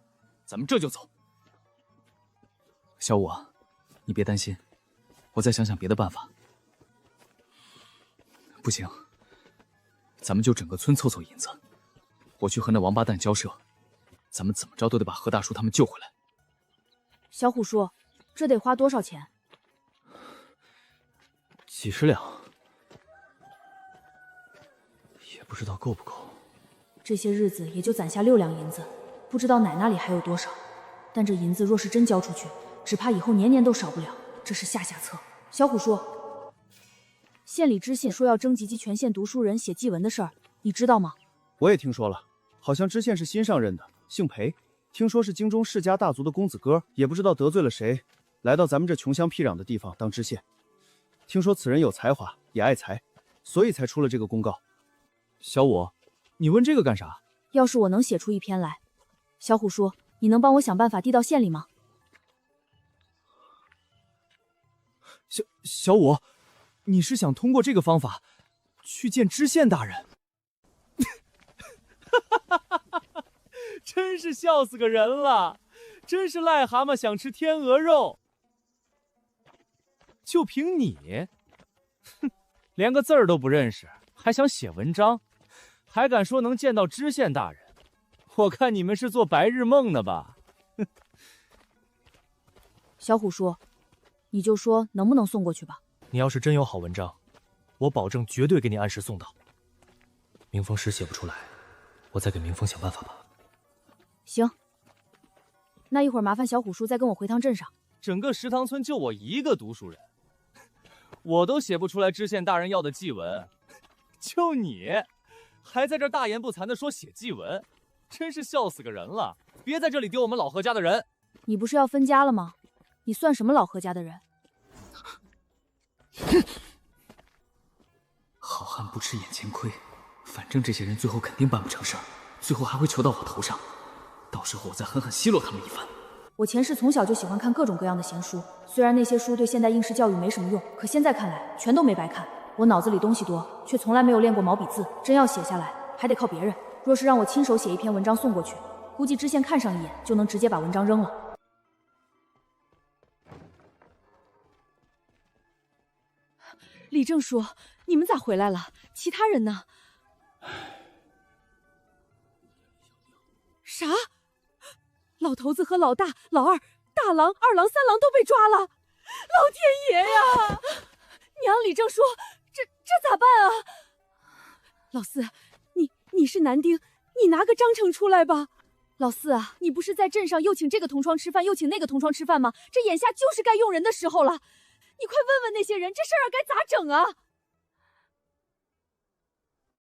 咱们这就走。小五啊，你别担心，我再想想别的办法。不行，咱们就整个村凑凑银子，我去和那王八蛋交涉，咱们怎么着都得把何大叔他们救回来。小虎叔，这得花多少钱？几十两，也不知道够不够。这些日子也就攒下6两银子，不知道奶那里还有多少。但这银子若是真交出去，只怕以后年年都少不了，这是下下策。小虎叔，县里知县说要征集全县读书人写祭文的事儿，你知道吗？我也听说了，好像知县是新上任的，姓裴，听说是京中世家大族的公子哥，也不知道得罪了谁，来到咱们这穷乡僻壤的地方当知县。听说此人有才华，也爱财，所以才出了这个公告。小五，你问这个干啥？要是我能写出一篇来，小虎叔，你能帮我想办法递到县里吗？小五，你是想通过这个方法去见知县大人？真是笑死个人了，真是癞蛤蟆想吃天鹅肉。就凭你，哼，连个字儿都不认识，还想写文章，还敢说能见到知县大人？我看你们是做白日梦呢吧？小虎叔，你就说能不能送过去吧。你要是真有好文章，我保证绝对给你按时送到。明风石写不出来，我再给明风想办法吧。行，那一会儿麻烦小虎叔再跟我回趟镇上。整个石塘村就我一个读书人，我都写不出来知县大人要的祭文，就你还在这大言不惭的说写祭文，真是笑死个人了！别在这里丢我们老何家的人。你不是要分家了吗？你算什么老何家的人？好汉不吃眼前亏，反正这些人最后肯定办不成事儿，最后还会求到我头上，到时候我再狠狠奚落他们一番。我前世从小就喜欢看各种各样的闲书，虽然那些书对现代应试教育没什么用，可现在看来全都没白看。我脑子里东西多，却从来没有练过毛笔字，真要写下来还得靠别人。若是让我亲手写一篇文章送过去，估计知县看上一眼就能直接把文章扔了。李正叔，你们咋回来了？其他人呢？啥？老头子和老大、老二、大郎、二郎、三郎都被抓了！老天爷呀！娘，李正叔，这咋办啊？老四，你是男丁，你拿个章程出来吧。老四啊，你不是在镇上又请这个同窗吃饭，又请那个同窗吃饭吗？这眼下就是该用人的时候了。你快问问那些人，这事儿该咋整啊？